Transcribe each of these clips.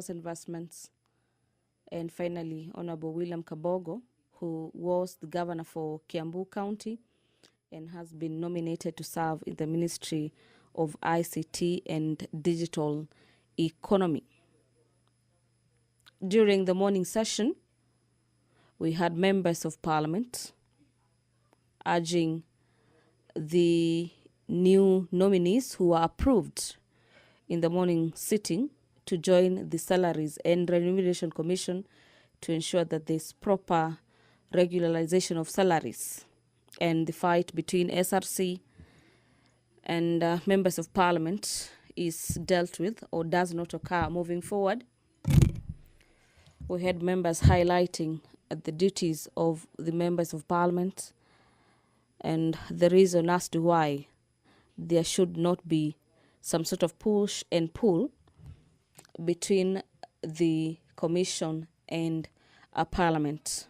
Investments, and finally Honorable William Kabogo, who was the governor for Kiambu County and has been nominated to serve in the Ministry of ICT and Digital Economy. During the morning session, we had members of parliament urging the new nominees who were approved in the morning sitting to join the Salaries and Remuneration Commission to ensure that there's proper regularization of salaries, and the fight between SRC and members of parliament is dealt with or does not occur moving forward. We had members highlighting the duties of the members of parliament and the reason as to why there should not be some sort of push and pull between the commission and a parliament.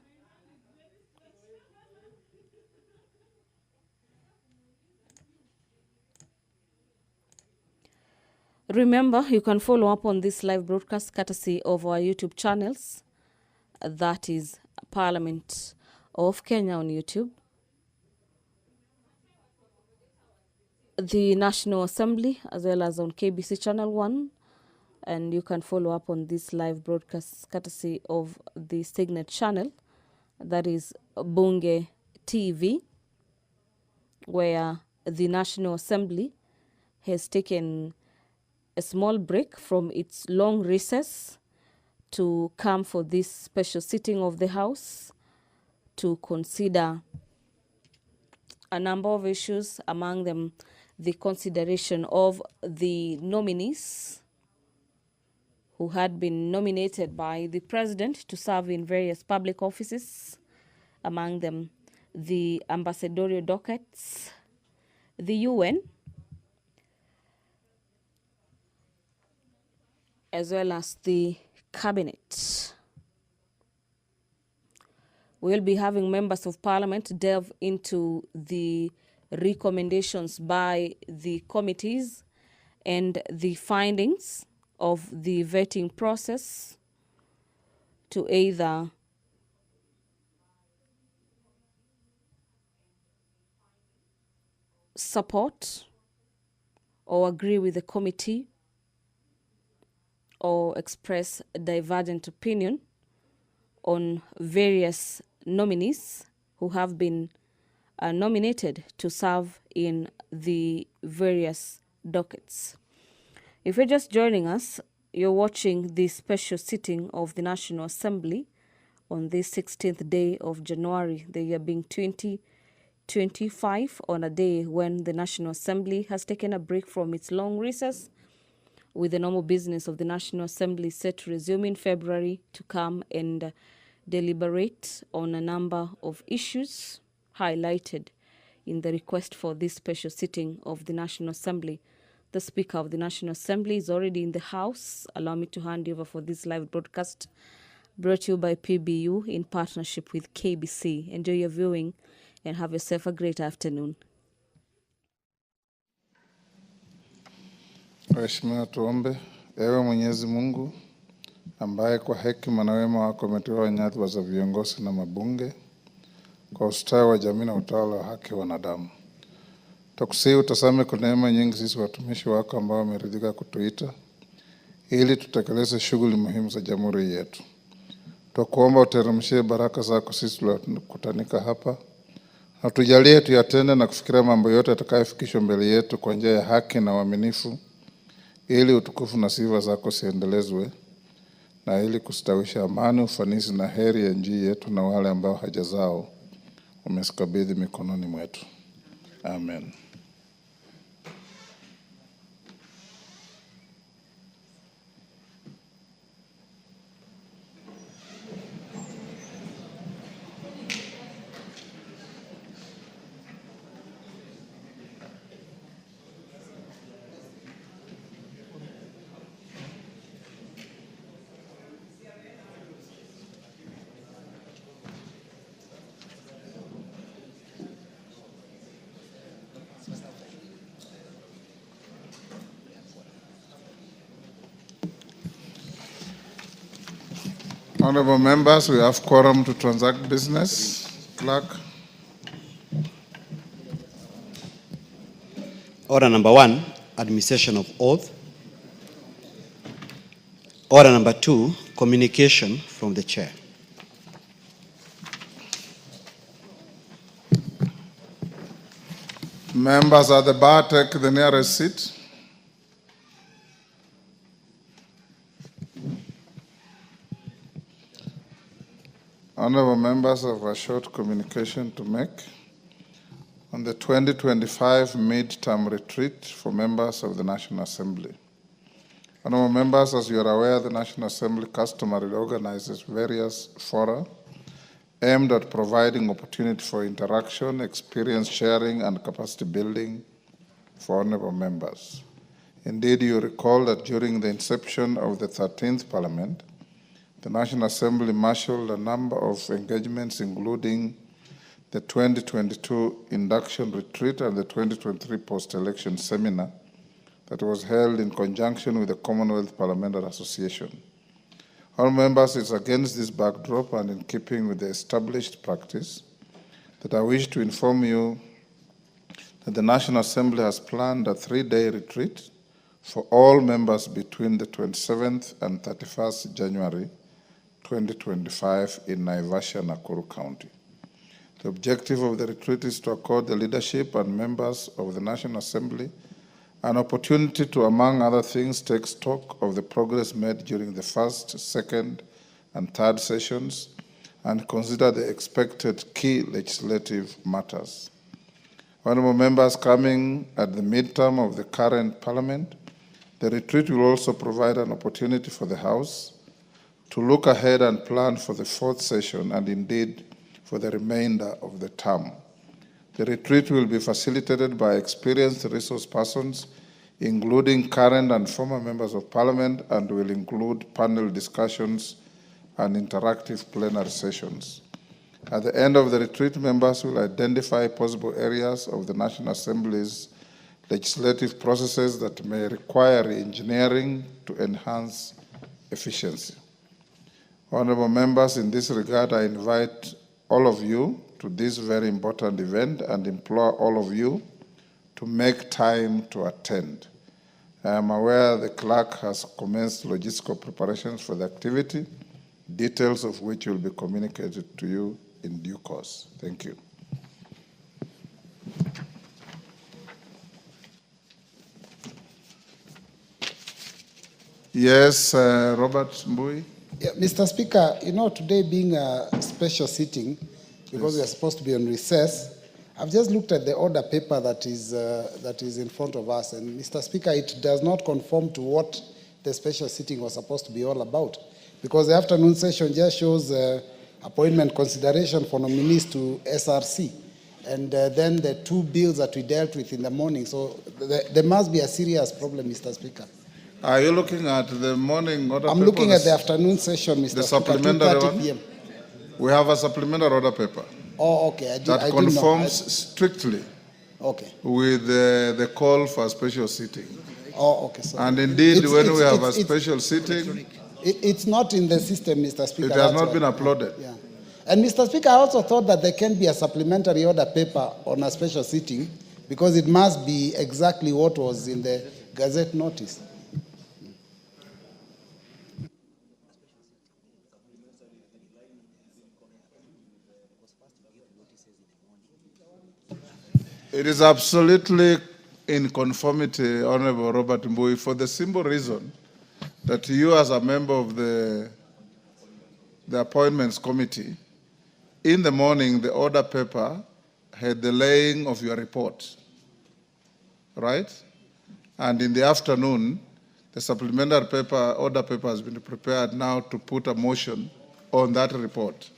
Remember, you can follow up on this live broadcast courtesy of our YouTube channels. That is Parliament of Kenya on YouTube, the National Assembly, as well as on KBC Channel 1. And you can follow up on this live broadcast courtesy of the Signet channel, that is Bunge TV, where the National Assembly has taken a small break from its long recess to come for this special sitting of the House to consider a number of issues, among them the consideration of the nominees who had been nominated by the president to serve in various public offices, among them the ambassadorial dockets, the UN, as well as the cabinet. We'll be having members of parliament delve into the recommendations by the committees and the findings of the vetting process to either support or agree with the committee or express a divergent opinion on various nominees who have been nominated to serve in the various dockets. If you're just joining us, you're watching the special sitting of the National Assembly on this 16th day of January, the year being 2025, on a day when the National Assembly has taken a break from its long recess, with the normal business of the National Assembly set to resume in February to come and deliberate on a number of issues highlighted in the request for this special sitting of the National Assembly. The Speaker of the National Assembly is already in the House. Allow me to hand you over for this live broadcast brought to you by PBU in partnership with KBC. Enjoy your viewing and have yourself a great afternoon. Waheshimiwa, tuombe. Ewe Mwenyezi Mungu, ambaye kwa hekima na wema wako umeteua nyadhifa za viongozi na mabunge kwa ustawi wa jamii na utawala wa haki wa wanadamu, tukusihi utasame kwa neema nyingi sisi watumishi wako ambao wameridhika kutuita ili tutekeleze shughuli muhimu za jamhuri yetu. Tukuomba uteremshie baraka zako sisi tuliokutanika hapa, na tujalie tuyatende na kufikiria mambo yote yatakayofikishwa mbele yetu kwa njia ya haki na uaminifu, ili utukufu na sifa zako siendelezwe, na ili kustawisha amani, ufanisi na heri ya nchi yetu na wale ambao haja zao umesikabidhi mikononi mwetu. Amen. Honorable members, we have quorum to transact business. Clerk. Order number 1, administration of oath. Order number 2, communication from the chair. Members at the bar, take the nearest seat. Honorable members, I have a short communication to make on the 2025 mid-term retreat for members of the National Assembly. Honorable members, as you are aware, the National Assembly customarily organizes various fora aimed at providing opportunity for interaction, experience sharing, and capacity building for honorable members. Indeed, you recall that during the inception of the 13th Parliament, the National Assembly marshaled a number of engagements, including the 2022 induction retreat and the 2023 post-election seminar that was held in conjunction with the Commonwealth Parliamentary Association. All members, it's against this backdrop and in keeping with the established practice that I wish to inform you that the National Assembly has planned a 3-day retreat for all members between the 27th and 31st January 2025 in Naivasha, Nakuru County. The objective of the retreat is to accord the leadership and members of the National Assembly an opportunity to, among other things, take stock of the progress made during the first, second, and third sessions and consider the expected key legislative matters. Honorable members, coming at the midterm of the current Parliament, the retreat will also provide an opportunity for the House to look ahead and plan for the fourth session and indeed for the remainder of the term. The retreat will be facilitated by experienced resource persons, including current and former members of Parliament, and will include panel discussions and interactive plenary sessions. At the end of the retreat, members will identify possible areas of the National Assembly's legislative processes that may require engineering to enhance efficiency. Honorable members, in this regard, I invite all of you to this very important event and implore all of you to make time to attend. I am aware the clerk has commenced logistical preparations for the activity, details of which will be communicated to you in due course. Thank you. Yes, Robert Mbui. Yeah, Mr. Speaker, you know, today being a special sitting, because we are supposed to be on recess, I've just looked at the order paper that is in front of us, and Mr. Speaker, it does not conform to what the special sitting was supposed to be all about, because the afternoon session just shows appointment consideration for nominees to SRC, and then the 2 bills that we dealt with in the morning. So there must be a serious problem, Mr. Speaker. Are you looking at the morning order paper? I'm looking at the afternoon session, Mr. The Speaker, supplementary 2:30 one? p.m. We have a supplementary order paper. Oh, okay. That conforms strictly with the call for a special sitting. Oh, okay. So and indeed, when we have a special sitting, it's not in the system, Mr. Speaker. It has not been uploaded. Yeah. And Mr. Speaker, I also thought that there can be a supplementary order paper on a special sitting because it must be exactly what was in the Gazette notice. It is absolutely in conformity, Honorable Robert Mbui, for the simple reason that you, as a member of the Appointments Committee, in the morning, the order paper had the laying of your report, right? And in the afternoon, the supplementary order paper has been prepared now to put a motion on that report.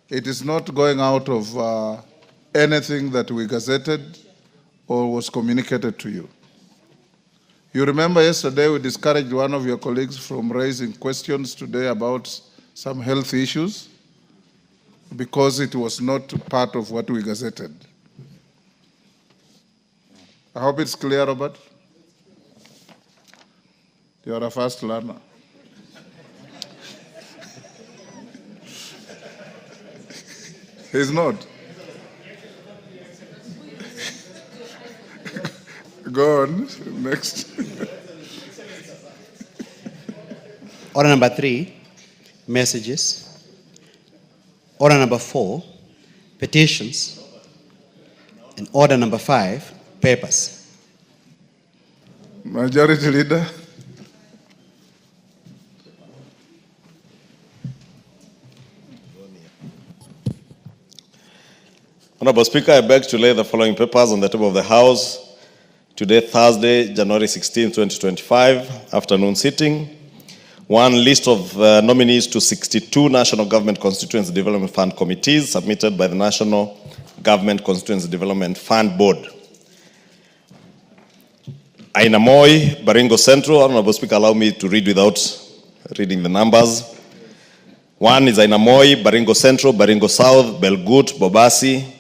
It is not going out of anything that we gazetted or was communicated to you. You remember yesterday we discouraged one of your colleagues from raising questions today about some health issues because it was not part of what we gazetted. I hope it's clear, Robert. You are a fast learner. He's not. Go on, next. Order number 3, messages. Order number 4, petitions. And order number 5, papers. Majority Leader. Honorable Speaker, I beg to lay the following papers on the table of the House today, Thursday, January 16, 2025, afternoon sitting. 1, list of nominees to 62 National Government Constituency Development Fund committees submitted by the National Government Constituency Development Fund Board. Aina Moi, Baringo Central. Honorable Speaker, allow me to read without reading the numbers. 1 is Aina Moi, Baringo Central, Baringo South, Belgut, Bobasi,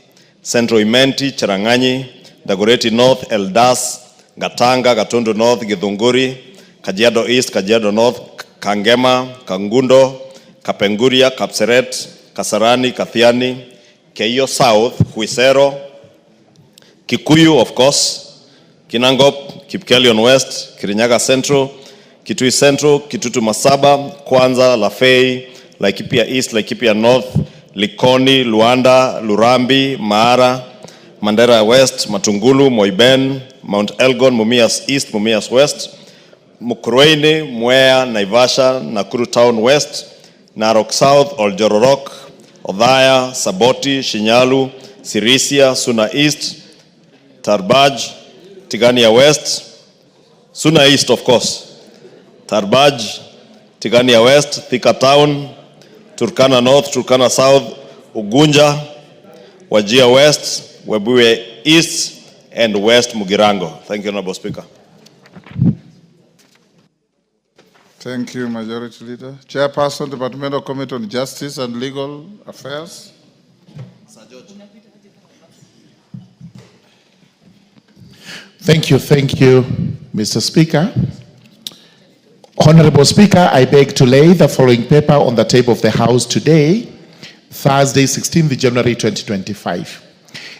Central Imenti, Cherang'anyi, Dagoretti North, Eldas, Gatanga, Gatundu North, Githunguri, Kajiado East, Kajiado North, Kangema, Kangundo, Kapenguria, Kapseret, Kasarani, Kathiani, Keio South, Huisero, Kikuyu, of course, Kinangop, Kipkelion West, Kirinyaga Central, Kitui Central, Kitutu Masaba, Kwanza, Lafey, Laikipia East, Laikipia North, Likoni, Luanda, Lurambi, Maara, Mandera West, Matungulu, Moiben, Mount Elgon, Mumias East, Mumias West, Mukurweini, Mwea, Naivasha, Nakuru Town West, Narok South, Oljororok, Odhaya, Saboti, Shinyalu, Sirisia, Suna East, Tarbaj, Tigania West, Suna East of course, Tarbaj, Tigania West, Thika Town, Turkana North, Turkana South, Ugunja, Wajir West, Webuye East, and West Mugirango. Thank you, Honorable Speaker. Thank you, Majority Leader. Chairperson, Departmental Committee on Justice and Legal Affairs. Thank you, Mr. Speaker. Honorable Speaker, I beg to lay the following paper on the table of the House today, Thursday, 16th January 2025.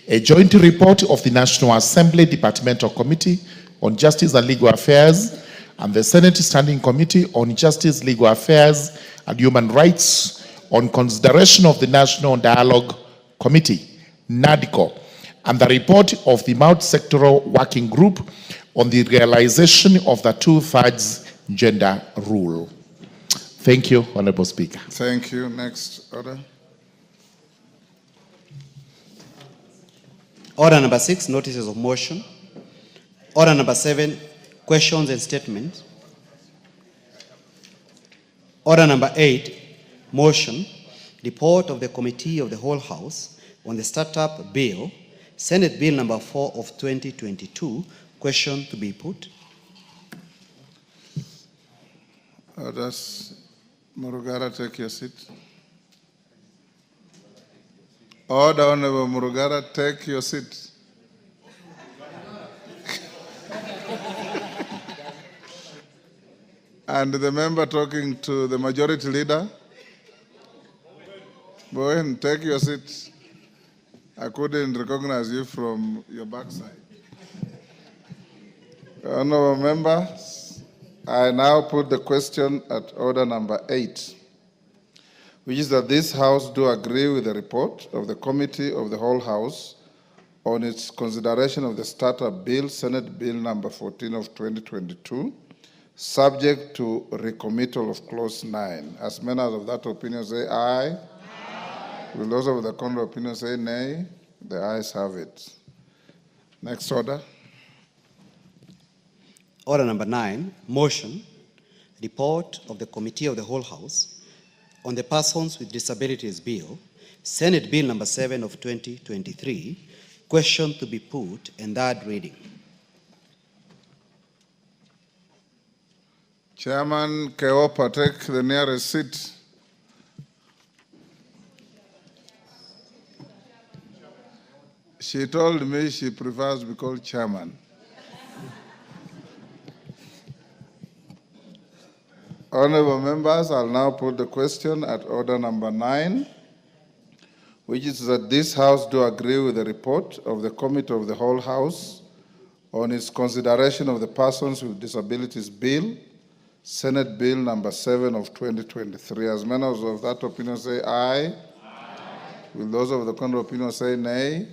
A joint report of the National Assembly Departmental Committee on Justice and Legal Affairs and the Senate Standing Committee on Justice, Legal Affairs and Human Rights on consideration of the National Dialogue Committee, NADCO, and the report of the Multi-Sectoral Working Group on the realization of the 2/3 gender rule. Thank you, Honorable Speaker. Thank you. Next order. Order number 6, notices of motion. Order number 7, questions and statements. Order number 8, motion, report of the Committee of the Whole House on the Startup Bill, Senate Bill number 4 of 2022, question to be put. Does Murugara take your seat? Order, Honorable Murugara, take your seat. And the member talking to the Majority Leader, go ahead and take your seat. I couldn't recognize you from your backside. Honorable members, I now put the question at order number 8, which is that this House do agree with the report of the Committee of the Whole House on its consideration of the Startup Bill, Senate Bill number 14 of 2022, subject to recommittal of Clause 9. As members of that opinion say aye. Will those of the contrary opinion say nay? The ayes have it. Next order. Order number 9, motion, report of the Committee of the Whole House on the Persons with Disabilities Bill, Senate Bill number 7 of 2023, question to be put and third reading. Chairman Keopa, take the nearest seat. She told me she prefers to be called chairman. Honorable members, I'll now put the question at order number 9, which is that this House do agree with the report of the Committee of the Whole House on its consideration of the Persons with Disabilities Bill, Senate Bill number 7 of 2023. As members of that opinion say aye. Will those of the contrary opinion say nay?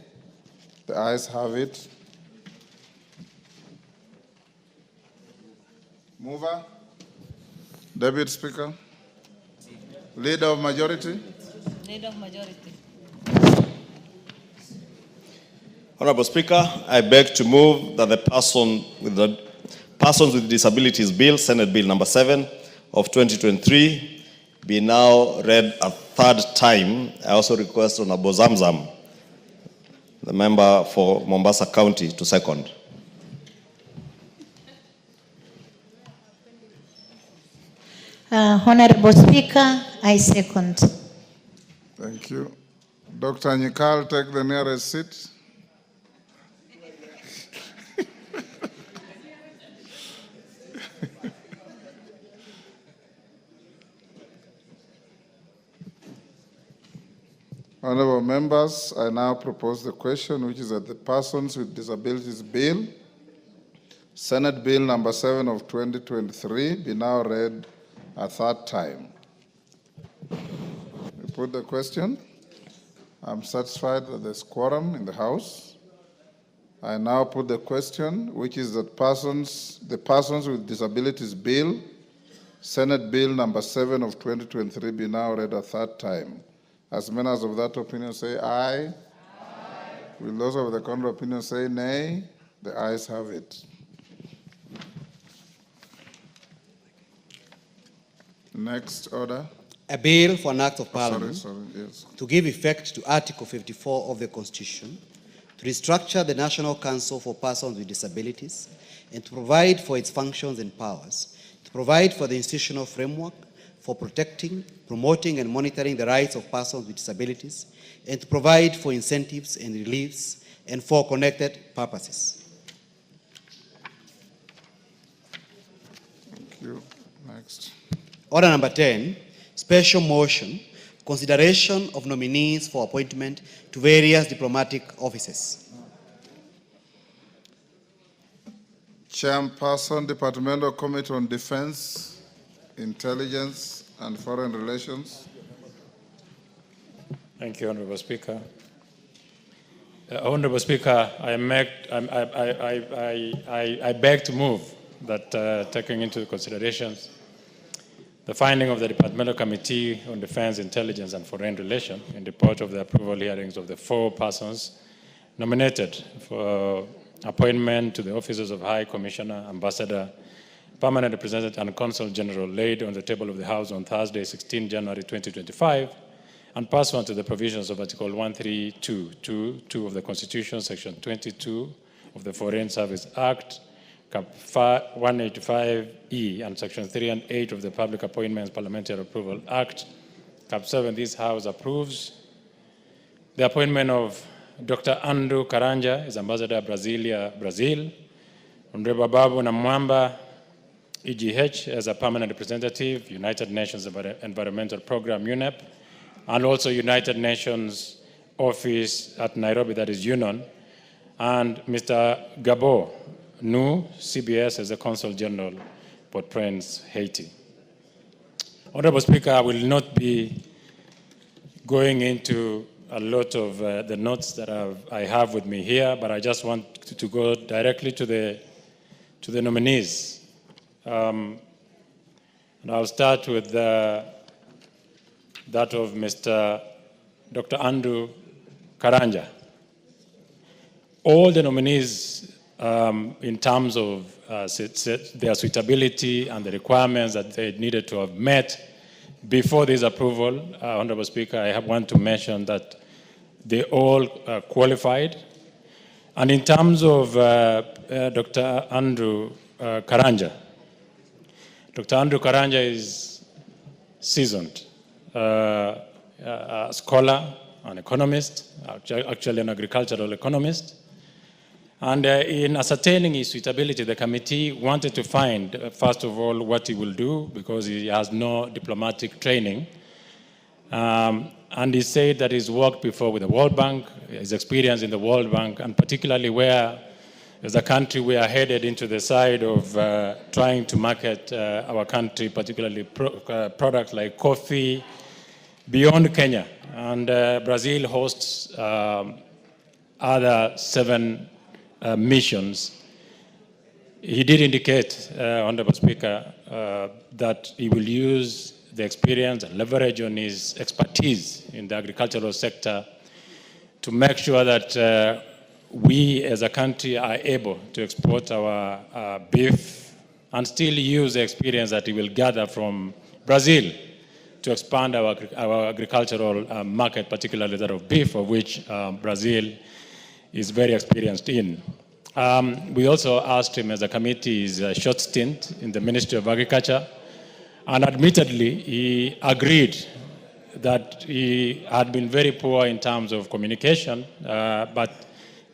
The ayes have it. Mover? Deputy Speaker? Leader of majority? Leader of majority. Honorable Speaker, I beg to move that the Persons with Disabilities Bill, Senate Bill number 7 of 2023, be now read a third time. I also request Honorable Zamzam, the member for Mombasa County, to second. Honorable Speaker, I second. Thank you. Dr. Nyikal, take the nearest seat. Honorable members, I now propose the question, which is that the Persons with Disabilities Bill, Senate Bill number 7 of 2023, be now read a third time. We put the question. I'm satisfied that there's quorum in the House. I now put the question, which is that the Persons with Disabilities Bill, Senate Bill number 7 of 2023, be now read a third time. As members of that opinion say aye. Aye. Will those of the contrary opinion say nay? The ayes have it. Next order. A bill for an act of Parliament Yes. to give effect to Article 54 of the Constitution, to restructure the National Council for Persons with Disabilities, and to provide for its functions and powers, to provide for the institutional framework for protecting, promoting, and monitoring the rights of persons with disabilities, and to provide for incentives and reliefs and for connected purposes. Thank you. Next. Order number 10, special motion, consideration of nominees for appointment to various diplomatic offices. Chairperson, Departmental Committee on Defense, Intelligence and Foreign Relations. Thank you, Honorable Speaker. Honorable Speaker, I beg to move that taking into considerations the finding of the Departmental Committee on Defense, Intelligence and Foreign Relations in report of the approval hearings of the 4 persons nominated for appointment to the offices of High Commissioner, Ambassador, Permanent Representative and Consul General laid on the table of the House on Thursday, 16 January 2025, and pursuant to the provisions of Article 132(2) of the Constitution, Section 22 of the Foreign Service Act, Cap 185E, and Section 3 and 8 of the Public Appointments Parliamentary Approval Act, Cap 7, this House approves the appointment of Dr. Andrew Karanja as Ambassador Brasilia, Brazil, Honorable Babu Namwamba, EGH as a permanent representative, United Nations Environmental Program, UNEP, and also United Nations Office at Nairobi, that is UNON, and Mr. Gabo Nu, CBS as a Consul General, Port-au-Prince, Haiti. Honorable Speaker, I will not be going into a lot of the notes that I have with me here, but I just want to go directly to the nominees. And I'll start with that of Dr. Andrew Karanja. All the nominees, in terms of their suitability and the requirements that they needed to have met before this approval, Honorable Speaker, I want to mention that they all qualified. And in terms of Dr. Andrew Karanja, Dr. Andrew Karanja is seasoned, a scholar, an economist, actually an agricultural economist. And in ascertaining his suitability, the committee wanted to find, first of all, what he will do, because he has no diplomatic training. And And he said that he's worked before with the World Bank, his experience in the World Bank, and particularly where, as a country, we are headed into the side of trying to market our country, particularly products like coffee, beyond Kenya. And Brazil hosts other 7 missions. He did indicate, Honorable Speaker, that he will use the experience and leverage on his expertise in the agricultural sector to make sure that we as a country are able to export our beef and still use the experience that he will gather from Brazil to expand our agricultural market, particularly that of beef, of which Brazil is very experienced in. We also asked him as a committee his short stint in the Ministry of Agriculture, and admittedly, he agreed that he had been very poor in terms of communication, but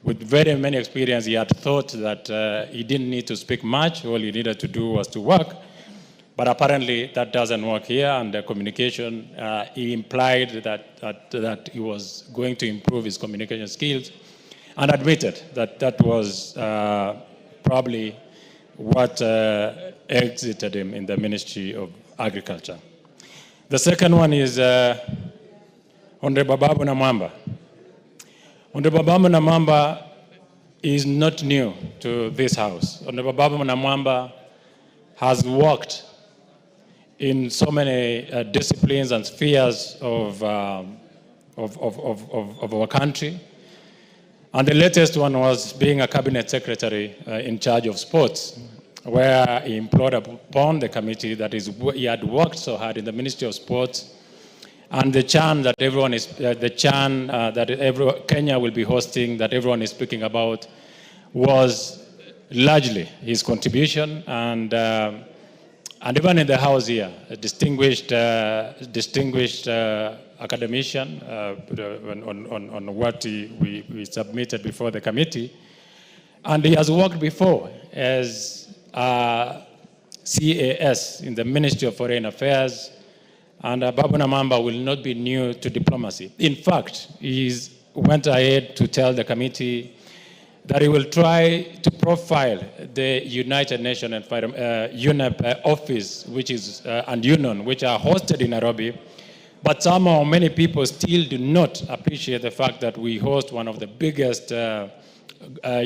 with very many experience, he had thought that he didn't need to speak much. All he needed to do was to work. But apparently, that doesn't work here, and the communication, he implied that he was going to improve his communication skills, and admitted that that was probably what exited him in the Ministry of Agriculture. The second one is Honorable Babu Namwamba. Honorable Babu Namwamba is not new to this House. Honorable Babu Namwamba has worked in so many disciplines and spheres of our country. And the latest one was being a cabinet secretary in charge of sports, where he implored upon the committee that he had worked so hard in the Ministry of Sports, and the CHAN that everyone is, Kenya will be hosting, that everyone is speaking about, was largely his contribution, and even in the House here, a distinguished academician on what we submitted before the committee. And he has worked before as CAS in the Ministry of Foreign Affairs, and Babu Namwamba will not be new to diplomacy. In fact, he went ahead to tell the committee that he will try to profile the United Nations and UNEP office, which is, and UNON, which are hosted in Nairobi. But somehow many people still do not appreciate the fact that we host one of the biggest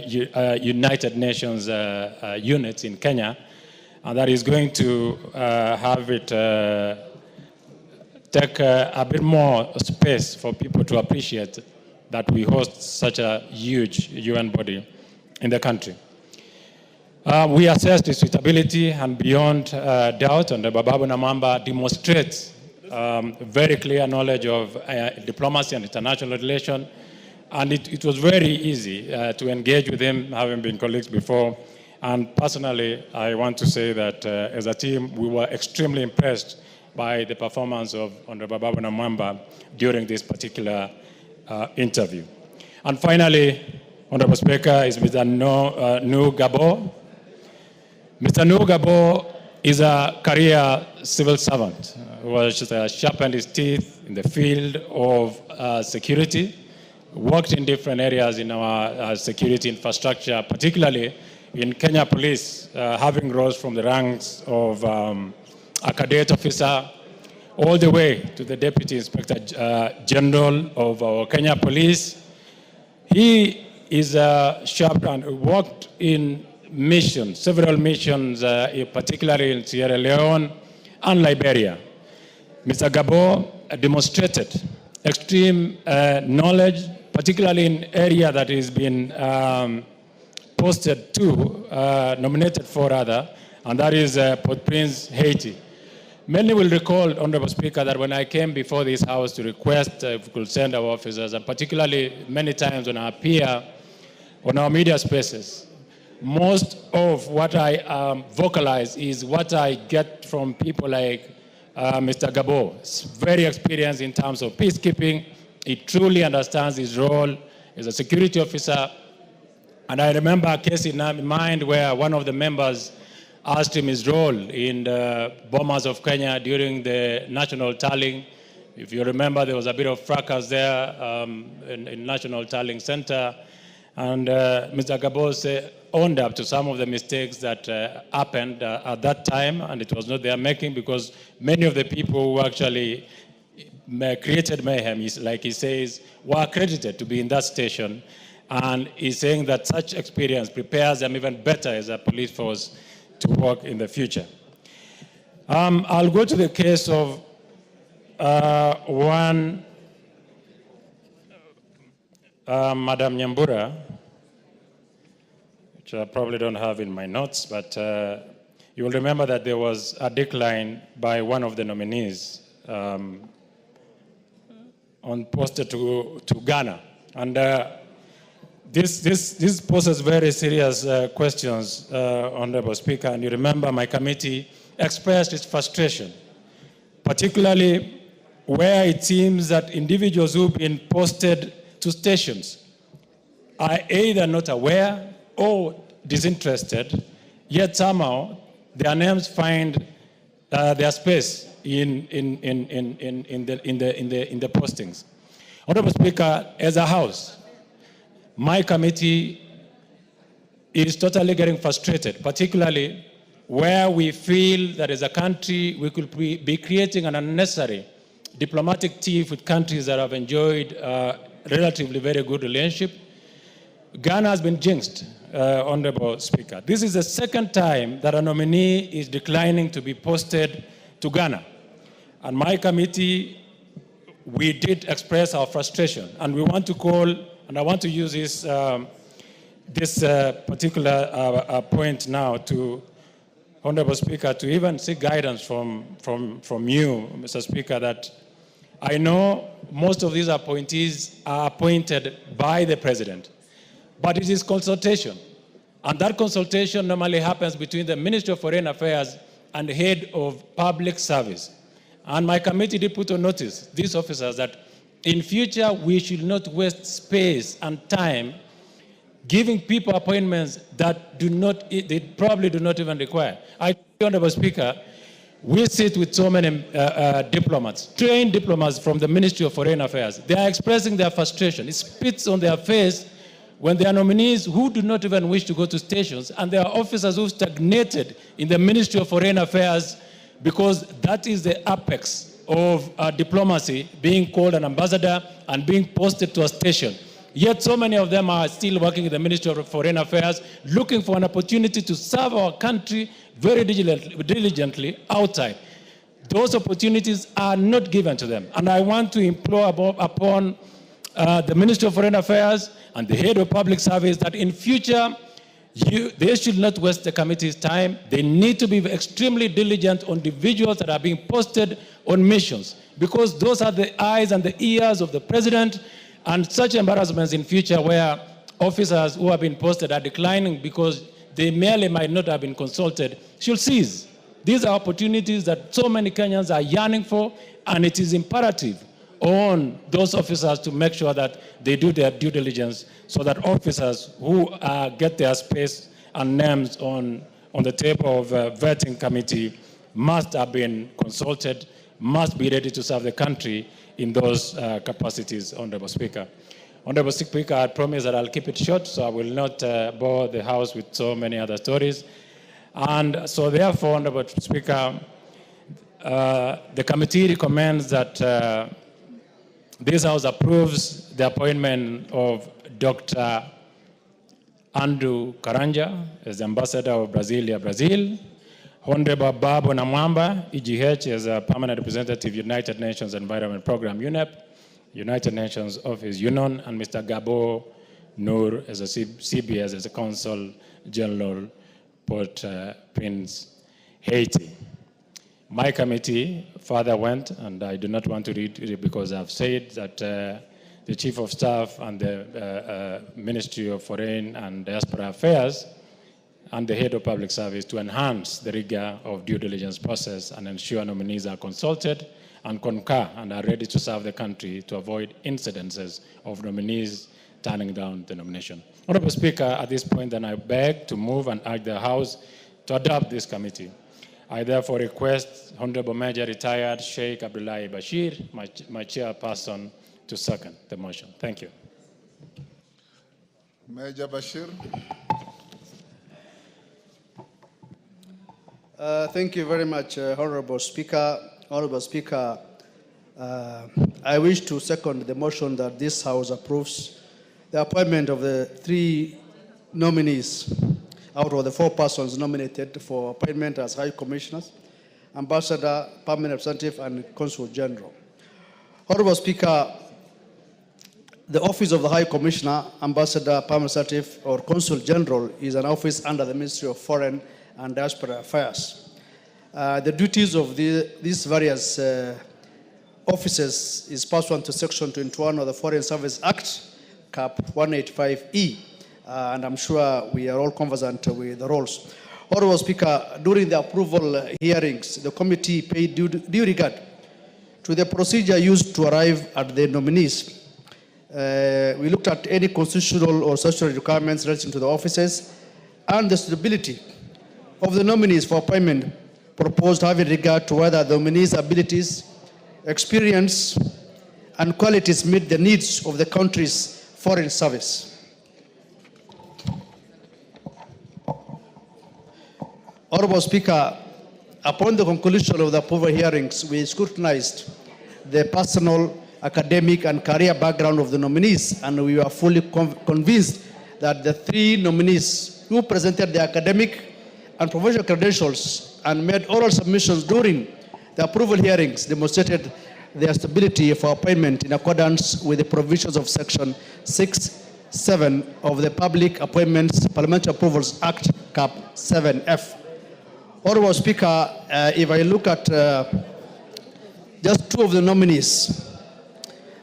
United Nations units in Kenya, and that is going to have it take a bit more space for people to appreciate that we host such a huge UN body in the country. We assessed its suitability, and beyond doubt, and Babu Namwamba demonstrates very clear knowledge of diplomacy and international relations, and it was very easy to engage with him, having been colleagues before. And personally, I want to say that as a team, we were extremely impressed by the performance of Honorable Babu Namwamba during this particular interview. And finally, Honorable Speaker, is Mr. Nu Gabo. Mr. Nu Gabo is a career civil servant who has sharpened his teeth in the field of security, worked in different areas in our security infrastructure, particularly in Kenya Police, having rose from the ranks of a cadet officer all the way to the Deputy Inspector General of our Kenya Police. He is sharp and worked in missions, several missions, particularly in Sierra Leone and Liberia. Mr. Gabo demonstrated extreme knowledge, particularly in area that has been posted to, nominated for rather, and that is Port-au-Prince, Haiti. Many will recall, Honorable Speaker, that when I came before this House to request if we could send our officers, and particularly many times when I appear on our media spaces, most of what I vocalize is what I get from people like Mr. Gabo. He's very experienced in terms of peacekeeping. He truly understands his role as a security officer. And I remember a case in mind where one of the members asked him his role in the bombers of Kenya during the national tallying. If you remember, there was a bit of fracas there in National Tallying Center, and Mr. Gabose owned up to some of the mistakes that happened at that time, and it was not their making, because many of the people who actually created mayhem, like he says, were accredited to be in that station, and he's saying that such experience prepares them even better as a police force to work in the future. I'll go to the case of one Madam Nyambura, which I probably don't have in my notes, but you will remember that there was a decline by one of the nominees posted to Ghana. And this poses very serious questions, Honorable Speaker. And you remember my committee expressed its frustration, particularly where it seems that individuals who've been posted to stations are either not aware or disinterested, yet somehow their names find their space in the postings. Honorable Speaker, as a House, my committee is totally getting frustrated, particularly where we feel that as a country we could be creating an unnecessary diplomatic tiff with countries that have enjoyed relatively very good relationship. Ghana has been jinxed, Honorable Speaker. This is the second time that a nominee is declining to be posted to Ghana. And my committee, we did express our frustration, and we want to call, and I want to use this particular point now to, Honorable Speaker, to even seek guidance from you, Mr. Speaker, that I know most of these appointees are appointed by the President, but it is consultation. And that consultation normally happens between the Ministry of Foreign Affairs and the head of public service. And my committee did put on notice these officers that in future we should not waste space and time giving people appointments that they probably do not even require. I tell you, Honorable Speaker, we sit with so many diplomats, trained diplomats from the Ministry of Foreign Affairs. They are expressing their frustration. It spits on their face when there are nominees who do not even wish to go to stations, and there are officers who stagnated in the Ministry of Foreign Affairs, because that is the apex of diplomacy, being called an ambassador and being posted to a station. Yet so many of them are still working in the Ministry of Foreign Affairs, looking for an opportunity to serve our country very diligently outside. Those opportunities are not given to them. And I want to implore upon the Ministry of Foreign Affairs and the head of public service that in future, they should not waste the committee's time. They need to be extremely diligent on individuals that are being posted on missions, because those are the eyes and the ears of the President. And such embarrassments in future where officers who have been posted are declining because they merely might not have been consulted should cease. These are opportunities that so many Kenyans are yearning for, and it is imperative on those officers to make sure that they do their due diligence so that officers who get their space and names on the table of a vetting committee must have been consulted, must be ready to serve the country in those capacities, Honorable Speaker. Honorable Speaker, I promise that I'll keep it short, so I will not bore the House with so many other stories. And so therefore, Honorable Speaker, the committee recommends that this House approves the appointment of Dr. Andrew Karanja as the Ambassador of Brasilia, Brazil, Honorable Babu Namwamba, EGH, as a Permanent Representative, United Nations Environment Program, UNEP, United Nations Office, UNON, and Mr. Gabo Noor as a CBS, as a Consul General, Port-au-Prince, Haiti. My committee further went, and I do not want to read it because I've said that the Chief of Staff and the Ministry of Foreign and Diaspora Affairs and the head of public service to enhance the rigor of due diligence process and ensure nominees are consulted and concur and are ready to serve the country to avoid incidences of nominees turning down the nomination. Honorable Speaker, at this point then I beg to move and urge the House to adopt this committee. I therefore request Honorable Major Retired Sheikh Abdullahi Bashir, my chairperson, to second the motion. Thank you. Major Bashir. Thank you very much, Honorable Speaker. Honorable Speaker, I wish to second the motion that this House approves the appointment of the 3 nominees out of the 4 persons nominated for appointment as High Commissioners, Ambassador, Permanent Representative, and Consul General. Honorable Speaker, the office of the High Commissioner, Ambassador, Permanent Representative, or Consul General is an office under the Ministry of Foreign and Diaspora Affairs. The duties of these various offices is pursuant to Section 21 of the Foreign Service Act, Cap 185E, and I'm sure we are all conversant with the roles. Honorable Speaker, during the approval hearings, the committee paid due regard to the procedure used to arrive at the nominees. We looked at any constitutional or statutory requirements relating to the offices and the suitability of the nominees for appointment proposed, having regard to whether the nominees' abilities, experience, and qualities meet the needs of the country's foreign service. Honorable Speaker, upon the conclusion of the approval hearings, we scrutinized the personal, academic, and career background of the nominees, and we were fully convinced that the 3 nominees who presented their academic and professional credentials and made oral submissions during the approval hearings demonstrated their stability for appointment in accordance with the provisions of Section 6(7) of the Public Appointments Parliamentary Approvals Act, Cap 7F. Honorable Speaker, if I look at just 2 of the nominees,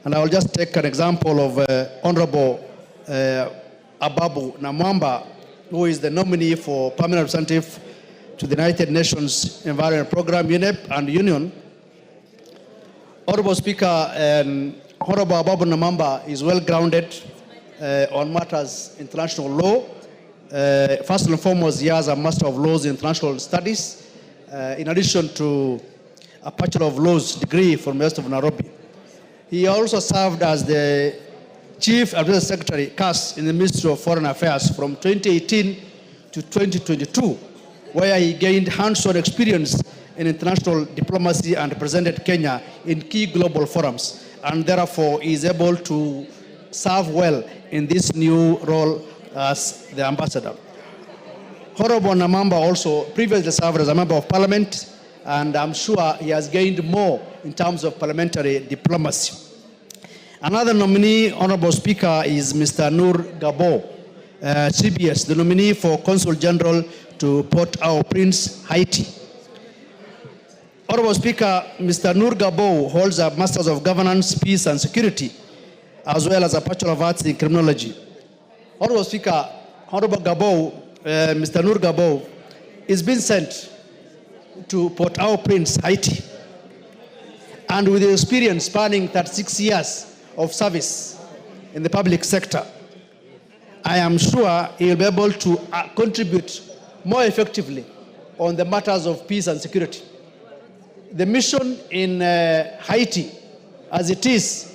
and I will just take an example of Honorable Ababu Namwamba, who is the nominee for Permanent Representative to the United Nations Environment Program, UNEP, and Union. Honorable Speaker, Honorable Ababu Namwamba is well grounded on matters international law. First and foremost, he has a Master of Laws in International Studies, in addition to a Bachelor of Laws degree from the University of Nairobi. He also served as the Chief Administrative Secretary, CAS, in the Ministry of Foreign Affairs from 2018 to 2022, where he gained hands-on experience in international diplomacy and represented Kenya in key global forums, and therefore is able to serve well in this new role as the ambassador. Honorable Namwamba also previously served as a member of parliament, and I'm sure he has gained more in terms of parliamentary diplomacy. Another nominee, Honorable Speaker, is Mr. Nur Gabo, CBS, the nominee for Consul General to Port-au-Prince, Haiti. Honorable Speaker, Mr. Nur Gabo holds a Master's of Governance, Peace and Security, as well as a Bachelor of Arts in Criminology. Honorable Speaker, Honorable Gabo, Mr. Nur Gabo, is being sent to Port-au-Prince, Haiti, and with experience spanning 36 years of service in the public sector, I am sure he will be able to contribute more effectively on the matters of peace and security. The mission in Haiti, as it is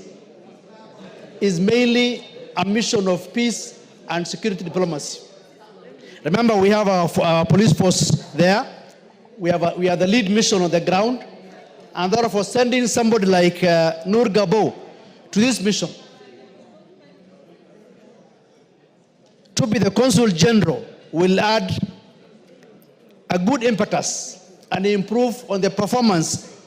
mainly a mission of peace and security diplomacy. Remember, we have our police force there. We are the lead mission on the ground, and therefore sending somebody like Nur Gabo to this mission to be the Consul General will add a good impetus and improve on the performance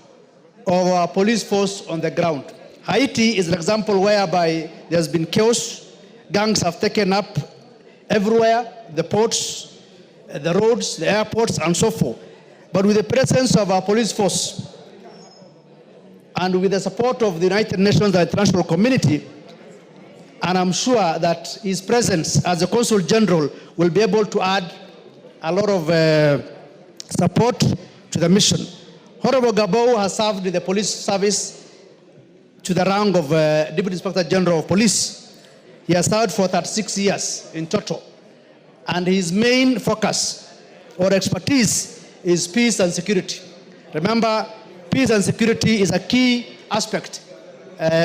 of our police force on the ground. Haiti is an example whereby there's been chaos. Gangs have taken up everywhere, the ports, the roads, the airports, and so forth. But with the presence of our police force and with the support of the United Nations and the international community, and I'm sure that his presence as a Consul General will be able to add a lot of support to the mission. Honorable Gabo has served in the police service to the rank of Deputy Inspector General of Police. He has served for 36 years in total. And his main focus or expertise is peace and security. Remember, peace and security is a key aspect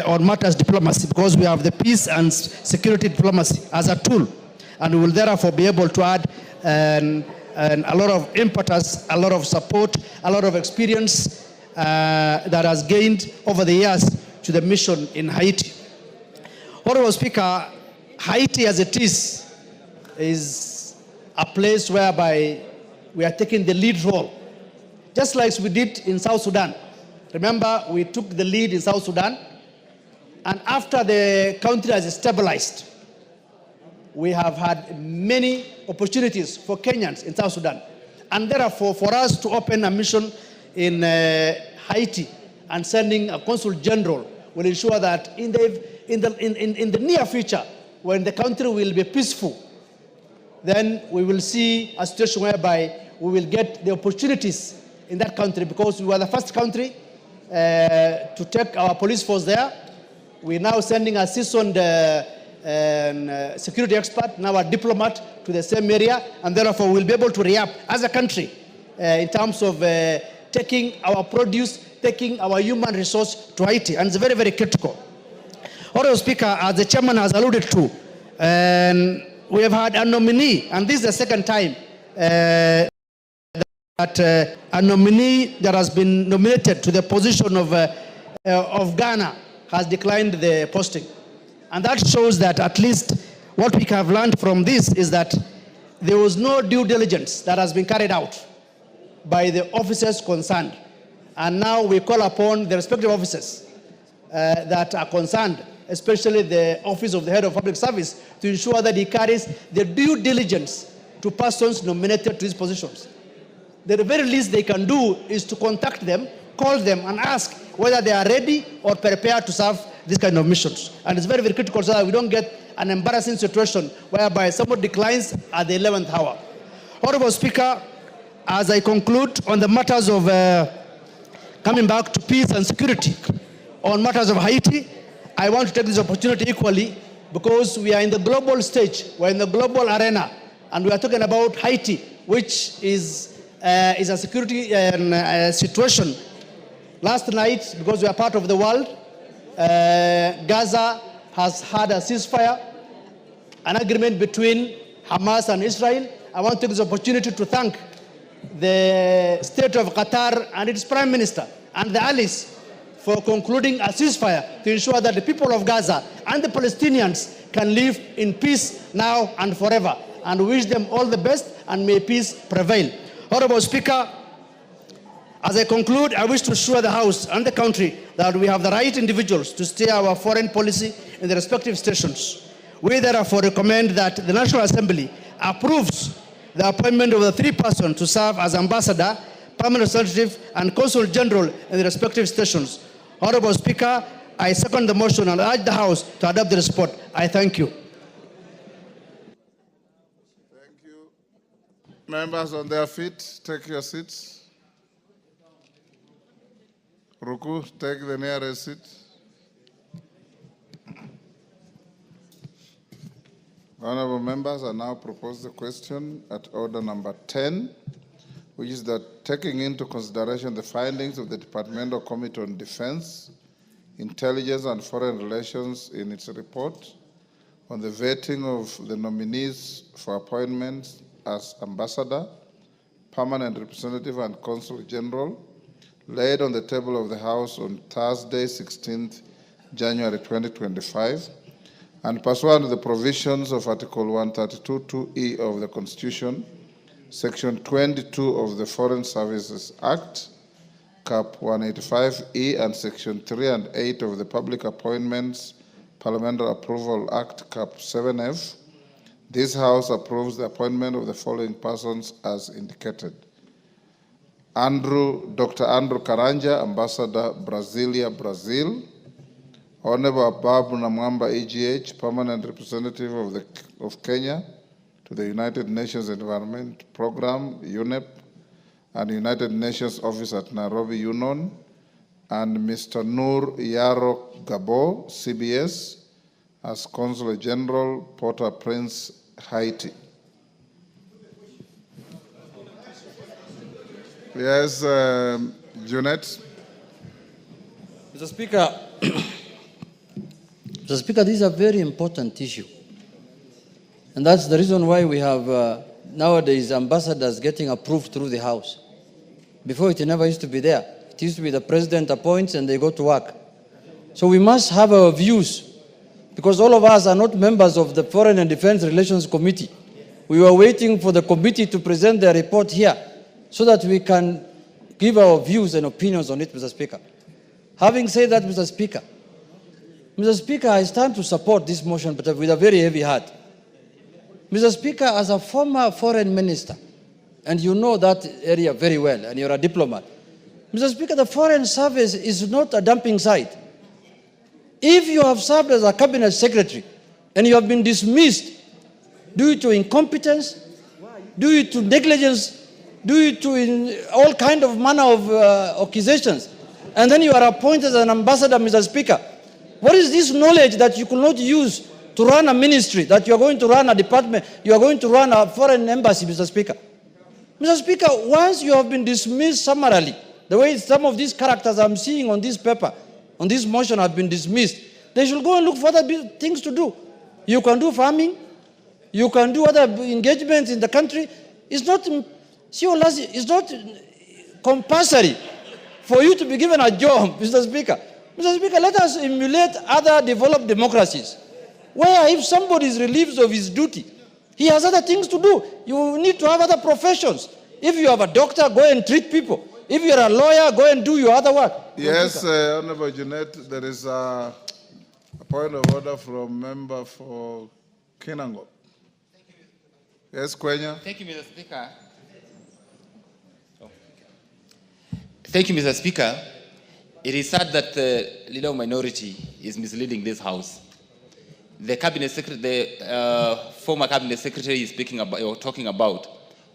on matters diplomacy, because we have the peace and security diplomacy as a tool, and we will therefore be able to add a lot of impetus, a lot of support, a lot of experience that has gained over the years to the mission in Haiti. Honorable Speaker, Haiti as it is a place whereby we are taking the lead role, just like we did in South Sudan. Remember, we took the lead in South Sudan, and after the country has stabilized, we have had many opportunities for Kenyans in South Sudan. And therefore, for us to open a mission in Haiti and sending a consul general will ensure that in the near future, when the country will be peaceful, then we will see a situation whereby we will get the opportunities in that country, because we were the first country to take our police force there. We're now sending a seasoned security expert, now a diplomat, to the same area, and therefore we'll be able to react as a country in terms of taking our produce, taking our human resource to Haiti, and it's very, very critical. Honorable Speaker, as the chairman has alluded to, we have had a nominee, and this is the second time that a nominee that has been nominated to the position of Ghana has declined the posting. And that shows that at least what we have learned from this is that there was no due diligence that has been carried out by the officers concerned. And now we call upon the respective officers that are concerned, especially the Office of the Head of Public Service, to ensure that he carries the due diligence to persons nominated to these positions. The very least they can do is to contact them, call them, and ask whether they are ready or prepared to serve this kind of missions. And it's very, very critical so that we don't get an embarrassing situation whereby someone declines at the 11th hour. Honorable Speaker, as I conclude on the matters of coming back to peace and security, on matters of Haiti, I want to take this opportunity equally, because we are in the global stage, we're in the global arena, and we are talking about Haiti, which is a security situation. Last night, because we are part of the world, Gaza has had a ceasefire, an agreement between Hamas and Israel. I want to take this opportunity to thank the state of Qatar and its prime minister and the allies for concluding a ceasefire to ensure that the people of Gaza and the Palestinians can live in peace now and forever. And we wish them all the best, and may peace prevail. Honorable Speaker, as I conclude, I wish to assure the House and the country that we have the right individuals to steer our foreign policy in the respective stations. We therefore recommend that the National Assembly approves the appointment of the 3 persons to serve as ambassador, permanent representative, and consul general in the respective stations. Honorable Speaker, I second the motion and urge the House to adopt the report. I thank you. Thank you. Members on their feet, take your seats. Ruku, take the nearest seat. Honorable members, I now propose the question at order number 10, which is that taking into consideration the findings of the Departmental Committee on Defense, Intelligence and Foreign Relations in its report on the vetting of the nominees for appointments as ambassador, permanent representative and consul general, laid on the table of the House on Thursday, 16th January 2025, and pursuant to the provisions of Article 132(2)(e) of the Constitution, Section 22 of the Foreign Services Act, Cap 185(e), and Section 3 and 8 of the Public Appointments Parliamentary Approval Act, Cap 7F, this House approves the appointment of the following persons as indicated. Dr. Andrew Karanja, Ambassador, Brasilia, Brazil. Honorable Babu Namwamba, EGH, Permanent Representative of Kenya to the United Nations Environment Program, UNEP, and United Nations Office at Nairobi, UNON, and Mr. Noor Yaro Gabo, CBS, as Consul General, Port-au-Prince, Haiti. Yes, Junet. Mr. Speaker, Mr. Speaker, this is a very important issue. And that's the reason why we have nowadays ambassadors getting approved through the House. Before, it never used to be there. It used to be the president appoints and they go to work. So we must have our views, because all of us are not members of the Foreign and Defense Relations Committee. We were waiting for the committee to present their report here so that we can give our views and opinions on it, Mr. Speaker. Having said that, Mr. Speaker, I stand to support this motion, but with a very heavy heart. Mr. Speaker, as a former foreign minister, and you know that area very well, and you're a diplomat, Mr. Speaker, the Foreign Service is not a dumping site. If you have served as a cabinet secretary and you have been dismissed due to incompetence, due to negligence, due to all kind of manner of accusations, and then you are appointed as an ambassador, Mr. Speaker, what is this knowledge that you could not use to run a ministry, that you are going to run a department, you are going to run a foreign embassy, Mr. Speaker? Mr. Speaker, once you have been dismissed summarily, the way some of these characters I'm seeing on this paper, on this motion have been dismissed, they should go and look for other things to do. You can do farming, you can do other engagements in the country. It's not compulsory for you to be given a job, Mr. Speaker. Mr. Speaker, let us emulate other developed democracies, where if somebody is relieved of his duty, he has other things to do. You need to have other professions. If you have a doctor, go and treat people. If you're a lawyer, go and do your other work. Yes, Honorable Junet, there is a point of order from member for Kinango. Yes, Kwenya. Thank you, Mr. Speaker. Thank you, Mr. Speaker. It is sad that the leader of minority is misleading this House. The cabinet secretary, the former cabinet secretary is speaking about or talking about,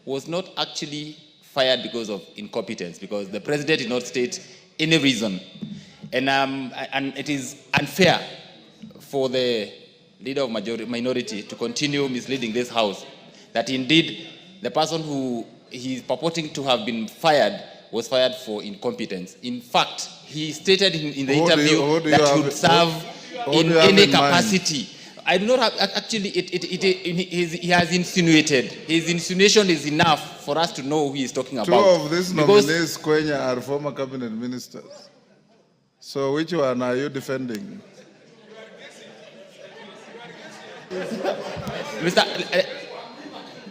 was not actually fired because of incompetence, because the president did not state any reason, and it is unfair for the leader of minority to continue misleading this House. That indeed the person who he is purporting to have been fired was fired for incompetence. In fact, he stated in the interview that he would serve in any capacity. I do not have, actually, he has insinuated. His insinuation is enough for us to know who he is talking about. Two of these nominees, Kwenya, are former cabinet ministers. So which one are you defending?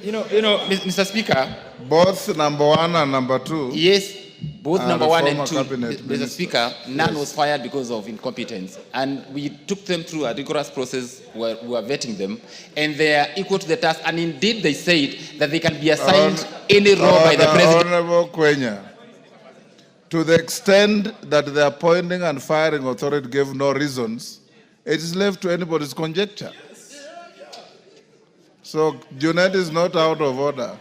Mr. Speaker. Both number one and number two. Yes, both number one and two. Mr. Speaker, none was fired because of incompetence. And we took them through a rigorous process where we were vetting them. And they are equal to the task. And indeed, they said that they can be assigned any role by the president. Honorable Kwenya, to the extent that the appointing and firing authority gave no reasons, it is left to anybody's conjecture. So Junet is not out of order.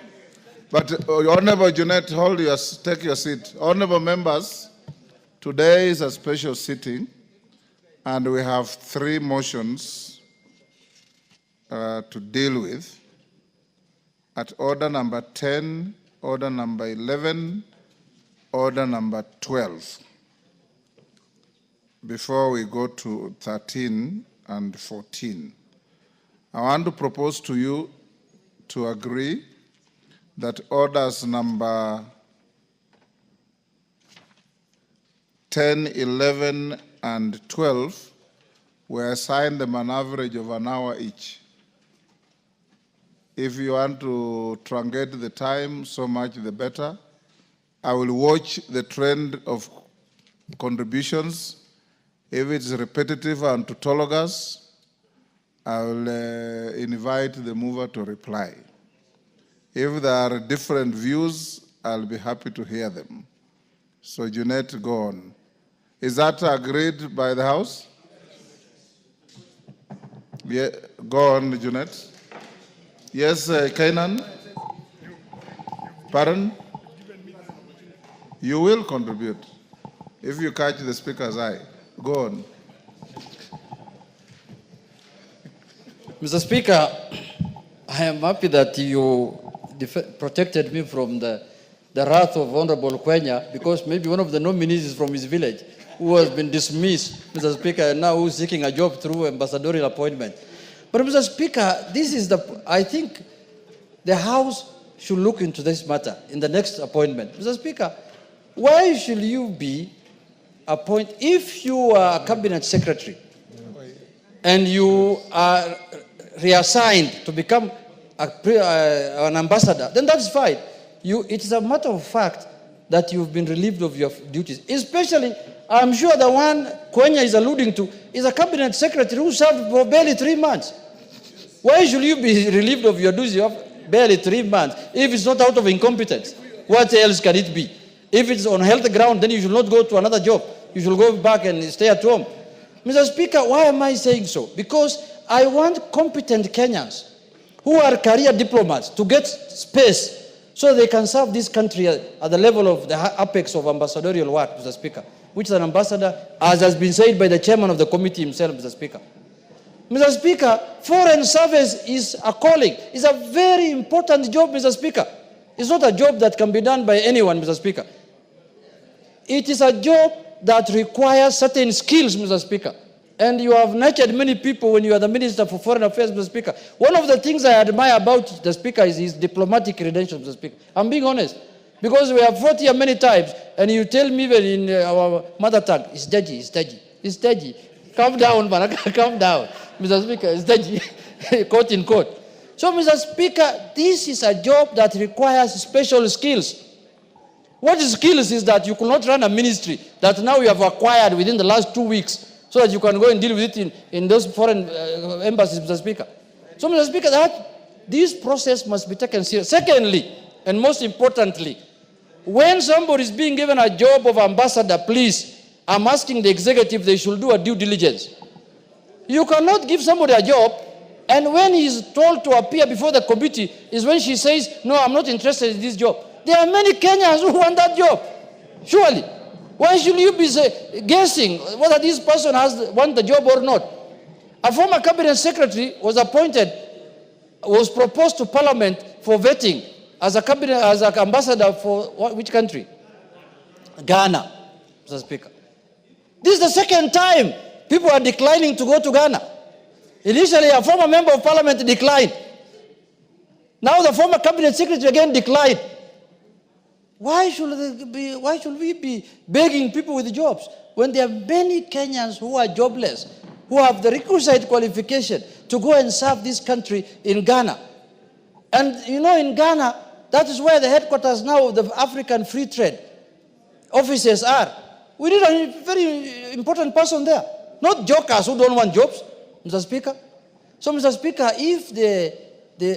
But Honorable Junet, take your seat. Honorable members, today is a special sitting, and we have 3 motions to deal with. At order number 10, order number 11, order number 12. Before we go to 13 and 14. I want to propose to you to agree that orders number 10, 11, and 12 were assigned them an average of an hour each. If you want to truncate the time, so much the better. I will watch the trend of contributions. If it's repetitive and tautologous, I will invite the mover to reply. If there are different views, I'll be happy to hear them. So Junet, go on. Is that agreed by the House? Yeah, go on, Junet. Yes, Kainan? Pardon? You will contribute if you catch the speaker's eye. Go on. Mr. Speaker, I am happy that you protected me from the the wrath of Honorable Kwenya, because maybe one of the nominees is from his village, who has been dismissed, Mr. Speaker, and now who's seeking a job through ambassadorial appointment. But Mr. Speaker, I think the House should look into this matter in the next appointment. Mr. Speaker, why should you be appointed, if you are a cabinet secretary and you are reassigned to become an ambassador, then that's fine. It is a matter of fact that you've been relieved of your duties. Especially, I'm sure the one Kwenya is alluding to is a cabinet secretary who served for barely 3 months. Why should you be relieved of your duties of barely 3 months if it's not out of incompetence? What else can it be? If it's on health ground, then you should not go to another job. You should go back and stay at home. Mr. Speaker, why am I saying so? Because I want competent Kenyans who are career diplomats to get space so they can serve this country at the level of the apex of ambassadorial work, Mr. Speaker, which is an ambassador, as has been said by the chairman of the committee himself, Mr. Speaker. Mr. Speaker, foreign service is a calling. It's a very important job, Mr. Speaker. It's not a job that can be done by anyone, Mr. Speaker. It is a job that requires certain skills, Mr. Speaker. And you have nurtured many people when you are the Minister for Foreign Affairs, Mr. Speaker. One of the things I admire about the Speaker is his diplomatic credentials, Mr. Speaker. I'm being honest. Because we have fought here many times, and you tell me even in our mother tongue, it's dodgy, it's dodgy, it's dodgy. Calm down, man, calm down. Mr. Speaker, it's dodgy, quote in quote. So, Mr. Speaker, this is a job that requires special skills. What skills is that you could not run a ministry that now you have acquired within the last 2 weeks so that you can go and deal with it in those foreign embassies, Mr. Speaker. So, Mr. Speaker, this process must be taken seriously. Secondly, and most importantly, when somebody is being given a job of ambassador, please, I'm asking the executive they should do a due diligence. You cannot give somebody a job, and when he's told to appear before the committee is when she says, no, I'm not interested in this job. There are many Kenyans who want that job. Surely. Why should you be guessing whether this person wants the job or not? A former cabinet secretary was proposed to Parliament for vetting as an ambassador for which country? Ghana, Mr. Speaker. This is the second time people are declining to go to Ghana. Initially, a former member of Parliament declined. Now the former cabinet secretary again declined. Why should we be begging people with jobs when there are many Kenyans who are jobless, who have the requisite qualification to go and serve this country in Ghana? And you know, in Ghana, that is where the headquarters now of the African Free Trade offices are. We need a very important person there, not jokers who don't want jobs, Mr. Speaker. So, Mr. Speaker, if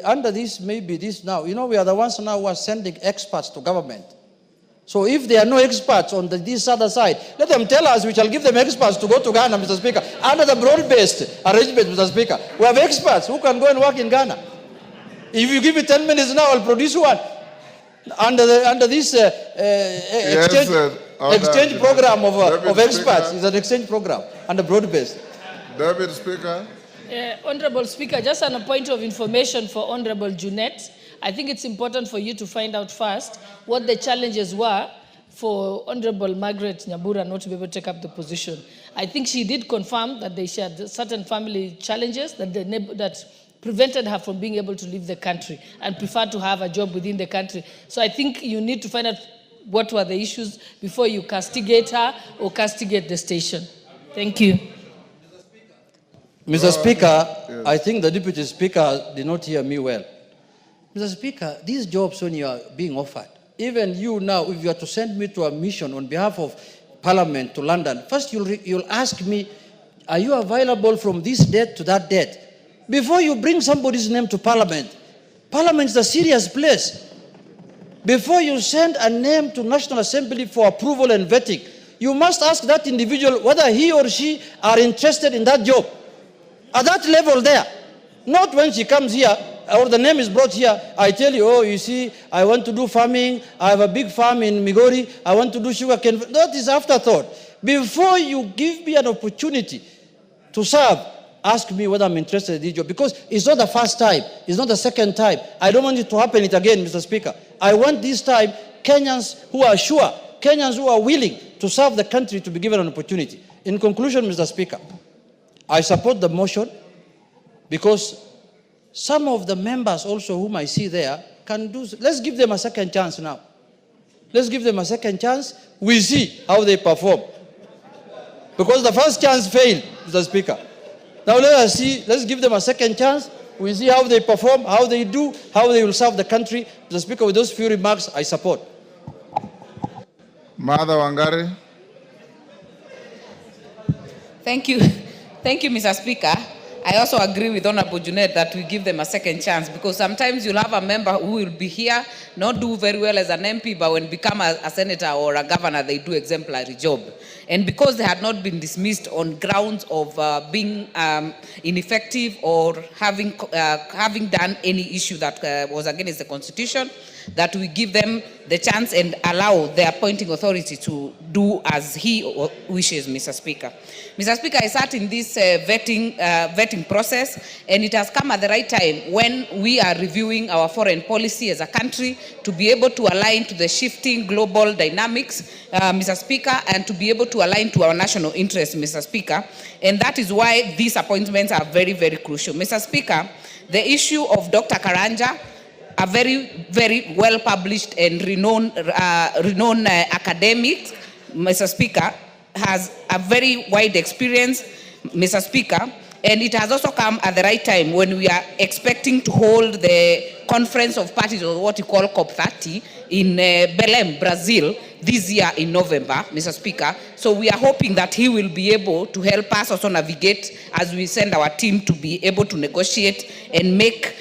under this, maybe this now, you know, we are the ones now who are sending experts to government. So if there are no experts on this other side, let them tell us, we shall give them experts to go to Ghana, Mr. Speaker, under the broad-based arrangement, Mr. Speaker. We have experts who can go and work in Ghana. If you give me 10 minutes now, I'll produce one. Under this exchange program of experts. It's an exchange program under broad-based. David Speaker. Honorable Speaker, just on a point of information for Honorable Junette, I think it's important for you to find out first what the challenges were for Honorable Margaret Nyambura not to be able to take up the position. I think she did confirm that they shared certain family challenges that prevented her from being able to leave the country and preferred to have a job within the country. So I think you need to find out what were the issues before you castigate her or castigate the station. Thank you. Mr. Speaker, yes. I think the Deputy Speaker did not hear me well. Mr. Speaker, these jobs when you are being offered, even you now, if you are to send me to a mission on behalf of Parliament to London, first you'll ask me, are you available from this date to that date? Before you bring somebody's name to Parliament. Parliament is a serious place. Before you send a name to National Assembly for approval and vetting, you must ask that individual whether he or she are interested in that job. At that level there. Not when she comes here, or the name is brought here, I tell you, oh, you see, I want to do farming, I have a big farm in Migori, I want to do sugarcane. That is afterthought. Before you give me an opportunity to serve, ask me whether I'm interested in this job. Because it's not the first time, it's not the second time. I don't want it to happen again, Mr. Speaker. I want this time Kenyans who are sure, Kenyans who are willing to serve the country to be given an opportunity. In conclusion, Mr. Speaker, I support the motion because some of the members also whom I see there can do, let's give them a second chance now. Let's give them a second chance. We see how they perform. Because the first chance failed, Mr. Speaker. Now let us see, let's give them a second chance. We see how they perform, how they do, how they will serve the country. Mr. Speaker, with those few remarks, I support. Martha Wangari. Thank you. Thank you, Mr. Speaker. I also agree with Honorable Junet that we give them a second chance, because sometimes you'll have a member who will be here, not do very well as an MP, but when become a senator or a governor, they do exemplary job. And because they had not been dismissed on grounds of being ineffective or having done any issue that was against the Constitution, that we give them the chance and allow the appointing authority to do as he wishes, Mr. Speaker. Mr. Speaker, I sat in this vetting process, and it has come at the right time when we are reviewing our foreign policy as a country to be able to align to the shifting global dynamics, Mr. Speaker, and to be able to align to our national interests, Mr. Speaker. And that is why these appointments are very, very crucial. Mr. Speaker, the issue of Dr. Karanja, a very, very well-published and renowned academic, Mr. Speaker, has a very wide experience, Mr. Speaker, and it has also come at the right time when we are expecting to hold the Conference of Parties, or what you call COP30, in Belém, Brazil, this year in November, Mr. Speaker. So we are hoping that he will be able to help us also navigate as we send our team to be able to negotiate and make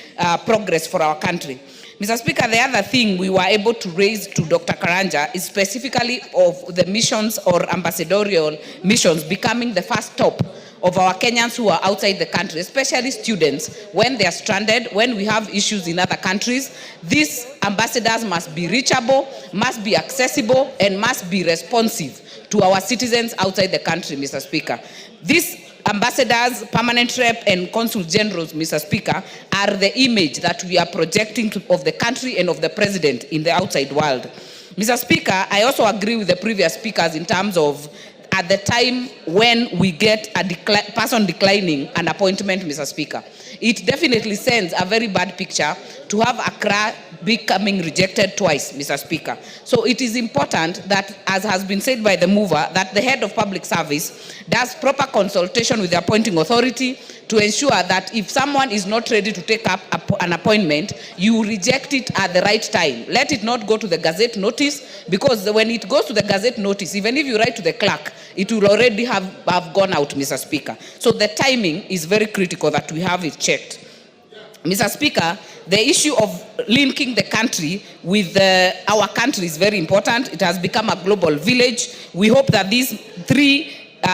progress for our country. Mr. Speaker, the other thing we were able to raise to Dr. Karanja is specifically of the missions or ambassadorial missions becoming the first stop of our Kenyans who are outside the country, especially students, when they are stranded, when we have issues in other countries. These ambassadors must be reachable, must be accessible, and must be responsive to our citizens outside the country, Mr. Speaker. These ambassadors, permanent rep, and consul generals, Mr. Speaker, are the image that we are projecting of the country and of the president in the outside world. Mr. Speaker, I also agree with the previous speakers in terms of at the time when we get a person declining an appointment, Mr. Speaker. It definitely sends a very bad picture to have Accra becoming rejected twice, Mr. Speaker. So it is important that, as has been said by the mover, that the head of public service does proper consultation with the appointing authority to ensure that if someone is not ready to take up an appointment, you reject it at the right time. Let it not go to the Gazette notice, because when it goes to the Gazette notice, even if you write to the clerk, it will already have gone out, Mr. Speaker. So the timing is very critical that we have it checked. Mr. Speaker, the issue of linking the country with our country is very important. It has become a global village. We hope that these three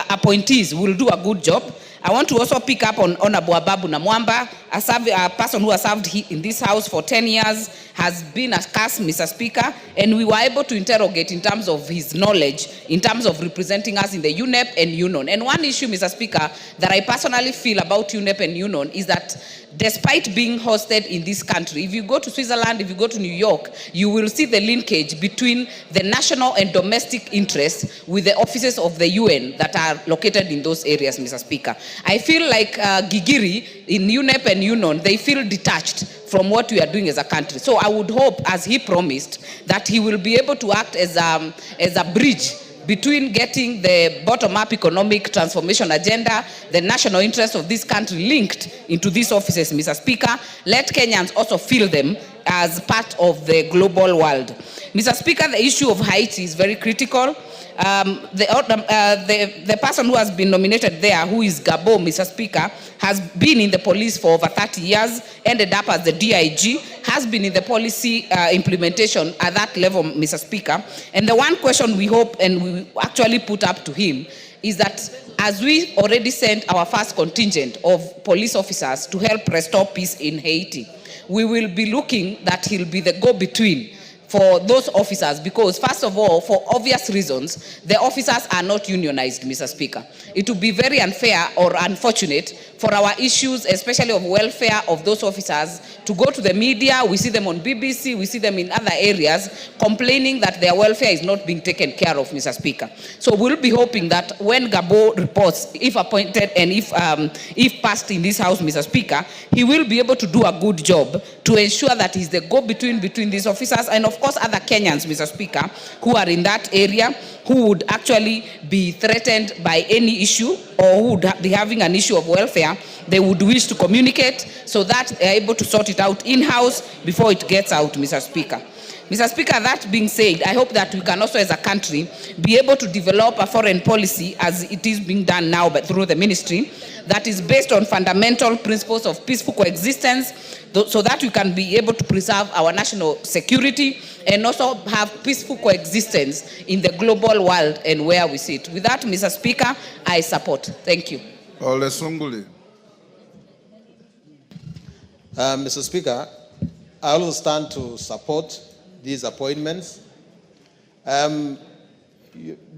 appointees will do a good job. I want to also pick up on Honorable Ababu Namwamba, a person who has served in this house for 10 years, has been a cast, Mr. Speaker, and we were able to interrogate in terms of his knowledge, in terms of representing us in the UNEP and UNON. And one issue, Mr. Speaker, that I personally feel about UNEP and UNON is that despite being hosted in this country, if you go to Switzerland, if you go to New York, you will see the linkage between the national and domestic interests with the offices of the UN that are located in those areas, Mr. Speaker. I feel like Gigiri in UNEP and UNON, they feel detached from what we are doing as a country. So I would hope, as he promised, that he will be able to act as a bridge between getting the bottom-up economic transformation agenda, the national interest of this country linked into these offices, Mr. Speaker. Let Kenyans also feel them as part of the global world. Mr. Speaker, the issue of Haiti is very critical. The person who has been nominated there, who is Gabo, Mr. Speaker, has been in the police for over 30 years, ended up as the DIG, has been in the policy implementation at that level, Mr. Speaker. And the one question we hope and we actually put up to him is that as we already sent our first contingent of police officers to help restore peace in Haiti, we will be looking that he'll be the go-between for those officers, because first of all, for obvious reasons, the officers are not unionized, Mr. Speaker. It would be very unfair or unfortunate for our issues, especially of welfare of those officers, to go to the media. We see them on BBC, we see them in other areas, complaining that their welfare is not being taken care of, Mr. Speaker. So we'll be hoping that when Gabo reports, if appointed and if passed in this House, Mr. Speaker, he will be able to do a good job to ensure that he's the go-between between these officers and, of course, other Kenyans, Mr. Speaker, who are in that area, who would actually be threatened by any issue or who would be having an issue of welfare. They would wish to communicate so that they're able to sort it out in-house before it gets out, Mr. Speaker. Mr. Speaker, that being said, I hope that we can also as a country be able to develop a foreign policy as it is being done now but through the ministry that is based on fundamental principles of peaceful coexistence so that we can be able to preserve our national security and also have peaceful coexistence in the global world and where we sit. With that, Mr. Speaker, I support. Thank you. Ole Sunguli. Mr. Speaker, I also stand to support these appointments.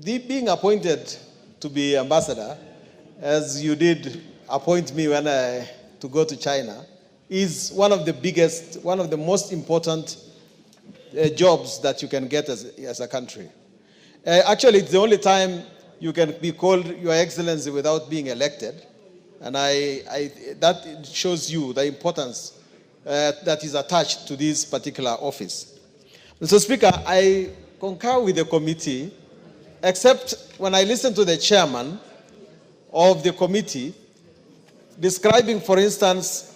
Being appointed to be ambassador, as you did appoint me to go to China, is one of the biggest, one of the most important jobs that you can get as a country. Actually, it's the only time you can be called Your Excellency without being elected. And that shows you the importance that is attached to this particular office. Mr. Speaker, I concur with the committee, except when I listen to the chairman of the committee describing, for instance,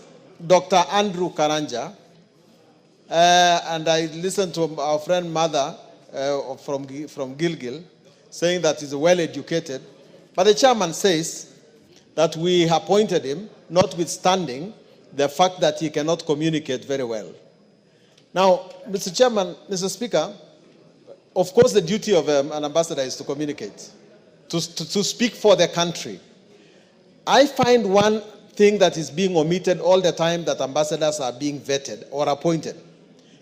Dr. Andrew Karanja, and I listened to our friend Mother from Gilgil saying that he's well-educated. But the chairman says that we appointed him, notwithstanding the fact that he cannot communicate very well. Now, Mr. Chairman, Mr. Speaker, of course the duty of an ambassador is to communicate, to speak for the country. I find one thing that is being omitted all the time, that ambassadors are being vetted or appointed.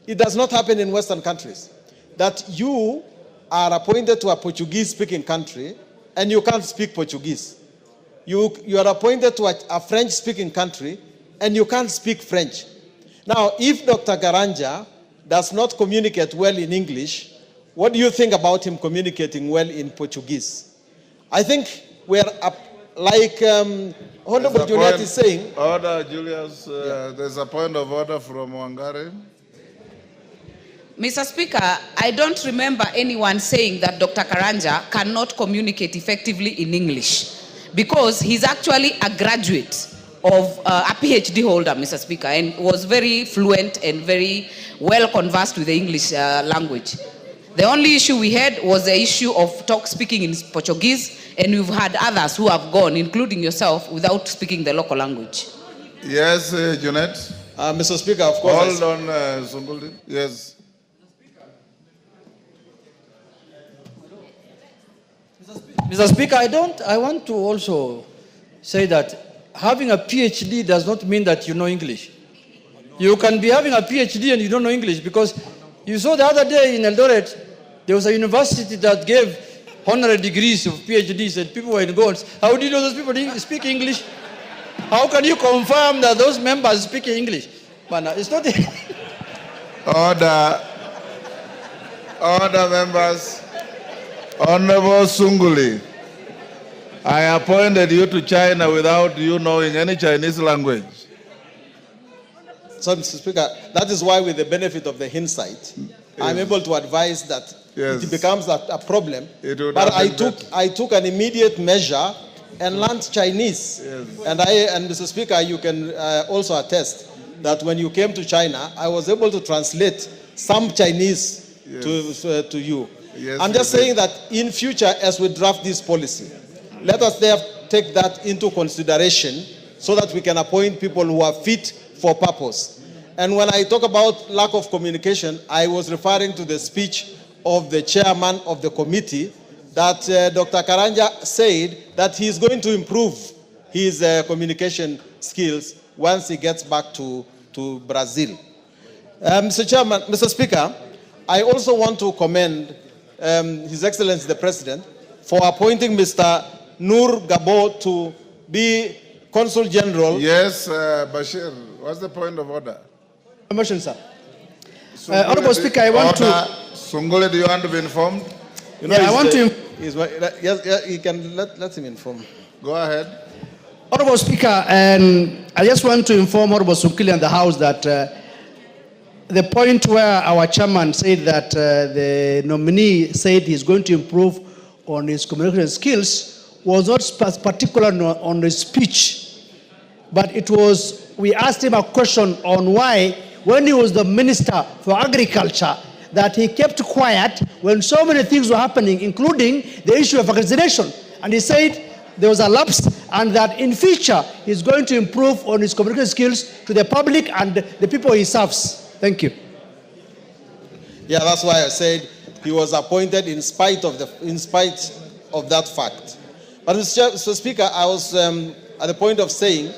It does not happen in Western countries. That you are appointed to a Portuguese-speaking country and you can't speak Portuguese. You are appointed to a French-speaking country and you can't speak French. Now, if Dr. Garanja does not communicate well in English, what do you think about him communicating well in Portuguese? I think we're like Honorable Juliet is saying. Order, Julius. There's a point of order from Wangari. Mr. Speaker, I don't remember anyone saying that Dr. Karanja cannot communicate effectively in English, because he's actually a graduate of a PhD holder, Mr. Speaker, and was very fluent and very well conversed with the English language. The only issue we had was the issue of speaking in Portuguese, and we've had others who have gone, including yourself, without speaking the local language. Yes, Junet. Mr. Speaker, of course. Hold on, Sunguli. Yes. Mr. Speaker, I want to also say that having a PhD does not mean that you know English. You can be having a PhD and you don't know English, because you saw the other day in Eldoret, there was a university that gave honorary degrees of PhDs and people were in goals. How do you know those people speak English? How can you confirm that those members speak English? But it's not. Order, members. Honorable Sunguli, I appointed you to China without you knowing any Chinese language. So, Mr. Speaker, that is why, with the benefit of the hindsight, I'm able to advise that it becomes a problem. But I took an immediate measure and learned Chinese. And Mr. Speaker, you can also attest that when you came to China, I was able to translate some Chinese to you. I'm just saying that in future, as we draft this policy, let us take that into consideration so that we can appoint people who are fit for purpose. And when I talk about lack of communication, I was referring to the speech of the chairman of the committee that Dr. Karanja said that he's going to improve his communication skills once he gets back to Brazil. Mr. Speaker, I also want to commend His Excellency the President for appointing Mr. Nur Gabo to be Consul General. Yes, Bashir, what's the point of order? Motion, sir. Honorable Speaker, I want to... Sungule, do you want to be informed? You know, I want to... Yes, he can let him inform. Go ahead. Honorable Speaker, and I just want to inform Honorable Sungule and the House that the point where our chairman said that the nominee said he's going to improve on his communication skills was not particular on his speech, but it was, we asked him a question on why, when he was the Minister for Agriculture, that he kept quiet when so many things were happening, including the issue of vaccination. And he said there was a lapse and that in future he's going to improve on his communication skills to the public and the people he serves. Thank you. Yeah, that's why I said he was appointed in spite of that fact. But Mr. Speaker, I was at the point of saying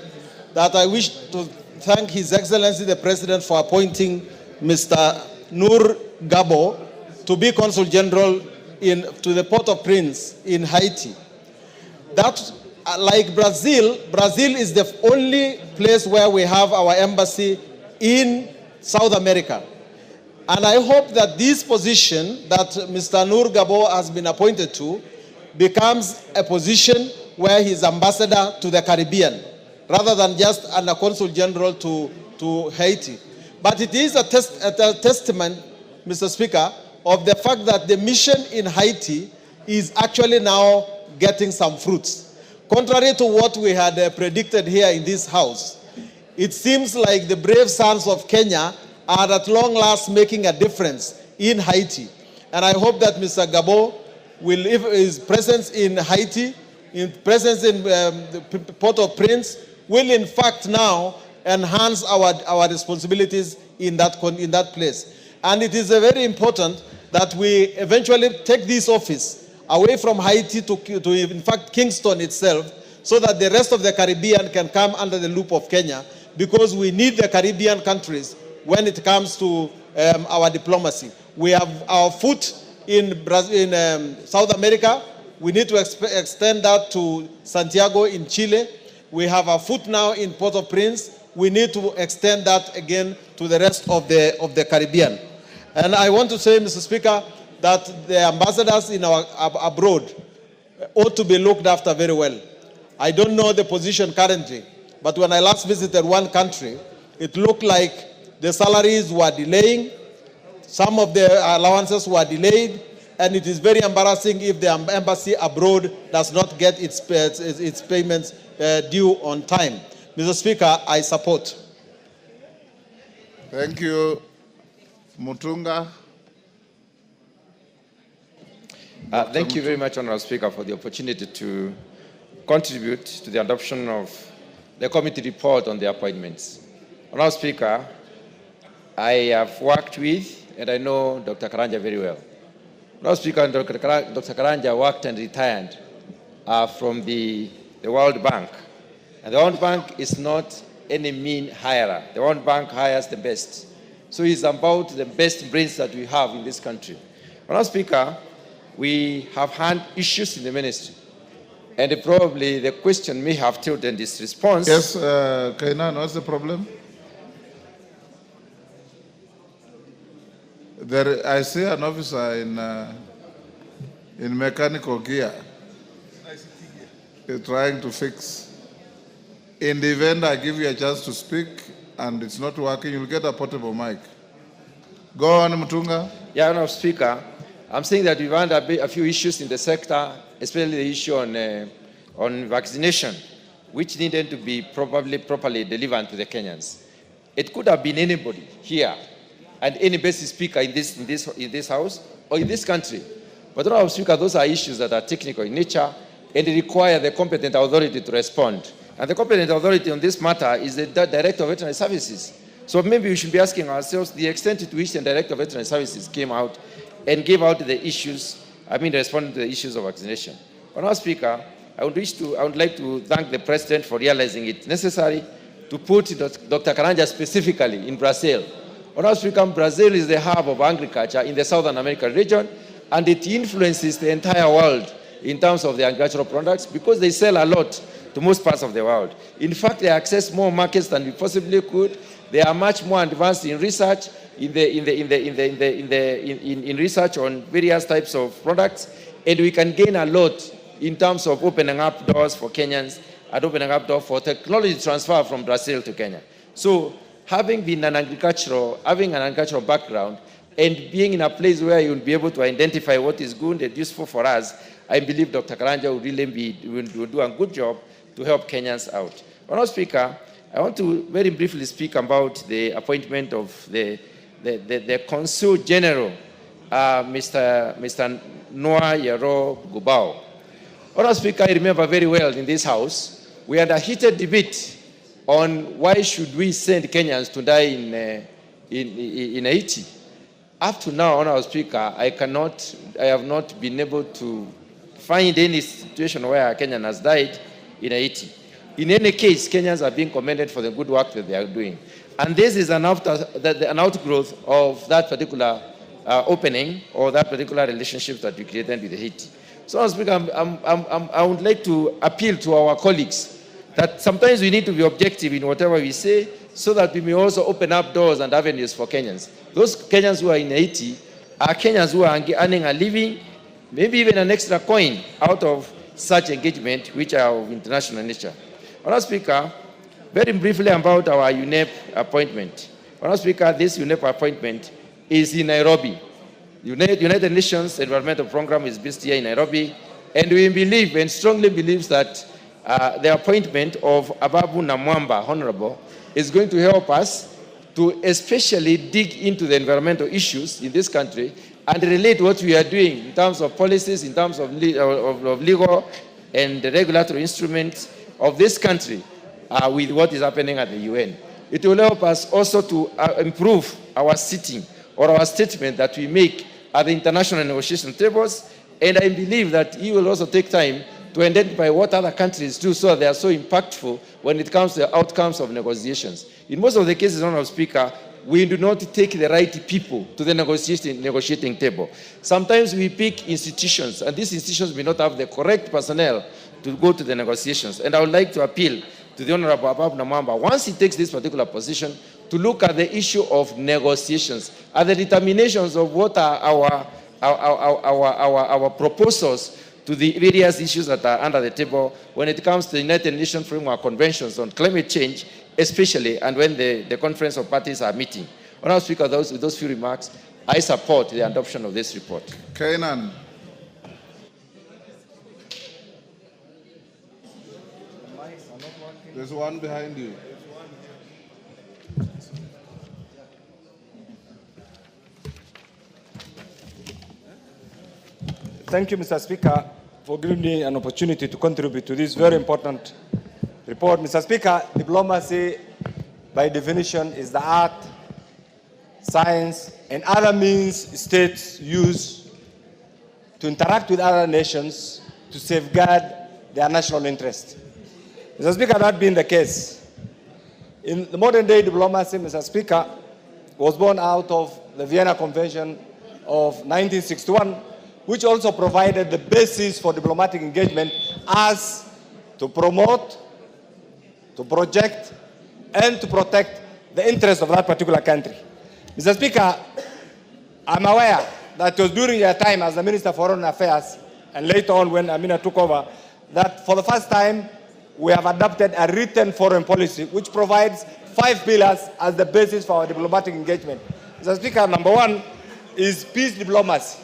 that I wish to thank His Excellency the President for appointing Mr. Nur Gabo to be Consul General to the Port-au-Prince in Haiti. That, like Brazil is the only place where we have our embassy in South America. And I hope that this position that Mr. Nur Gabo has been appointed to becomes a position where he's ambassador to the Caribbean, rather than just a Consul General to Haiti. But it is a testament, Mr. Speaker, of the fact that the mission in Haiti is actually now getting some fruits. Contrary to what we had predicted here in this house, it seems like the brave sons of Kenya are at long last making a difference in Haiti. And I hope that Mr. Gabo will, if his presence in Haiti, his presence in the Port-au-Prince, will in fact now enhance our responsibilities in that place. And it is very important that we eventually take this office away from Haiti to in fact Kingston itself, so that the rest of the Caribbean can come under the loop of Kenya, because we need the Caribbean countries when it comes to our diplomacy. We have our foot in South America. We need to extend that to Santiago in Chile. We have our foot now in Port-au-Prince. We need to extend that again to the rest of the Caribbean. And I want to say, Mr. Speaker, that the ambassadors in abroad ought to be looked after very well. I don't know the position currently, but when I last visited one country, it looked like the salaries were delaying, some of the allowances were delayed, and it is very embarrassing if the embassy abroad does not get its payments due on time. Mr. Speaker, I support. Thank you. Mutunga. Thank you very much, Honourable Speaker, for the opportunity to contribute to the adoption of the committee report on the appointments. Honourable Speaker, I have worked with and I know Dr. Karanja very well. Honourable Speaker, Dr. Karanja worked and retired from the World Bank. And the World Bank is not any mean hirer. The World Bank hires the best. So it's about the best brains that we have in this country. Honourable Speaker, we have had issues in the ministry. And probably the question may have tilted this response. Yes, Kainan, what's the problem? I see an officer in mechanical gear trying to fix. In the event I give you a chance to speak and it's not working, you'll get a portable mic. Go on, Mutunga. Yeah, Honourable Speaker, I'm saying that we've had a few issues in the sector, especially the issue on vaccination, which needed to be properly delivered to the Kenyans. It could have been anybody here and any basic speaker in this house or in this country. But Honourable Speaker, those are issues that are technical in nature and require the competent authority to respond. And the competent authority on this matter is the Director of Veterinary Services. So maybe we should be asking ourselves the extent to which the Director of Veterinary Services came out and gave out the issues, responding to the issues of vaccination. Honourable Speaker, I would like to thank the President for realizing it necessary to put Dr. Karanja specifically in Brazil. Honourable Speaker, Brazil is the hub of agriculture in the Southern American region, and it influences the entire world in terms of the agricultural products because they sell a lot to most parts of the world. In fact, they access more markets than we possibly could. They are much more advanced in research, in research on various types of products, and we can gain a lot in terms of opening up doors for Kenyans and opening up doors for technology transfer from Brazil to Kenya. So, having an agricultural background and being in a place where you will be able to identify what is good and useful for us, I believe Dr. Karanja will really will do a good job to help Kenyans out. Honourable Speaker, I want to very briefly speak about the appointment of the Consul General, Mr. Noah Yero Gubao. Honourable Speaker, I remember very well in this House, we had a heated debate on why should we send Kenyans to die in Haiti. Up to now, Honourable Speaker, I have not been able to find any situation where a Kenyan has died in Haiti. In any case, Kenyans are being commended for the good work that they are doing. And this is an outgrowth of that particular opening or that particular relationship that we created with Haiti. So, Honourable Speaker, I would like to appeal to our colleagues that sometimes we need to be objective in whatever we say so that we may also open up doors and avenues for Kenyans. Those Kenyans who are in Haiti are Kenyans who are earning a living, maybe even an extra coin out of such engagement, which are of international nature. Honourable Speaker, very briefly about our UNEP appointment. Honourable Speaker, this UNEP appointment is in Nairobi. United Nations Environmental Program is based here in Nairobi, and we believe and strongly believe that the appointment of Ababu Namwamba, Honorable, is going to help us to especially dig into the environmental issues in this country and relate what we are doing in terms of policies, in terms of legal and regulatory instruments of this country with what is happening at the UN. It will help us also to improve our sitting or our statement that we make at the international negotiation tables, and I believe that he will also take time to identify what other countries do so that they are so impactful when it comes to the outcomes of negotiations. In most of the cases, Honourable Speaker, we do not take the right people to the negotiating table. Sometimes we pick institutions, and these institutions may not have the correct personnel to go to the negotiations. And I would like to appeal to the Honourable Ababu Namwamba, once he takes this particular position, to look at the issue of negotiations, at the determinations of what are our proposals to the various issues that are under the table when it comes to the United Nations Framework Conventions on climate change, especially, and when the conference of parties are meeting. Honourable Speaker, with those few remarks, I support the adoption of this report. Kainan. There's one behind you. Thank you, Mr. Speaker, for giving me an opportunity to contribute to this very important report. Mr. Speaker, diplomacy, by definition, is the art, science, and other means states use to interact with other nations to safeguard their national interest. Mr. Speaker, that being the case, in the modern day diplomacy, Mr. Speaker, was born out of the Vienna Convention of 1961, which also provided the basis for diplomatic engagement as to promote, to project, and to protect the interests of that particular country. Mr. Speaker, I'm aware that it was during your time as the Minister for Foreign Affairs, and later on when Amina took over, that for the first time we have adopted a written foreign policy which provides 5 pillars as the basis for our diplomatic engagement. Mr. Speaker, number 1 is peace diplomacy.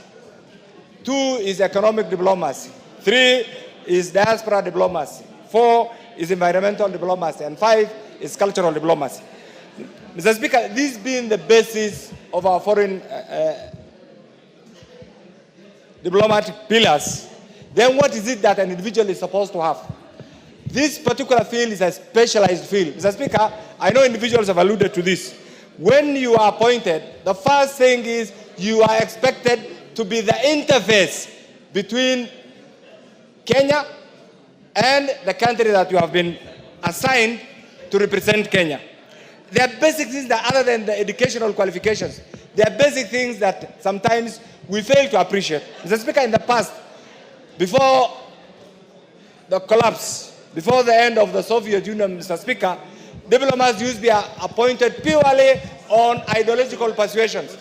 2 is economic diplomacy. 3 is diaspora diplomacy. 4 is environmental diplomacy. And 5 is cultural diplomacy. Mr. Speaker, this being the basis of our foreign diplomatic pillars, then what is it that an individual is supposed to have? This particular field is a specialized field. Mr. Speaker, I know individuals have alluded to this. When you are appointed, the first thing is you are expected to be the interface between Kenya and the country that you have been assigned to represent Kenya. There are basic things that, other than the educational qualifications, there are basic things that sometimes we fail to appreciate. Mr. Speaker, in the past, before the collapse before the end of the Soviet Union, Mr. Speaker, diplomats used to be appointed purely on ideological persuasions.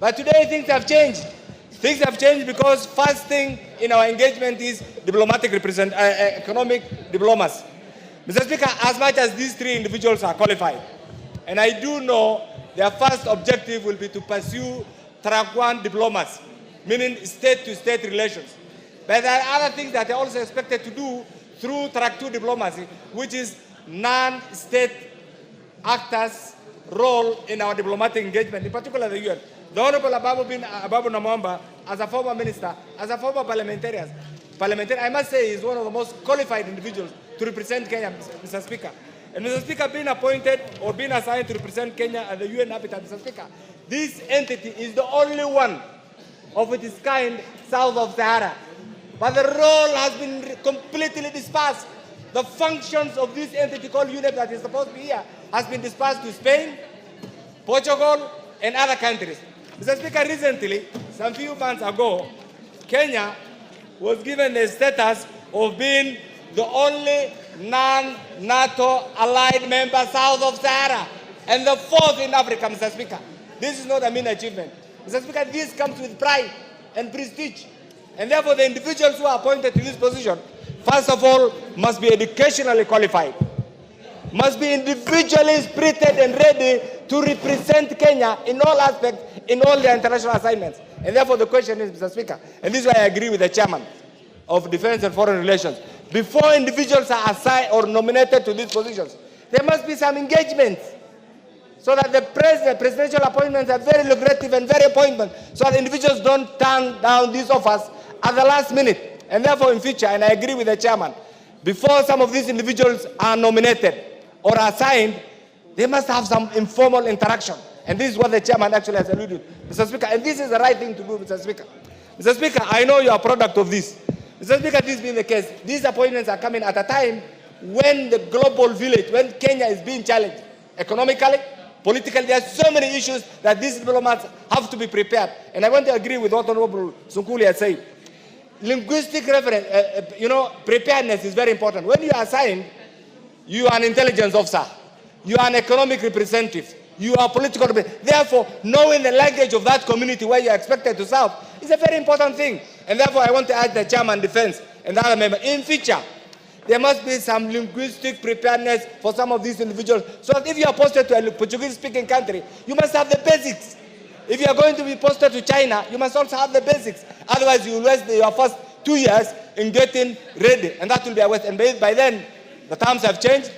But today things have changed. Things have changed because first thing in our engagement is diplomatic economic diplomacy. Mr. Speaker, as much as these three individuals are qualified, and I do know their first objective will be to pursue track one diplomacy, meaning state-to-state relations. But there are other things that are also expected to do through track two diplomacy, which is non-state actors' role in our diplomatic engagement, in particular the UN. The Honorable Ababu Namwamba, as a former minister, as a former parliamentarian, I must say is one of the most qualified individuals to represent Kenya, Mr. Speaker. And Mr. Speaker, being appointed or being assigned to represent Kenya at the UN Habitat, Mr. Speaker, this entity is the only one of its kind south of Sahara. But the role has been completely dispersed. The functions of this entity called UNEP that is supposed to be here has been dispersed to Spain, Portugal, and other countries. Mr. Speaker, recently, some few months ago, Kenya was given the status of being the only non-NATO allied member south of Sahara and the fourth in Africa, Mr. Speaker. This is not a mean achievement. Mr. Speaker, this comes with pride and prestige. And therefore, the individuals who are appointed to this position, first of all, must be educationally qualified, must be individually spirited and ready to represent Kenya in all aspects, in all their international assignments. And therefore, the question is, Mr. Speaker, and this is why I agree with the chairman of Defense and Foreign Relations, before individuals are assigned or nominated to these positions, there must be some engagement so that the presidential appointments are very lucrative and very appointment, so that individuals don't turn down these offers at the last minute. And therefore, in future, and I agree with the chairman, before some of these individuals are nominated or assigned, they must have some informal interaction. And this is what the chairman actually has alluded to, Mr. Speaker. And this is the right thing to do, Mr. Speaker. Mr. Speaker, I know you are a product of this. Mr. Speaker, this being the case, these appointments are coming at a time when the global village, when Kenya is being challenged economically, politically. There are so many issues that these diplomats have to be prepared. And I want to agree with what Honorable Sunkuli has said. Linguistic reference, preparedness is very important. When you are assigned, you are an intelligence officer, you are an economic representative, you are political. Therefore, knowing the language of that community where you are expected to serve is a very important thing. And therefore, I want to ask the chairman defense and the other member, in future, there must be some linguistic preparedness for some of these individuals. So that if you are posted to a Portuguese-speaking country, you must have the basics. If you are going to be posted to China, you must also have the basics. Otherwise, you will waste your first 2 years in getting ready, and that will be a waste. And by then, the times have changed.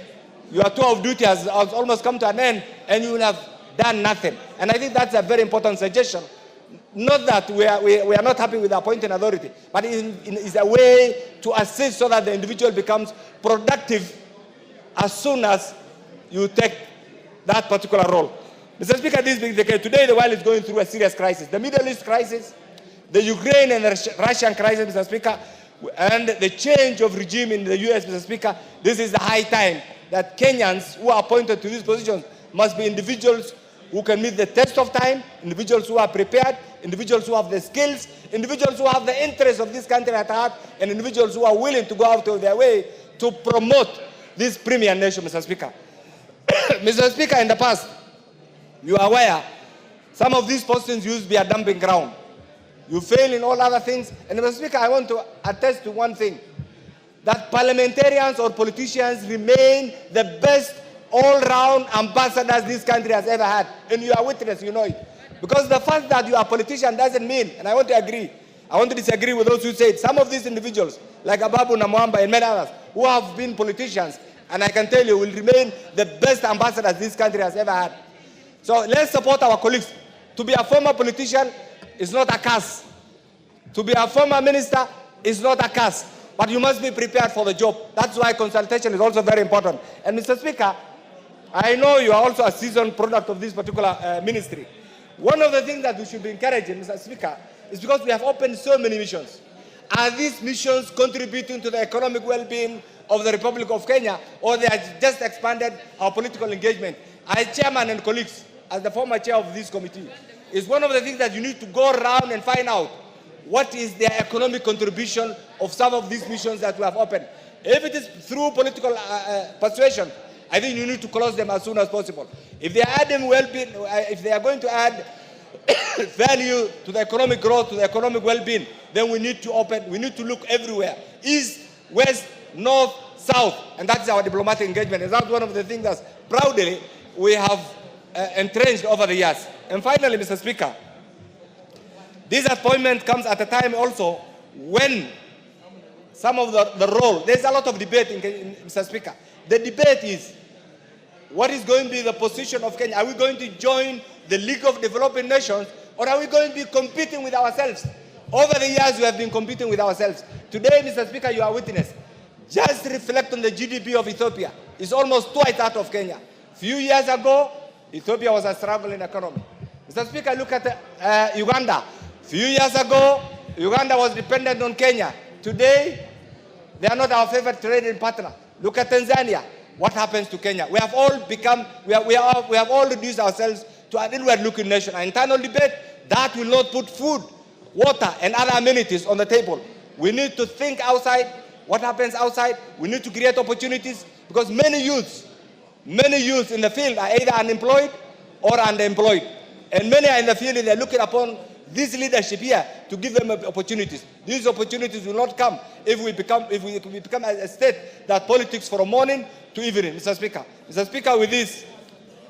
Your tour of duty has almost come to an end, and you will have done nothing. And I think that's a very important suggestion. Not that we are not happy with the appointing authority, but it's a way to assist so that the individual becomes productive as soon as you take that particular role. Mr. Speaker, this being the case, today the world is going through a serious crisis. The Middle East crisis, the Ukraine and the Russian crisis, Mr. Speaker, and the change of regime in the US, Mr. Speaker, this is the high time that Kenyans who are appointed to these positions must be individuals who can meet the test of time, individuals who are prepared, individuals who have the skills, individuals who have the interests of this country at heart, and individuals who are willing to go out of their way to promote this premier nation, Mr. Speaker. Mr. Speaker, in the past, you are aware, some of these postings used to be a dumping ground. You fail in all other things. And Mr. Speaker, I want to attest to one thing, that parliamentarians or politicians remain the best all-round ambassadors this country has ever had. And you are witness, you know it. Because the fact that you are a politician doesn't mean, and I want to agree, I want to disagree with those who said some of these individuals, like Ababu Namwamba and many others, who have been politicians, and I can tell you, will remain the best ambassadors this country has ever had. So let's support our colleagues. To be a former politician is not a curse. To be a former minister is not a curse. But you must be prepared for the job. That's why consultation is also very important. And Mr. Speaker, I know you are also a seasoned product of this particular ministry. One of the things that we should be encouraging, Mr. Speaker, is because we have opened so many missions. Are these missions contributing to the economic well-being of the Republic of Kenya, or they have just expanded our political engagement? As chairman and colleagues, as the former chair of this committee, is one of the things that you need to go around and find out. what is their economic contribution of some of these missions that we have opened. If it is through political persuasion, I think you need to close them as soon as possible. If they are adding well-being, if they are going to add value to the economic growth, to the economic well-being, then we need to open, we need to look everywhere. East, west, north, south, and that's our diplomatic engagement. And that's one of the things that proudly we have entrenched over the years. And finally, Mr. Speaker, this appointment comes at a time also when some of the role, there's a lot of debate in Mr. Speaker. The debate is, what is going to be the position of Kenya? Are we going to join the League of Developing Nations, or are we going to be competing with ourselves? Over the years, we have been competing with ourselves. Today, Mr. Speaker, you are witness. Just reflect on the GDP of Ethiopia. It's almost twice that of Kenya. Few years ago, Ethiopia was a struggling economy. Mr. Speaker, look at Uganda. Few years ago, Uganda was dependent on Kenya. Today, they are not our favorite trading partner. Look at Tanzania. What happens to Kenya? We have all become, we have all reduced ourselves to an inward-looking nation. An internal debate that will not put food, water, and other amenities on the table. We need to think outside. What happens outside? We need to create opportunities, because many youths in the field are either unemployed or underemployed. And many are in the field and they're looking upon this leadership here to give them opportunities. These opportunities will not come if we become a state that politics from morning to evening, Mr. Speaker. Mr. Speaker, with this,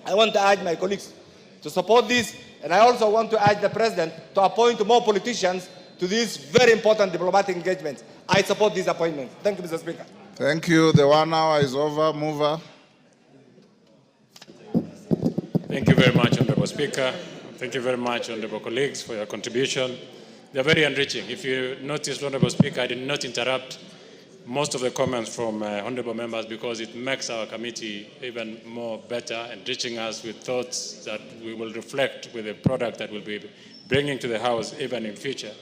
I want to urge my colleagues to support this, and I also want to urge the President to appoint more politicians to these very important diplomatic engagements. I support this appointment. Thank you, Mr. Speaker. Thank you. The 1 hour is over. Mover. Thank you very much, Honorable Speaker. Thank you very much, honorable colleagues, for your contribution. They are very enriching. If you noticed, Honorable Speaker, I did not interrupt most of the comments from honorable members because it makes our committee even more better, enriching us with thoughts that we will reflect with the product that we'll be bringing to the House even in future.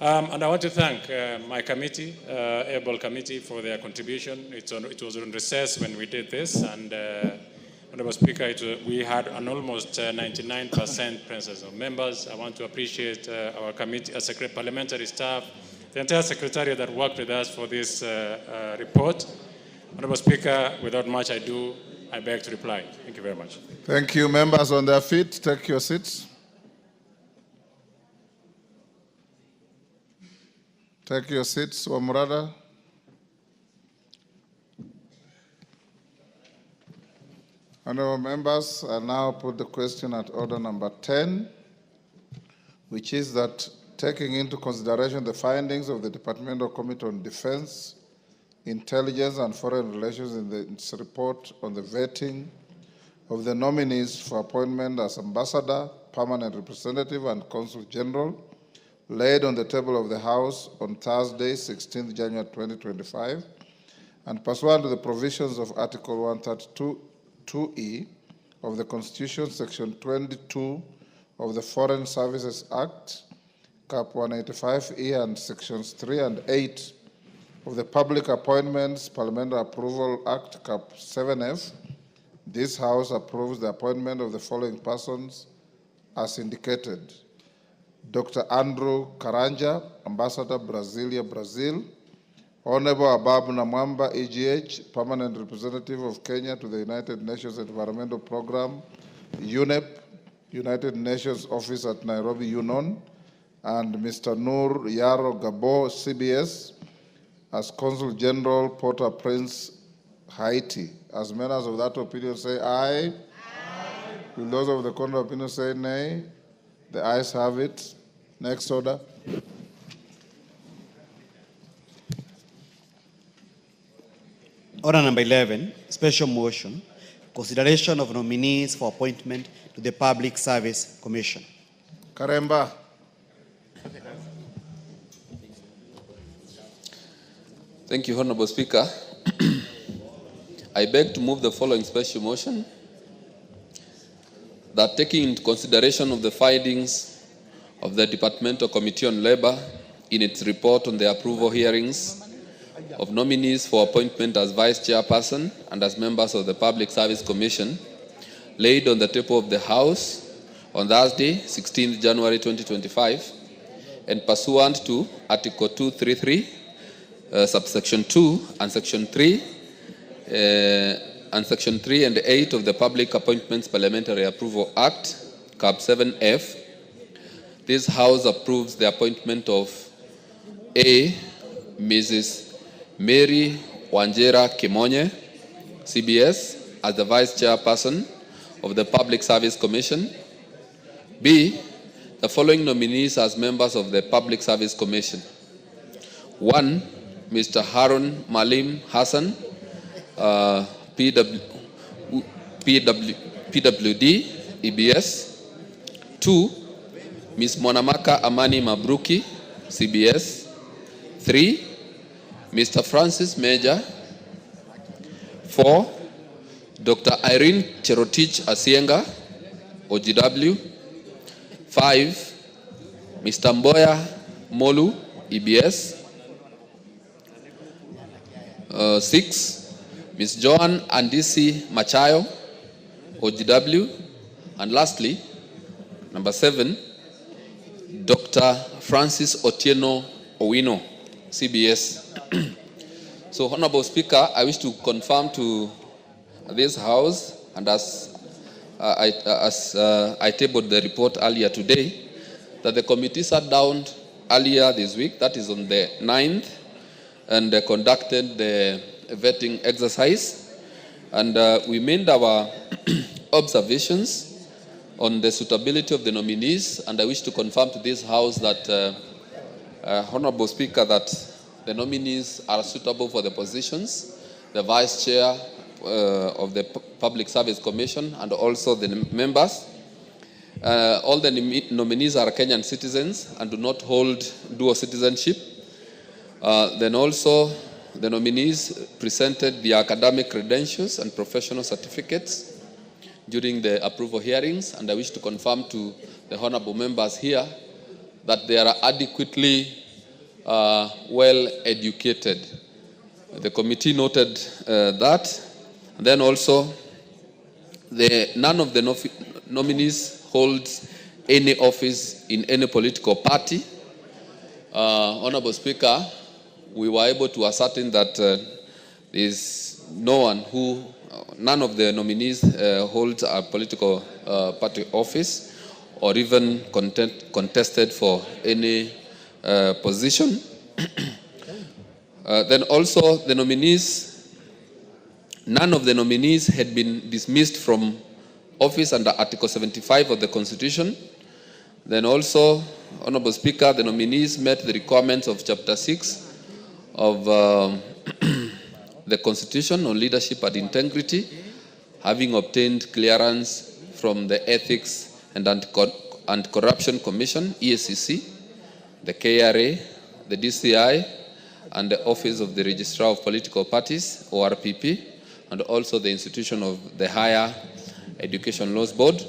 And I want to thank my committee, able committee, for their contribution. It was on recess when we did this, and Honorable Speaker, we had an almost 99% presence of members. I want to appreciate our committee, parliamentary staff, the entire secretariat that worked with us for this report. Honorable Speaker, without much ado, I beg to reply. Thank you very much. Thank you. Members on their feet, take your seats. Take your seats, Wamurada. Honorable members, I now put the question at order number 10, which is that taking into consideration the findings of the Departmental Committee on Defense, Intelligence and Foreign Relations in its report on the vetting of the nominees for appointment as ambassador, permanent representative, and consul general, laid on the table of the House on Thursday, 16th January 2025, and pursuant to the provisions of Article 132(2)(e) of the Constitution, Section 22 of the Foreign Services Act, Cap 185(e), and Sections 3 and 8 of the Public Appointments Parliamentary Approval Act, Cap 7F, this House approves the appointment of the following persons as indicated: Dr. Andrew Karanja, Ambassador, Brasilia, Brazil; Honorable Abab Namwamba, EGH, Permanent Representative of Kenya to the United Nations Environmental Program, UNEP, United Nations Office at Nairobi, UNON; and Mr. Nur Yaro Gabo, CBS, as Consul General, Port-au-Prince, Haiti. As members of that opinion say aye. Aye. Will those of the contrary opinion say nay? The ayes have it. Next order. Order number 11, special motion, consideration of nominees for appointment to the Public Service Commission. Karemba. Thank you, Honorable Speaker. I beg to move the following special motion, that taking into consideration of the findings of the Departmental Committee on Labor in its report on the approval hearings of nominees for appointment as Vice Chairperson and as members of the Public Service Commission, laid on the table of the House on Thursday, 16th January 2025, and pursuant to Article 233, subsection 2 and section 3, and section 3 and 8 of the Public Appointments Parliamentary Approval Act, Cap 7F, this House approves the appointment of A. Mrs. Mary Wanjera Kimonye, CBS, as the Vice Chairperson of the Public Service Commission. B. The following nominees as members of the Public Service Commission. 1. Mr. Harun Malim Hassan, PWD, EBS. 2. Ms. Monamaka Amani Mabruki, CBS. 3. Mr. Francis Major. 4. Dr. Irene Cherotich Asienga, OGW. 5. Mr. Mboya Molu, EBS. 6. Ms. Joan Andisi Machayo, OGW. And lastly, number 7, Dr. Francis Otieno Owino, CBS. So, Honorable Speaker, I wish to confirm to this House, and as I tabled the report earlier today, that the committee sat down earlier this week, that is on the 9th, and conducted the vetting exercise, and we made our observations on the suitability of the nominees, and I wish to confirm to this House that, Honorable Speaker, that the nominees are suitable for the positions, the Vice Chair of the Public Service Commission, and also the members. All the nominees are Kenyan citizens and do not hold dual citizenship. Then also, the nominees presented their academic credentials and professional certificates during the approval hearings, and I wish to confirm to the honorable members here that they are adequately well educated. The committee noted that. And then also, none of the nominees holds any office in any political party. Honorable Speaker, we were able to ascertain that there is none of the nominees holds a political party office or even contested for any position. Then also the nominees, none of the nominees had been dismissed from office under Article 75 of the Constitution. Then also, Honorable Speaker, the nominees met the requirements of Chapter 6 of the Constitution on leadership and integrity, having obtained clearance from the Ethics and Anti-Corruption Commission, EACC, the KRA, the DCI, and the Office of the Registrar of Political Parties, ORPP, and also the institution of the Higher Education Laws Board.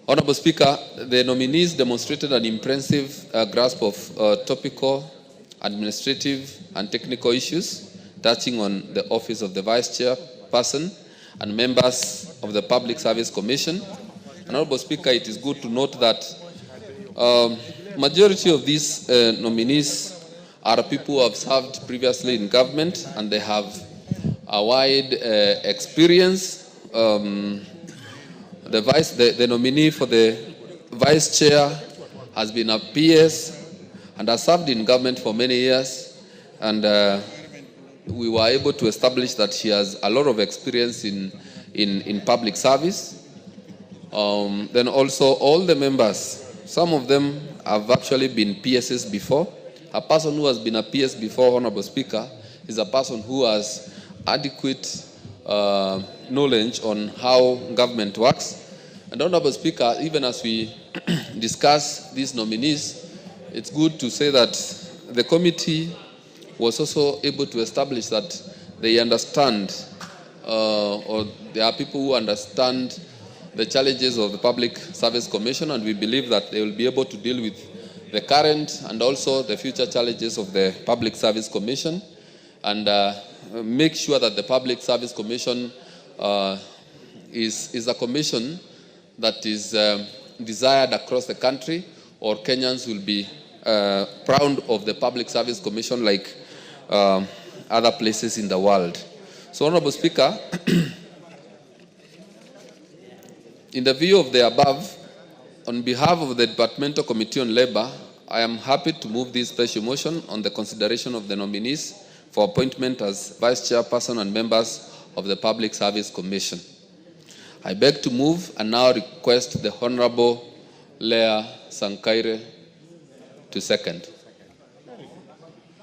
Honorable Speaker, the nominees demonstrated an impressive grasp of topical, administrative, and technical issues touching on the office of the Vice Chairperson and members of the Public Service Commission. Honorable Speaker, it is good to note that majority of these nominees are people who have served previously in government and they have a wide experience. The nominee for the Vice Chair has been a PS and has served in government for many years, and we were able to establish that she has a lot of experience in public service. Then also all the members, some of them have actually been PSs before. A person who has been a PS before, Honorable Speaker, is a person who has adequate knowledge on how government works. And Honorable Speaker, even as we discuss these nominees, it's good to say that the committee was also able to establish that they understand, or there are people who understand the challenges of the Public Service Commission, and we believe that they will be able to deal with the current and also the future challenges of the Public Service Commission, and make sure that the Public Service Commission is a commission that is desired across the country, or Kenyans will be proud of the Public Service Commission like other places in the world. So, Honorable Speaker, in the view of the above, on behalf of the Departmental Committee on Labour, I am happy to move this special motion on the consideration of the nominees for appointment as Vice Chairperson and members of the Public Service Commission. I beg to move and now request the Honorable Leah Sankaire to second.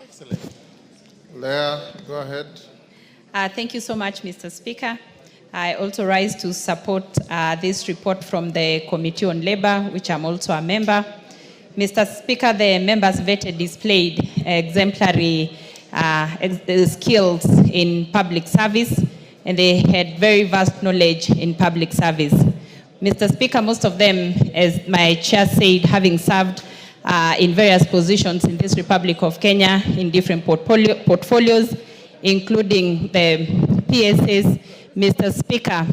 Excellent. Leah, go ahead. Thank you so much, Mr. Speaker. I also rise to support this report from the Committee on Labour, which I'm also a member. Mr. Speaker, the members vetted displayed exemplary skills in public service, and they had very vast knowledge in public service. Mr. Speaker, most of them, as my chair said, having served in various positions in this Republic of Kenya in different portfolios, including the PSS, Mr. Speaker,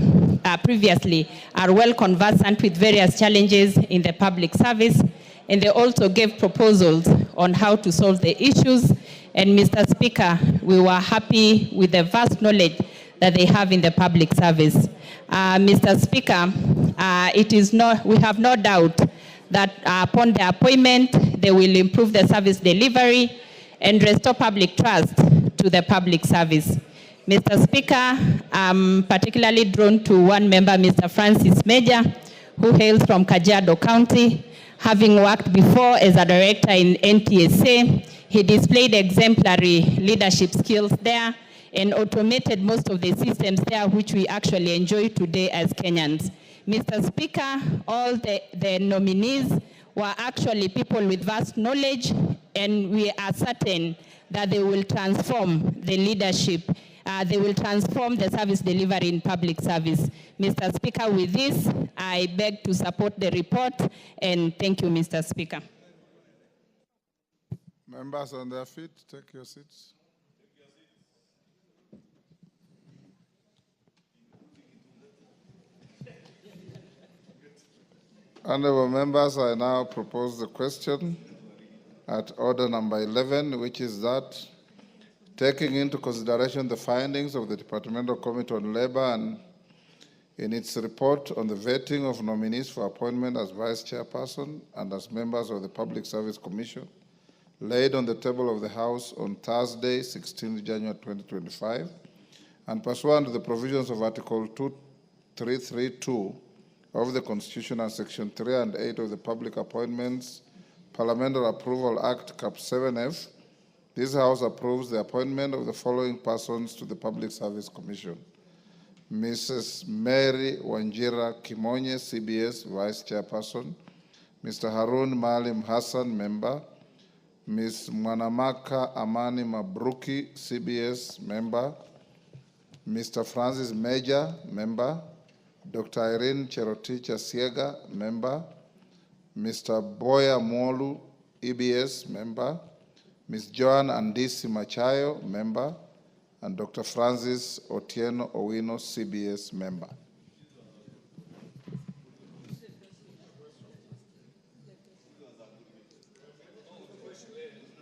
previously are well conversant with various challenges in the public service, and they also gave proposals on how to solve the issues. And Mr. Speaker, we were happy with the vast knowledge that they have in the public service. Mr. Speaker, we have no doubt that upon their appointment, they will improve the service delivery and restore public trust to the public service. Mr. Speaker, I'm particularly drawn to one member, Mr. Francis Major, who hails from Kajiado County. Having worked before as a director in NTSA, he displayed exemplary leadership skills there and automated most of the systems there, which we actually enjoy today as Kenyans. Mr. Speaker, all the nominees were actually people with vast knowledge, and we are certain that they will transform the leadership. They will transform the service delivery in public service. Mr. Speaker, with this, I beg to support the report, and thank you, Mr. Speaker. Members on their feet, take your seats. Honorable members, I now propose the question at order number 11, which is that taking into consideration the findings of the Departmental Committee on Labour and in its report on the vetting of nominees for appointment as Vice Chairperson and as members of the Public Service Commission, laid on the table of the House on Thursday, 16th January 2025, and pursuant to the provisions of Article 2332 of the Constitution and Section 3 and 8 of the Public Appointments Parliamentary Approval Act, Cap 7F, this House approves the appointment of the following persons to the Public Service Commission. Mrs. Mary Wanjira Kimonye, CBS, Vice Chairperson. Mr. Harun Maalim Hassan, Member. Ms. Mwanamaka Amani Mabruki, CBS, Member. Mr. Francis Major, Member. Dr. Irene Cherotich Asiega, Member. Mr. Boya Molu, EBS, Member. Ms. Joan Andisi Machayo, Member. And Dr. Francis Otieno Owino, CBS, Member.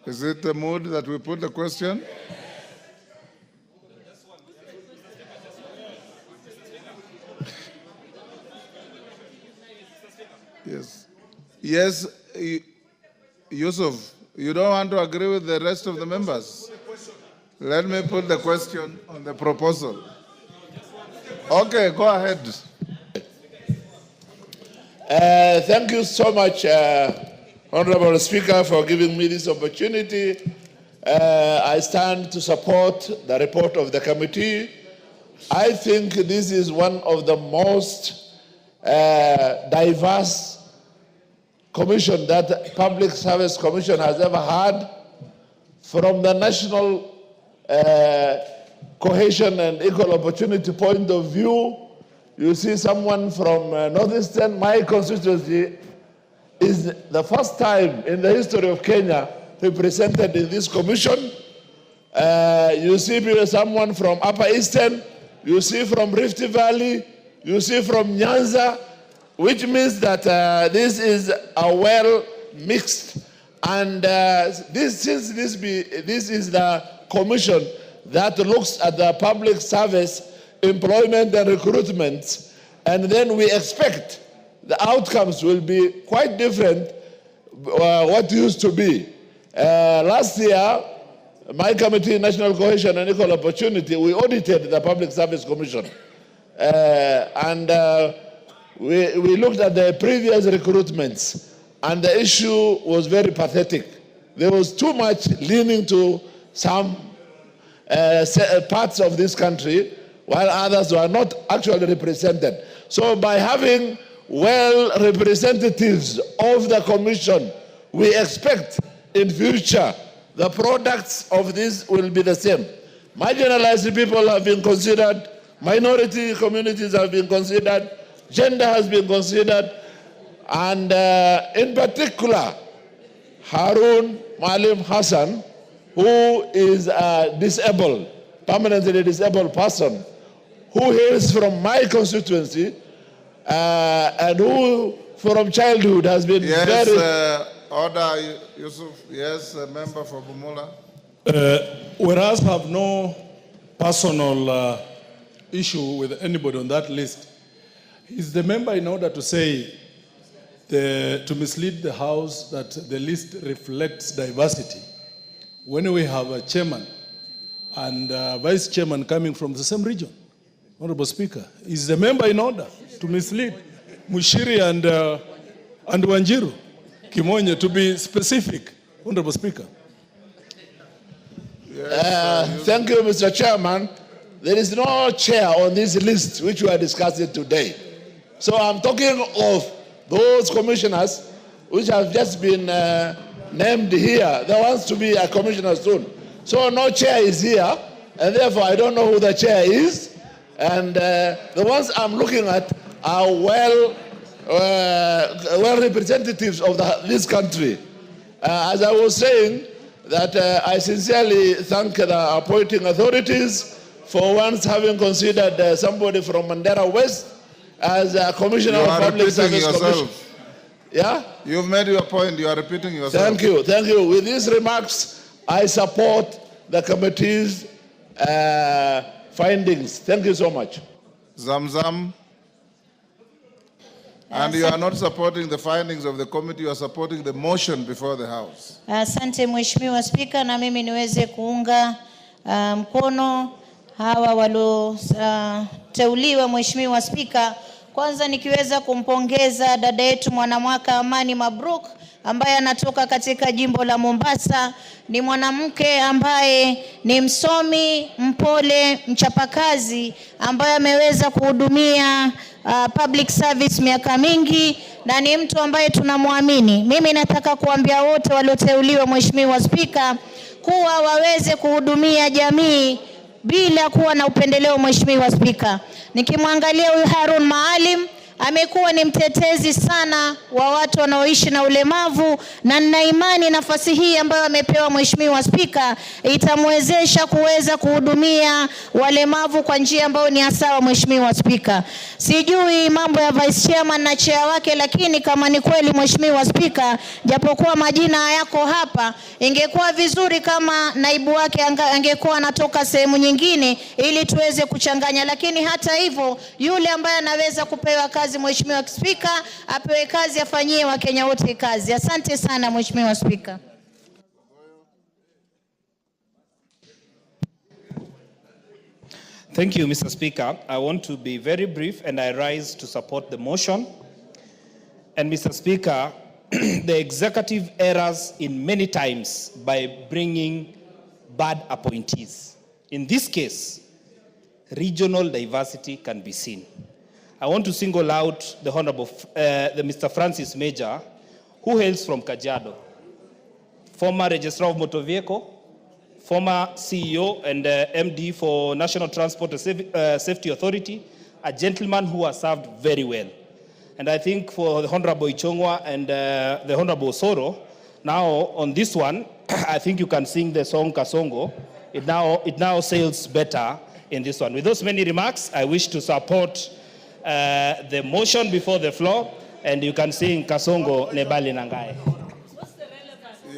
Is it the mood that we put the question? Yes. Yes, Yusuf, you don't want to agree with the rest of the members? Let me put the question on the proposal. Okay, go ahead. Thank you so much, Honorable Speaker, for giving me this opportunity. I stand to support the report of the committee. I think this is one of the most diverse commission that Public Service Commission has ever had, from the national cohesion and equal opportunity point of view. You see someone from Northeastern, my constituency, is the first time in the history of Kenya represented in this commission. You see someone from Upper Eastern, you see from Rift Valley, you see from Nyanza, which means that this is a mixed. And this is the commission that looks at the public service, employment and recruitment. And then we expect the outcomes will be quite different what used to be. Last year, my committee, National Cohesion and Equal Opportunity, we audited the Public Service Commission. We looked at the previous recruitments, and the issue was very pathetic. There was too much leaning to some parts of this country, while others were not actually represented. So by having representatives of the commission, we expect in future the products of this will be the same. Marginalized people have been considered, minority communities have been considered, gender has been considered, and in particular, Harun Malim Hassan, who is a disabled, permanently disabled person, who hails from my constituency, and who from childhood has been Order, Yusuf. Yes, a member for Bumula. Whereas I have no personal issue with anybody on that list, is the member in order to say, to mislead the House that the list reflects diversity, when we have a chairman and a vice chairman coming from the same region? Honorable Speaker, is the member in order to mislead Mushiri and Wanjiru? Kimonye, to be specific, Honorable Speaker. Thank you, Mr. Chairman. There is no chair on this list which we are discussing today. So I'm talking of those commissioners which have just been named here, the ones to be a commissioner soon. So no chair is here, and therefore I don't know who the chair is. And the ones I'm looking at are well representatives of this country. As I was saying, that I sincerely thank the appointing authorities for once having considered somebody from Mandera West as a commissioner of public service commission. Yeah? You've made your point. You are repeating yourself. Thank you. Thank you. With these remarks, I support the committee's findings. Thank you so much. Zamzam. And you are not supporting the findings of the committee, you are supporting the motion before the House. Asante Mheshimiwa Spika, na mimi niweze kuunga mkono hawa walioteuliwa Mheshimiwa Spika. Kwanza nikiweza kumpongeza dada yetu Mwanamwaka Amani Mabruk ambaye anatoka katika jimbo la Mombasa. Ni mwanamke ambaye ni msomi, mpole, mchapakazi ambaye ameweza kuhudumia public service miaka mingi na ni mtu ambaye tunamwamini. Mimi nataka kuambia wote walioteuliwa Mheshimiwa Spika kuwa waweze kuhudumia jamii bila kuwa na upendeleo Mheshimiwa Spika. Nikimwangalia huyu Harun Maalim amekuwa ni mtetezi sana wa watu wanaoishi na ulemavu, na nina imani nafasi hii ambayo amepewa Mheshimiwa Spika itamwezesha kuweza kuhudumia walemavu kwa njia ambayo ni sawa Mheshimiwa Spika. Sijui mambo ya vice chairman na chair wake, lakini kama ni kweli Mheshimiwa Spika, japokuwa majina yako hapa, ingekuwa vizuri kama naibu wake angekuwa anatoka sehemu nyingine ili tuweze kuchanganya, lakini hata hivyo yule ambaye anaweza kupewa kazi Mheshimiwa Spika apewe kazi, afanyie Wakenya wote kazi. Asante sana Mheshimiwa Spika. Thank you, Mr. Speaker. I want to be very brief and I rise to support the motion. And Mr. Speaker, the executive errs in many times by bringing bad appointees. In this case, regional diversity can be seen. I want to single out the Honorable Mr. Francis Major, who hails from Kajiado, former Registrar of Motor Vehicle, former CEO and MD for National Transport Safety Authority, a gentleman who has served very well. And I think for the Honorable Ichongwa and the Honorable Osoro, now on this one, I think you can sing the song Kasongo. It now sails better in this one. With those many remarks, I wish to support the motion before the floor, and you can sing Kasongo Nebali Nangai.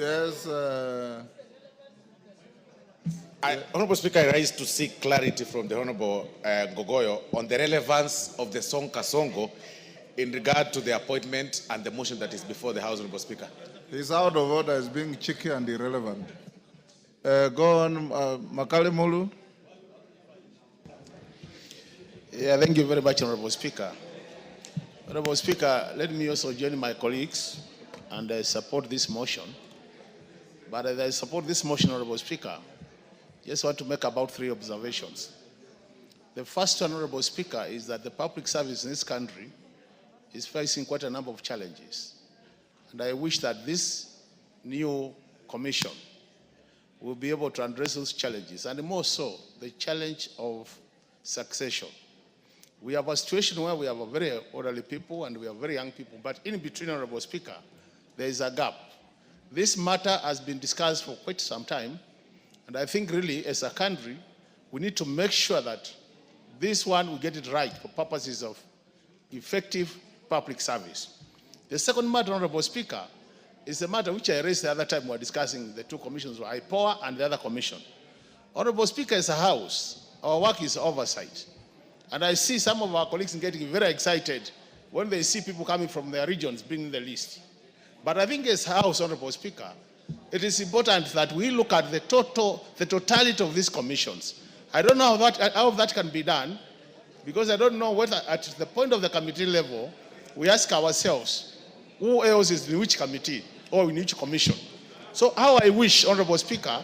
Yes. Honorable Speaker, I rise to seek clarity from the Honorable Gogoyo on the relevance of the song Kasongo in regard to the appointment and the motion that is before the House, Honorable Speaker. He's out of order as being cheeky and irrelevant. Go on, Makale Mulu. Yeah, thank you very much, Honorable Speaker. Honorable Speaker, let me also join my colleagues and support this motion. But as I support this motion, Honorable Speaker, just want to make about 3 observations. The first one, Honorable Speaker, is that the public service in this country is facing quite a number of challenges. And I wish that this new commission will be able to address those challenges, and more so, the challenge of succession. We have a situation where we have a very elderly people and we have very young people, but in between, Honorable Speaker, there is a gap. This matter has been discussed for quite some time, and I think really as a country, we need to make sure that this one, we get it right for purposes of effective public service. The second matter, Honorable Speaker, is a matter which I raised the other time we were discussing the 2 commissions, IPOA and the other commission. Honorable Speaker, as a House, our work is oversight. And I see some of our colleagues getting very excited when they see people coming from their regions being in the list. But I think as House, Honorable Speaker, it is important that we look at the totality of these commissions. I don't know how that can be done, because I don't know whether at the point of the committee level, we ask ourselves, who else is in which committee or in which commission? So how I wish, Honorable Speaker,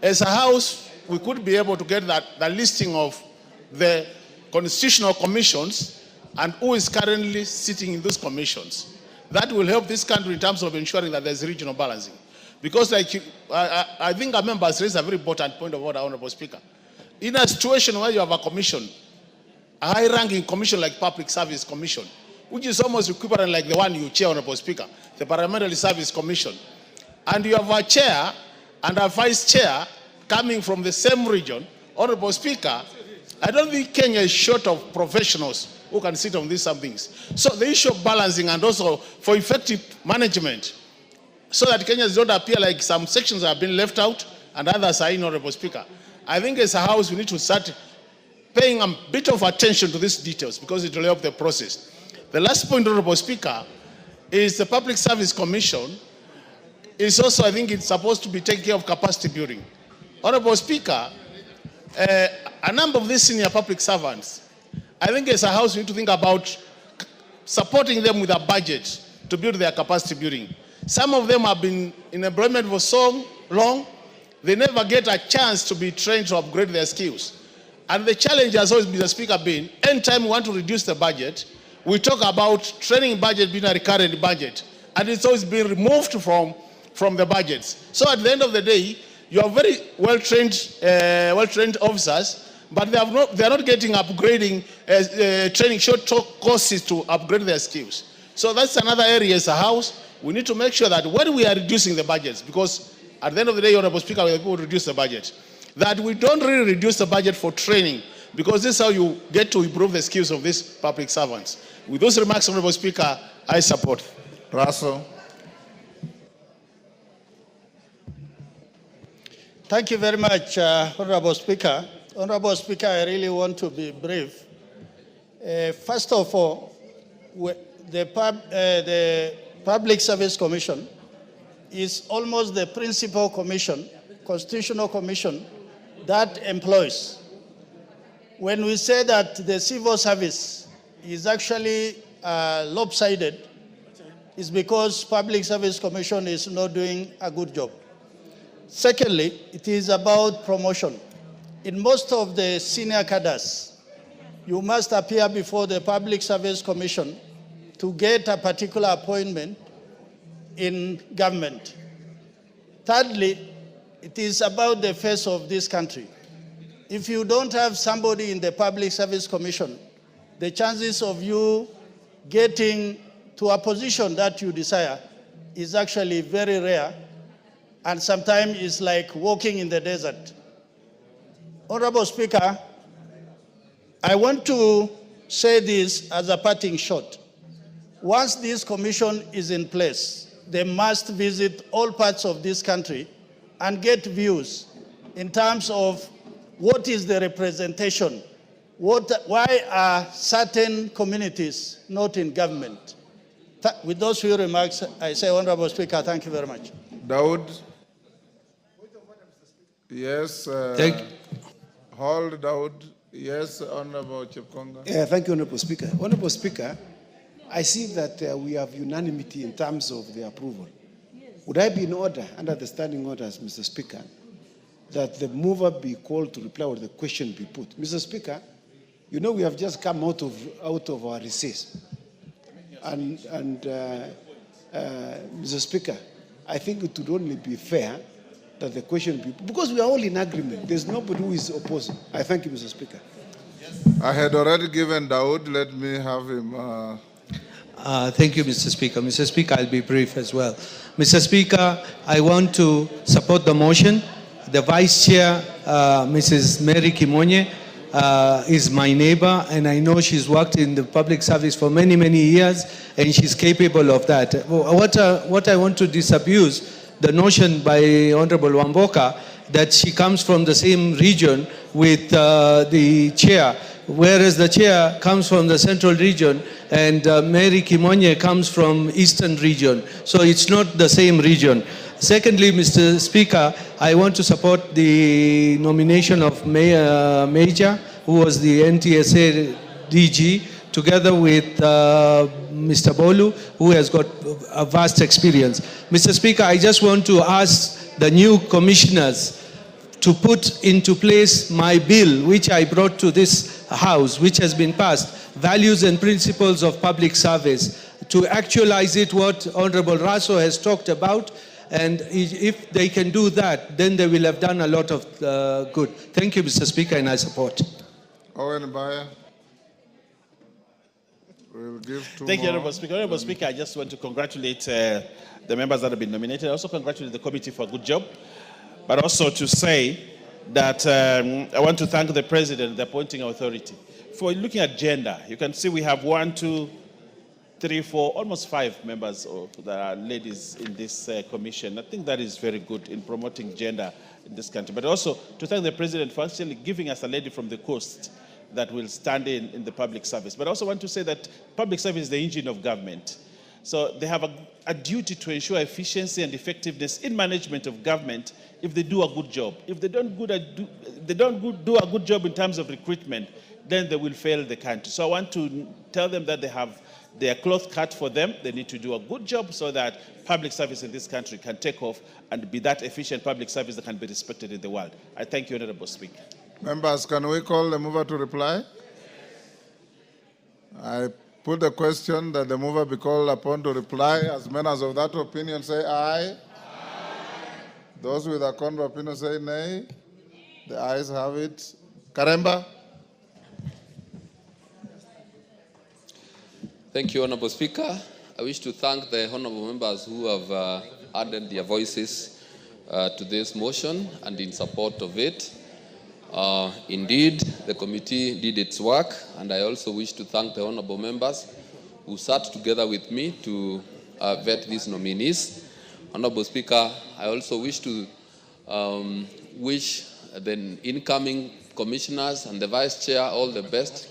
as a House, we could be able to get the listing of the constitutional commissions and who is currently sitting in those commissions. That will help this country in terms of ensuring that there's regional balancing. Because I think our members raised a very important point of order, Honorable Speaker. In a situation where you have a commission, a high-ranking commission like Public Service Commission, which is almost equivalent like the one you chair, Honorable Speaker, the Parliamentary Service Commission, and you have a chair and a vice chair coming from the same region, Honorable Speaker, I don't think Kenya is short of professionals who can sit on these things. So the issue of balancing and also for effective management, so that Kenyans don't appear like some sections have been left out and others are in, Honorable Speaker. I think as a House we need to start paying a bit of attention to these details because it will help the process. The last point, Honorable Speaker, is the Public Service Commission is also, I think, it's supposed to be taking care of capacity building. Honorable Speaker, a number of these senior public servants, I think as a House we need to think about supporting them with a budget to build their capacity building. Some of them have been in employment for so long, they never get a chance to be trained to upgrade their skills. And the challenge has always, Mr. Speaker, been anytime we want to reduce the budget, we talk about training budget being a recurrent budget, and it's always been removed from the budgets. So at the end of the day, you are very well-trained officers, but they are not getting upgrading training short courses to upgrade their skills. So that's another area as a House. We need to make sure that when we are reducing the budgets, because at the end of the day, Honorable Speaker, we will reduce the budget, that we don't really reduce the budget for training, because this is how you get to improve the skills of these public servants. With those remarks, Honorable Speaker, I support. Russell. Thank you very much, Honorable Speaker. Honorable Speaker, I really want to be brief. First of all, the Public Service Commission is almost the principal commission, constitutional commission, that employs. When we say that the civil service is actually lopsided, it's because Public Service Commission is not doing a good job. Secondly, it is about promotion. In most of the senior cadres, you must appear before the Public Service Commission to get a particular appointment in government. Thirdly, it is about the face of this country. If you don't have somebody in the Public Service Commission, the chances of you getting to a position that you desire is actually very rare, and sometimes it's like walking in the desert. Honorable Speaker, I want to say this as a parting shot. Once this commission is in place, they must visit all parts of this country and get views in terms of what is the representation, why are certain communities not in government. With those few remarks, I say, Honorable Speaker, thank you very much. Daud? Yes. Hold, Daud. Yes, Honorable Chepkonga. Thank you, Honorable Speaker. Honorable Speaker, I see that we have unanimity in terms of the approval. Would I be in order, under the standing orders, Mr. Speaker, that the mover be called to reply or the question be put? Mr. Speaker, you know we have just come out of our recess. And Mr. Speaker, I think it would only be fair that the question be, because we are all in agreement. There's nobody who is opposing. I thank you, Mr. Speaker. I had already given Daud. Let me have him. Thank you, Mr. Speaker. Mr. Speaker, I'll be brief as well. Mr. Speaker, I want to support the motion. The Vice Chair, Mrs. Mary Kimonye, is my neighbor, and I know she's worked in the public service for many, many years, and she's capable of that. What I want to disabuse the notion by Honorable Wamboka that she comes from the same region with the chair, whereas the chair comes from the central region and Mary Kimonye comes from eastern region. So it's not the same region. Secondly, Mr. Speaker, I want to support the nomination of Major, who was the NTSA DG, together with Mr. Bolu, who has got a vast experience. Mr. Speaker, I just want to ask the new commissioners to put into place my bill, which I brought to this House, which has been passed, Values and Principles of Public Service, to actualize it, what Honorable Raso has talked about. And if they can do that, then they will have done a lot of good. Thank you, Mr. Speaker, and I support. Owen Bayer. We'll give two Thank you, more. Honorable Speaker. Honorable Speaker, I just want to congratulate the members that have been nominated. I also congratulate the committee for a good job, but also to say that I want to thank the President, the appointing authority, for looking at gender. You can see we have 1, 2, 3, 4, almost 5 members that are ladies in this commission. I think that is very good in promoting gender in this country. But also to thank the President for actually giving us a lady from the coast that will stand in the public service. But I also want to say that public service is the engine of government. So they have a duty to ensure efficiency and effectiveness in management of government if they do a good job. If they don't do a good job in terms of recruitment, then they will fail the country. So I want to tell them that they have their cloth cut for them. They need to do a good job so that public service in this country can take off and be that efficient public service that can be respected in the world. I thank you, Honorable Speaker. Members, can we call the mover to reply? I put the question that the mover be called upon to reply. As many as of that opinion say aye. Aye. Those with a contrary opinion say nay. The ayes have it. Karemba. Thank you, Honorable Speaker. I wish to thank the honorable members who have added their voices to this motion and in support of it. Indeed, the committee did its work, and I also wish to thank the honorable members who sat together with me to vet these nominees. Honorable Speaker, I also wish to wish the incoming commissioners and the vice chair all the best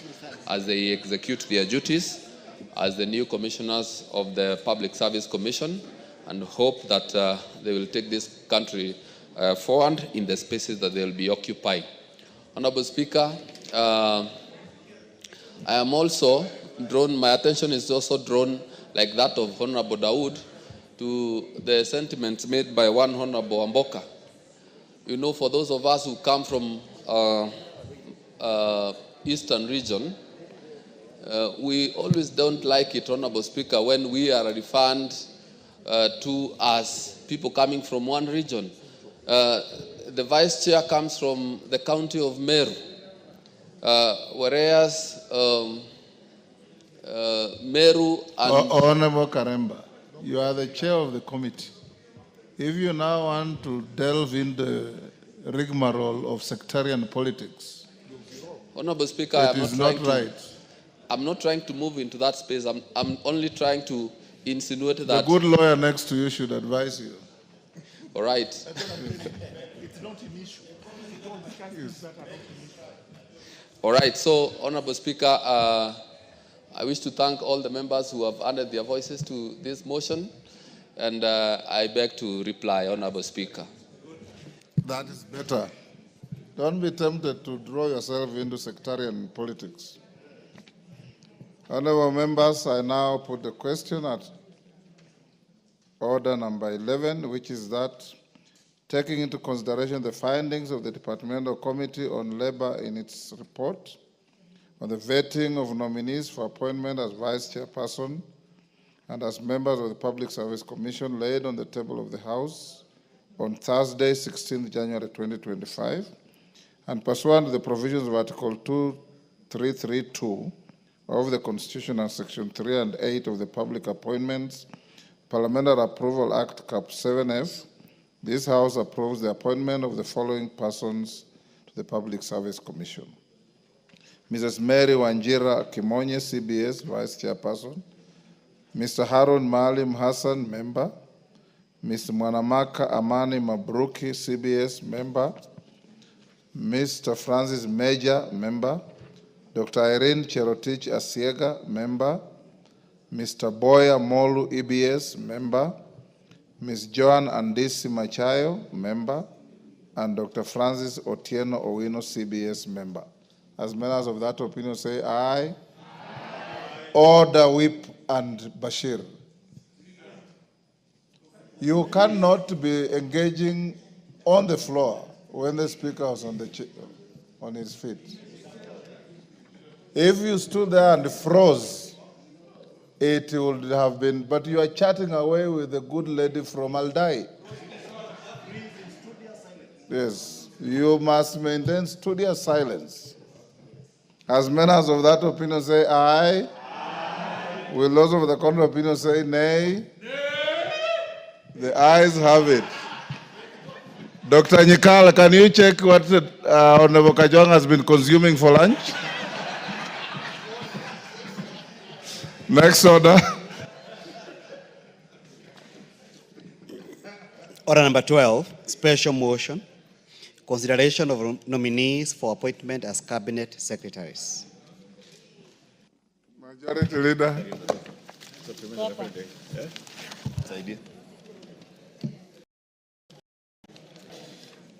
as they execute their duties as the new commissioners of the Public Service Commission, and hope that they will take this country forward in the spaces that they will be occupying. Honorable Speaker, I am also drawn, my attention is also drawn, like that of Honorable Daud, to the sentiments made by one Honorable Wamboka. You know, for those of us who come from Eastern region, we always don't like it, Honorable Speaker, when we are referred to as people coming from one region. The vice chair comes from the county of Meru, whereas Meru and... Honorable Karemba, you are the chair of the committee. If you now want to delve into the rigmarole of sectarian politics, Honorable Speaker, it is not right. I'm not trying to move into that space. I'm only trying to insinuate The that... good lawyer next to you should advise you. All right. It's not an issue. All right, so, Honorable Speaker, I wish to thank all the members who have added their voices to this motion, and I beg to reply, Honorable Speaker. That is better. Don't be tempted to draw yourself into sectarian politics. Honorable members, I now put the question at order number 11, which is that taking into consideration the findings of the Departmental Committee on Labor in its report on the vetting of nominees for appointment as Vice Chairperson and as members of the Public Service Commission laid on the table of the House on Thursday, 16th January 2025, and pursuant to the provisions of Article 2332 of the Constitution and Section 3 and 8 of the Public Appointments Parliamentary Approval Act, Cap 7F, this House approves the appointment of the following persons to the Public Service Commission. Mrs. Mary Wanjira Kimonye, CBS, Vice Chairperson. Mr. Harun Maalim Hassan, Member. Mr. Mwanamaka Amani Mabruki, CBS, Member. Mr. Francis Major, Member. Dr. Irene Cherotich Asiega, Member. Mr. Boya Molu, EBS, Member. Ms. Joan Andisi Machayo, Member. And Dr. Francis Otieno Owino, CBS, Member. As members of that opinion say aye. Aye. Order, Whip, and Bashir. You cannot be engaging on the floor when the speaker is on his feet. If you stood there and froze, it would have been, but you are chatting away with the good lady from Aldai. Yes, you must maintain studious silence. As members of that opinion say aye. Aye. Will those of the contrary opinion say nay? Nay. The ayes have it. Dr. Nyikal, can you check what Honorable Kajwang has been consuming for lunch? Next order. Order number 12, special motion. Consideration of nominees for appointment as cabinet secretaries. Majority Leader.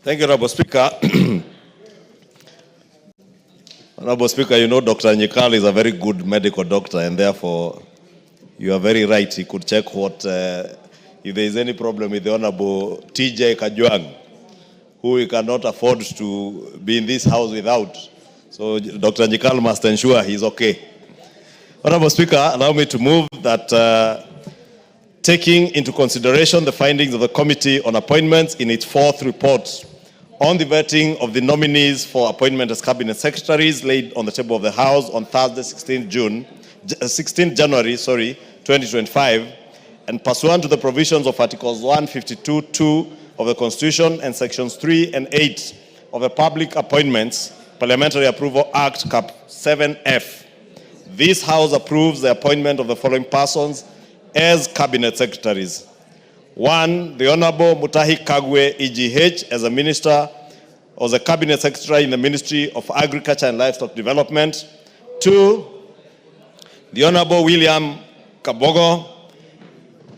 Thank you, Honorable Speaker. Honorable Speaker, you know Dr. Nyikal is a very good medical doctor, and therefore you are very right. He could check what, if there is any problem with the Honorable TJ Kajwang, who we cannot afford to be in this house without. So Dr. Nyikal must ensure he's okay. Honorable Speaker, allow me to move that taking into consideration the findings of the Committee on Appointments in its fourth report on the vetting of the nominees for appointment as cabinet secretaries laid on the table of the House on Thursday, 16 January 2025, and pursuant to the provisions of Articles 152(2) of the Constitution and Sections 3 and 8 of the Public Appointments Parliamentary Approval Act, Cap 7F, this House approves the appointment of the following persons as cabinet secretaries. 1, the Honorable Mutahi Kagwe, EGH, as a minister or the cabinet secretary in the Ministry of Agriculture and Livestock Development. 2, the Honorable William Kabogo,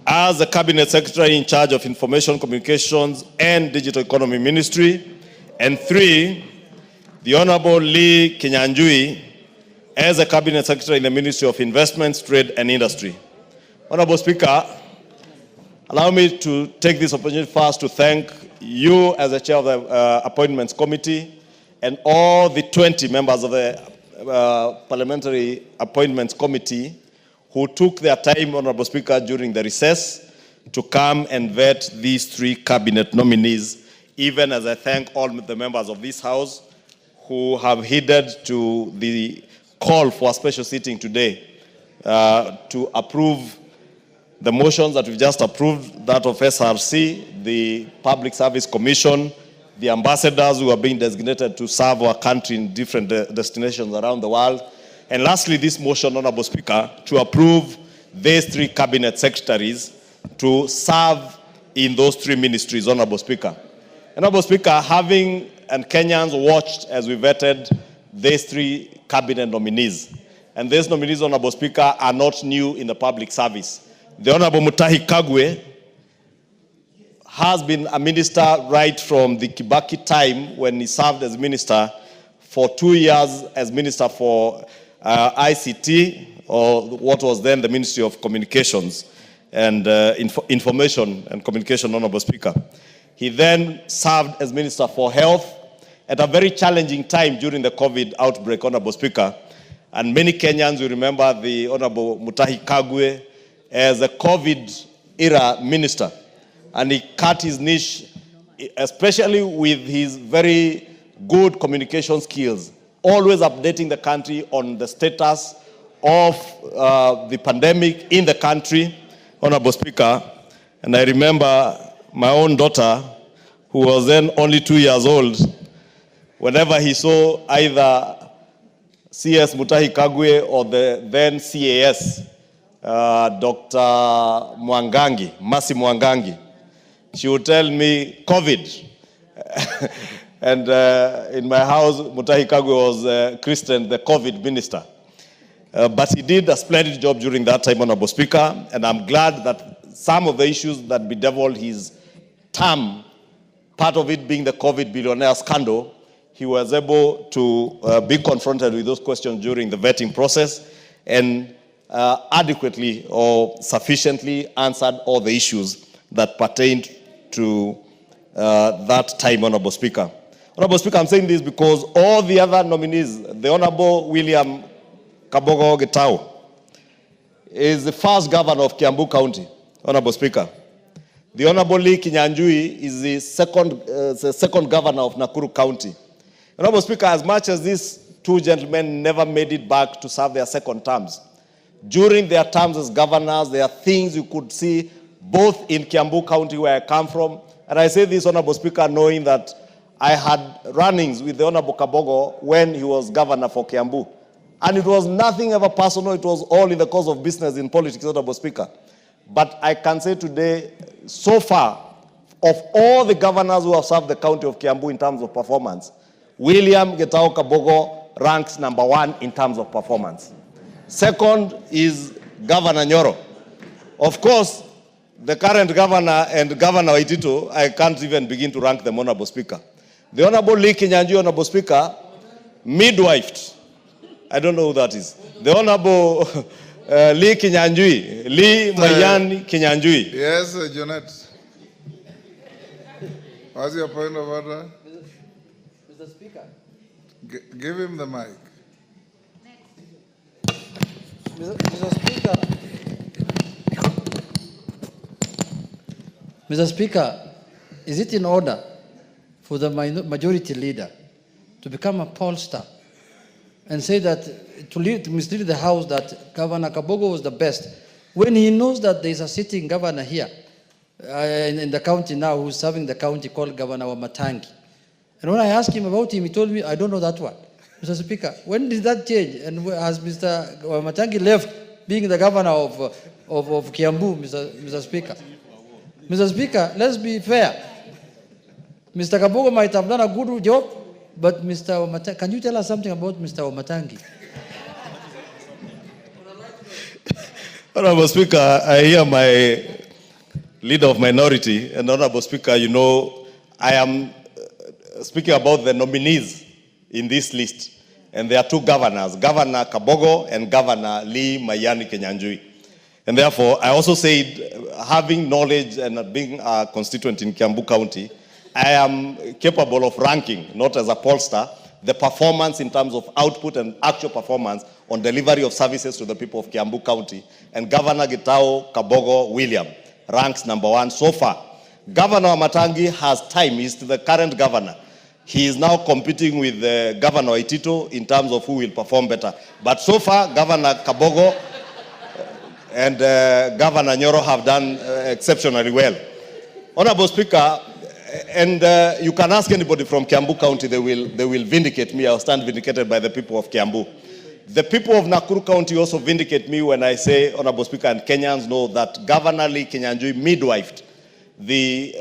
as the cabinet secretary in charge of Information Communications and Digital Economy Ministry. And 3, the Honorable Lee Kinyanjui, as a cabinet secretary in the Ministry of Investments, Trade and Industry. Honorable Speaker, allow me to take this opportunity first to thank you as the chair of the Appointments Committee and all the 20 members of the Parliamentary Appointments Committee who took their time, Honorable Speaker, during the recess to come and vet these 3 cabinet nominees, even as I thank all the members of this House who have heeded to the call for a special sitting today to approve the motions that we've just approved, that of SRC, the Public Service Commission, the ambassadors who are being designated to serve our country in different destinations around the world. And lastly, this motion, Honorable Speaker, to approve these 3 cabinet secretaries to serve in those 3 ministries, Honorable Speaker. Honorable Speaker, having and Kenyans watched as we vetted these 3 cabinet nominees. And these nominees, Honorable Speaker, are not new in the public service. The Honorable Mutahi Kagwe has been a minister right from the Kibaki time when he served as minister for 2 years as minister for ICT, or what was then the Ministry of Communications and Information and Communication, Honorable Speaker. He then served as Minister for Health at a very challenging time during the COVID outbreak, Honorable Speaker. And many Kenyans will remember the Honorable Mutahi Kagwe as a COVID-era minister. And he cut his niche, especially with his very good communication skills, always updating the country on the status of the pandemic in the country, Honorable Speaker. And I remember my own daughter, who was then only 2 years old, whenever he saw either CS Mutahi Kagwe or the then CAS, Dr. Mwangangi, Masi Mwangangi, she would tell me, COVID. And in my house, Mutahi Kagwe was christened the COVID minister. But he did a splendid job during that time, Honorable Speaker, and I'm glad that some of the issues that bedeviled his term, part of it being the COVID billionaire scandal, he was able to be confronted with those questions during the vetting process and adequately or sufficiently answered all the issues that pertained to that time, Honorable Speaker. Honorable Speaker, I'm saying this because all the other nominees, the Honorable William Kabogo Getao is the first governor of Kiambu County, Honorable Speaker. The Honorable Lee Kinyanjui is the second governor of Nakuru County. Honorable Speaker, as much as these 2 gentlemen never made it back to serve their second terms, during their terms as governors, there are things you could see both in Kiambu County, where I come from, and I say this, Honorable Speaker, knowing that I had run-ins with the Honorable Kabogo when he was governor for Kiambu. And it was nothing ever personal, it was all in the course of business in politics, Honorable Speaker. But I can say today, so far, of all the governors who have served the county of Kiambu in terms of performance, William Getao Kabogo ranks number 1 in terms of performance. Second is Governor Nyoro. Of course, the current governor and Governor Waitito, I can't even begin to rank them, Honorable Speaker. The Honorable Lee Kinyanjui, Honorable Speaker, midwifed. I don't know who that is. The Honorable Lee Kinyanjui, Lee Mayan Kinyanjui. Yes, Jonette. What's your point of order? Mr. Speaker. Give him the mic. Mr. Speaker, is it in order for the majority leader to become a pollster and say that, to mislead the House that Governor Kabogo was the best, when he knows that there is a sitting governor here in the county now who's serving the county called Governor Wamatangi? And when I asked him about him, he told me, I don't know that one. Mr. Speaker, when did that change? And has Mr. Wamatangi left being the governor of Kiambu, Mr. Speaker? Mr. Speaker, let's be fair. Mr. Kabogo might have done a good job, but Mr. Wamatangi, can you tell us something about Mr. Wamatangi? Honorable Speaker, I hear my leader of minority, and Honorable Speaker, you know, I am speaking about the nominees in this list, and there are 2 governors, Governor Kabogo and Governor Lee Mayani Kinyanjui. And therefore, I also said, having knowledge and being a constituent in Kiambu County, I am capable of ranking, not as a pollster, the performance in terms of output and actual performance on delivery of services to the people of Kiambu County. And Governor Getao Kabogo William ranks number 1 so far. Governor Wamatangi has time. He's the current governor. He is now competing with Governor Waitito in terms of who will perform better. But so far, Governor Kabogo and Governor Nyoro have done exceptionally well. Honorable Speaker, and you can ask anybody from Kiambu County, they will vindicate me. I'll stand vindicated by the people of Kiambu. The people of Nakuru County also vindicate me when I say, Honorable Speaker, and Kenyans know that Governor Lee Kinyanjui midwifed the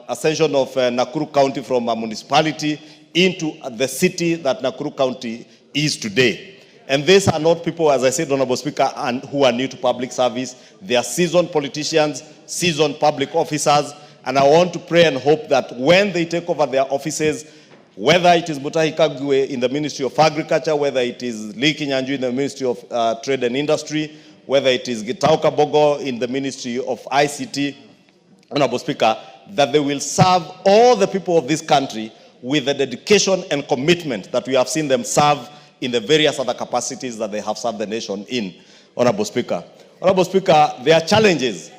ascension of Nakuru County from a municipality into the city that Nakuru County is today. And these are not people, as I said, Honorable Speaker, and who are new to public service. They are seasoned politicians, seasoned public officers, and I want to pray and hope that when they take over their offices, whether it is Mutahi Kagwe in the Ministry of Agriculture, whether it is Lee Kinyanjui in the Ministry of Trade and Industry, whether it is Gitau Kabogo in the Ministry of ICT, Honorable Speaker, that they will serve all the people of this country with the dedication and commitment that we have seen them serve in the various other capacities that they have served the nation in, Honorable Speaker. Honorable Speaker, there are challenges,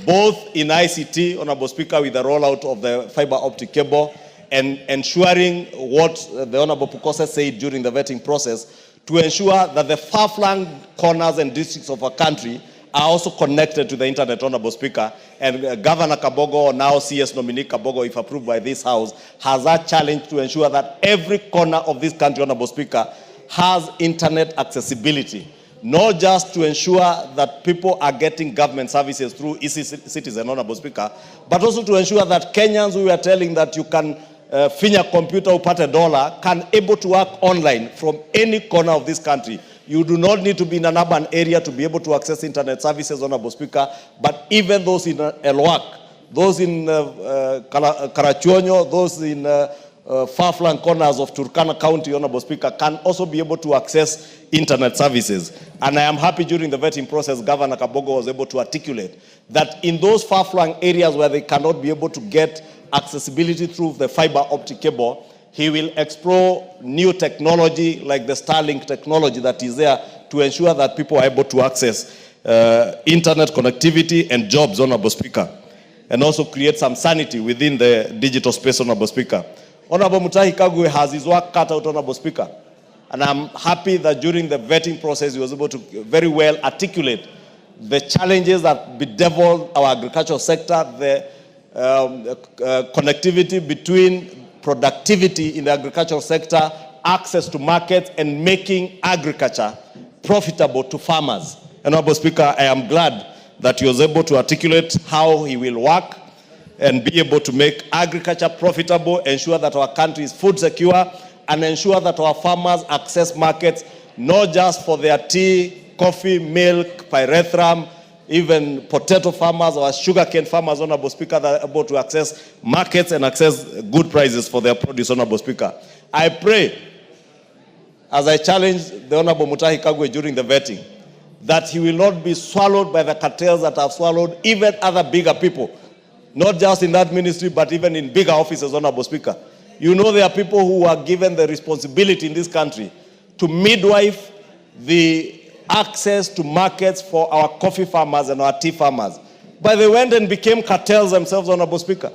both in ICT, Honorable Speaker, with the rollout of the fiber optic cable, and ensuring what the Honorable Pukose said during the vetting process, to ensure that the far-flung corners and districts of our country are also connected to the internet, Honorable Speaker. And Governor Kabogo, or now CS nominee Kabogo, if approved by this House, has a challenge to ensure that every corner of this country, Honorable Speaker, has internet accessibility. Not just to ensure that people are getting government services through e-citizen, Honorable Speaker, but also to ensure that Kenyans who are telling that you can finya computer upate dollar can able to work online from any corner of this country. You do not need to be in an urban area to be able to access internet services, Honorable Speaker, but even those in Elwak, those in Karachuonyo, those in far-flung corners of Turkana County, Honorable Speaker, can also be able to access internet services. And I am happy during the vetting process, Governor Kabogo was able to articulate that in those far-flung areas where they cannot be able to get accessibility through the fiber optic cable, he will explore new technology like the Starlink technology that is there to ensure that people are able to access internet connectivity and jobs, Honorable Speaker, and also create some sanity within the digital space, Honorable Speaker. Honorable Mutahi Kagwe has his work cut out, Honorable Speaker, and I'm happy that during the vetting process he was able to very well articulate the challenges that bedevil our agricultural sector, the connectivity between productivity in the agricultural sector, access to markets, and making agriculture profitable to farmers. Honorable Speaker, I am glad that he was able to articulate how he will work and be able to make agriculture profitable, ensure that our country is food secure, and ensure that our farmers access markets, not just for their tea, coffee, milk, pyrethrum, even potato farmers or sugarcane farmers, Honorable Speaker, that are able to access markets and access good prices for their produce, Honorable Speaker. I pray, as I challenge the Honorable Mutahi Kagwe during the vetting, that he will not be swallowed by the cartels that have swallowed even other bigger people, not just in that ministry, but even in bigger offices, Honorable Speaker. You know there are people who are given the responsibility in this country to midwife the access to markets for our coffee farmers and our tea farmers. But they went and became cartels themselves, Honorable Speaker.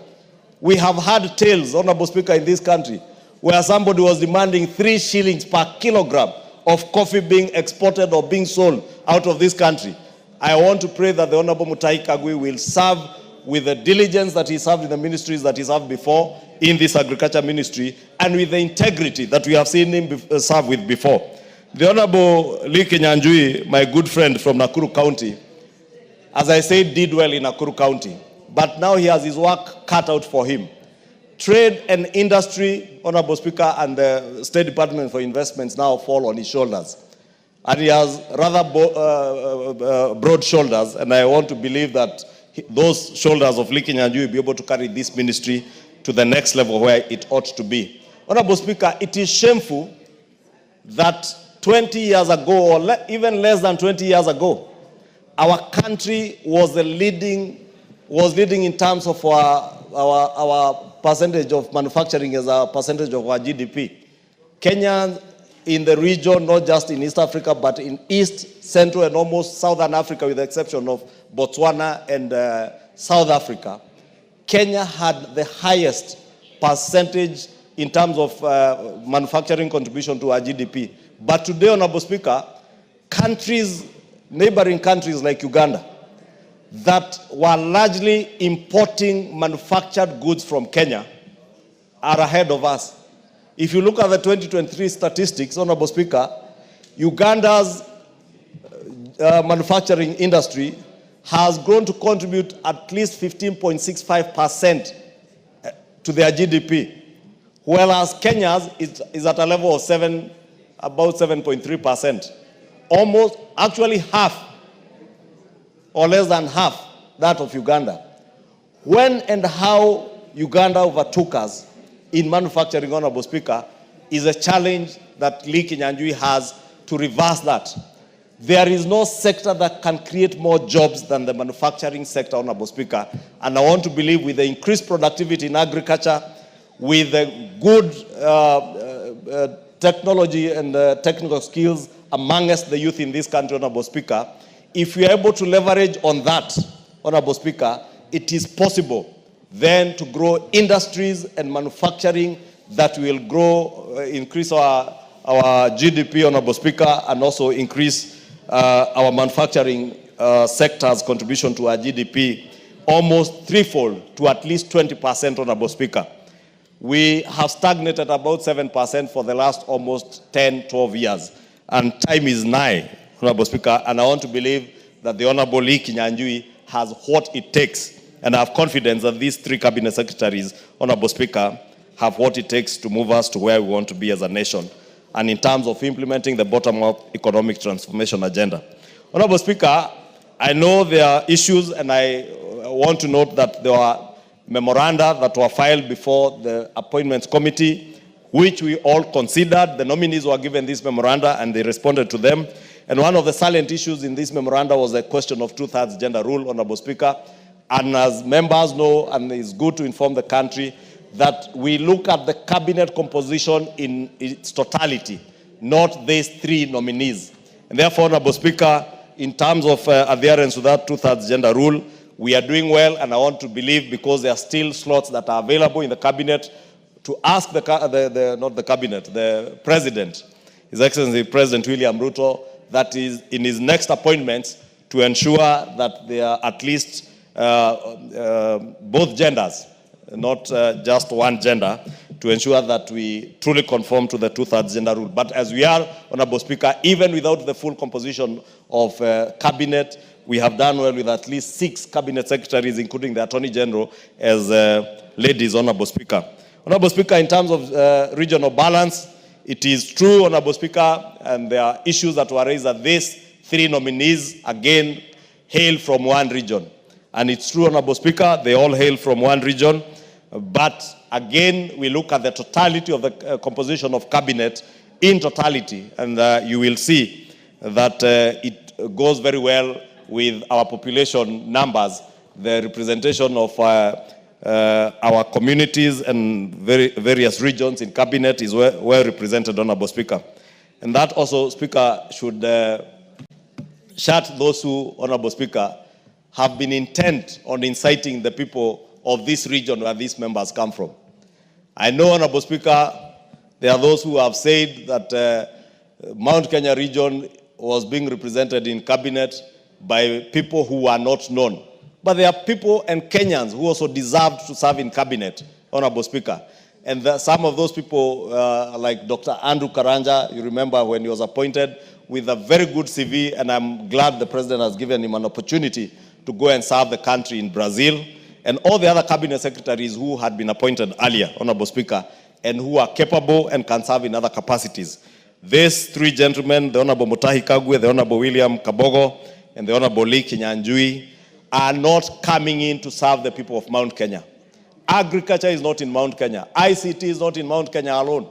We have had tales, Honorable Speaker, in this country, where somebody was demanding 3 shillings per kilogram of coffee being exported or being sold out of this country. I want to pray that the Honorable Mutahi Kagwe will serve with the diligence that he served in the ministries that he served before in this agriculture ministry, and with the integrity that we have seen him serve with before. The Honorable Lee Kinyanjui, my good friend from Nakuru County, as I said, did well in Nakuru County, but now he has his work cut out for him. Trade and industry, Honorable Speaker, and the State Department for Investments now fall on his shoulders. And he has rather broad shoulders, and I want to believe that those shoulders of Lee Kinyanjui will be able to carry this ministry to the next level where it ought to be. Honorable Speaker, it is shameful that 20 years ago, or even less than 20 years ago, our country was leading in terms of our percentage of manufacturing as a percentage of our GDP. Kenya in the region, not just in East Africa, but in East, Central, and almost Southern Africa, with the exception of Botswana and South Africa, Kenya had the highest percentage in terms of manufacturing contribution to our GDP. But today, Honorable Speaker, neighboring countries like Uganda, that were largely importing manufactured goods from Kenya, are ahead of us. If you look at the 2023 statistics, Honorable Speaker, Uganda's manufacturing industry has grown to contribute at least 15.65% to their GDP, whereas Kenya's is at a level of about 7.3%, almost actually half or less than half that of Uganda. When and how Uganda overtook us in manufacturing, Honorable Speaker, is a challenge that Lee Kinyanjui has to reverse that. There is no sector that can create more jobs than the manufacturing sector, Honorable Speaker. And I want to believe with the increased productivity in agriculture, with the good technology and technical skills amongst the youth in this country, Honorable Speaker, if we are able to leverage on that, Honorable Speaker, it is possible then to grow industries and manufacturing that will grow, increase our GDP, Honorable Speaker, and also increase our manufacturing sector's contribution to our GDP almost threefold to at least 20%, Honorable Speaker. We have stagnated about 7% for the last almost 10, 12 years. And time is nigh, Honorable Speaker, and I want to believe that the Honorable Lee Kinyanjui has what it takes. And I have confidence that these three cabinet secretaries, Honorable Speaker, have what it takes to move us to where we want to be as a nation. And in terms of implementing the bottom-up economic transformation agenda. Honorable Speaker, I know there are issues, and I want to note that there are memoranda that were filed before the Appointments Committee, which we all considered. The nominees were given this memoranda, and they responded to them. And one of the salient issues in this memoranda was the question of two-thirds gender rule, Honorable Speaker. And as members know, and it's good to inform the country, that we look at the cabinet composition in its totality, not these three nominees. And therefore, Honorable Speaker, in terms of adherence to that two-thirds gender rule, we are doing well, and I want to believe, because there are still slots that are available in the cabinet, to ask the President, His Excellency President William Ruto, that is in his next appointments, to ensure that there are at least both genders, not just one gender, to ensure that we truly conform to the two-thirds gender rule. But as we are, Honorable Speaker, even without the full composition of cabinet, we have done well with at least 6 cabinet secretaries, including the Attorney General, as ladies, Honorable Speaker. Honorable Speaker, in terms of regional balance, it is true, Honorable Speaker, and there are issues that were raised that these 3 nominees, again, hail from one region. And it's true, Honorable Speaker, they all hail from one region. But again, we look at the totality of the composition of cabinet in totality, and you will see that it goes very well with our population numbers. The representation of our communities and various regions in cabinet is well represented, Honorable Speaker. And that also, Speaker, should shut those who, Honorable Speaker, have been intent on inciting the people of this region where these members come from. I know, Honorable Speaker, there are those who have said that Mount Kenya region was being represented in cabinet by people who are not known. But there are people and Kenyans who also deserve to serve in cabinet, Honorable Speaker. And some of those people, like Dr. Andrew Karanja, you remember when he was appointed, with a very good CV, and I'm glad the President has given him an opportunity to go and serve the country in Brazil, and all the other cabinet secretaries who had been appointed earlier, Honorable Speaker, and who are capable and can serve in other capacities. These 3 gentlemen, the Honorable Mutahi Kagwe, the Honorable William Kabogo, and the Honorable Lee Kinyanjui, are not coming in to serve the people of Mount Kenya. Agriculture is not in Mount Kenya. ICT is not in Mount Kenya alone.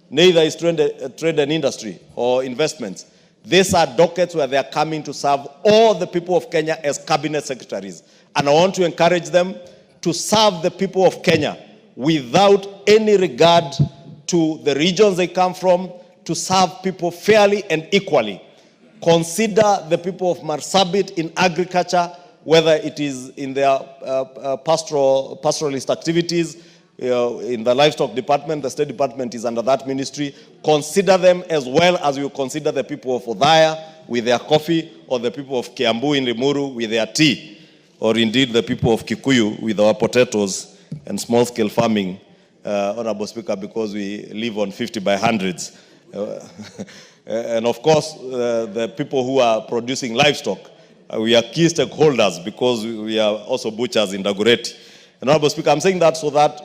Neither is trade and industry or investments. These are dockets where they are coming to serve all the people of Kenya as cabinet secretaries. And I want to encourage them to serve the people of Kenya without any regard to the regions they come from, to serve people fairly and equally. Consider the people of Marsabit in agriculture, whether it is in their pastoralist activities, in the livestock department, the State Department is under that ministry. Consider them as well as you consider the people of Othaya with their coffee, or the people of Kiambu in Limuru with their tea, or indeed the people of Kikuyu with our potatoes and small-scale farming, Honorable Speaker, because we live on 50 by hundreds. and of course, the people who are producing livestock. We are key stakeholders because we are also butchers in Dagoretti. And Honorable Speaker, I'm saying that so that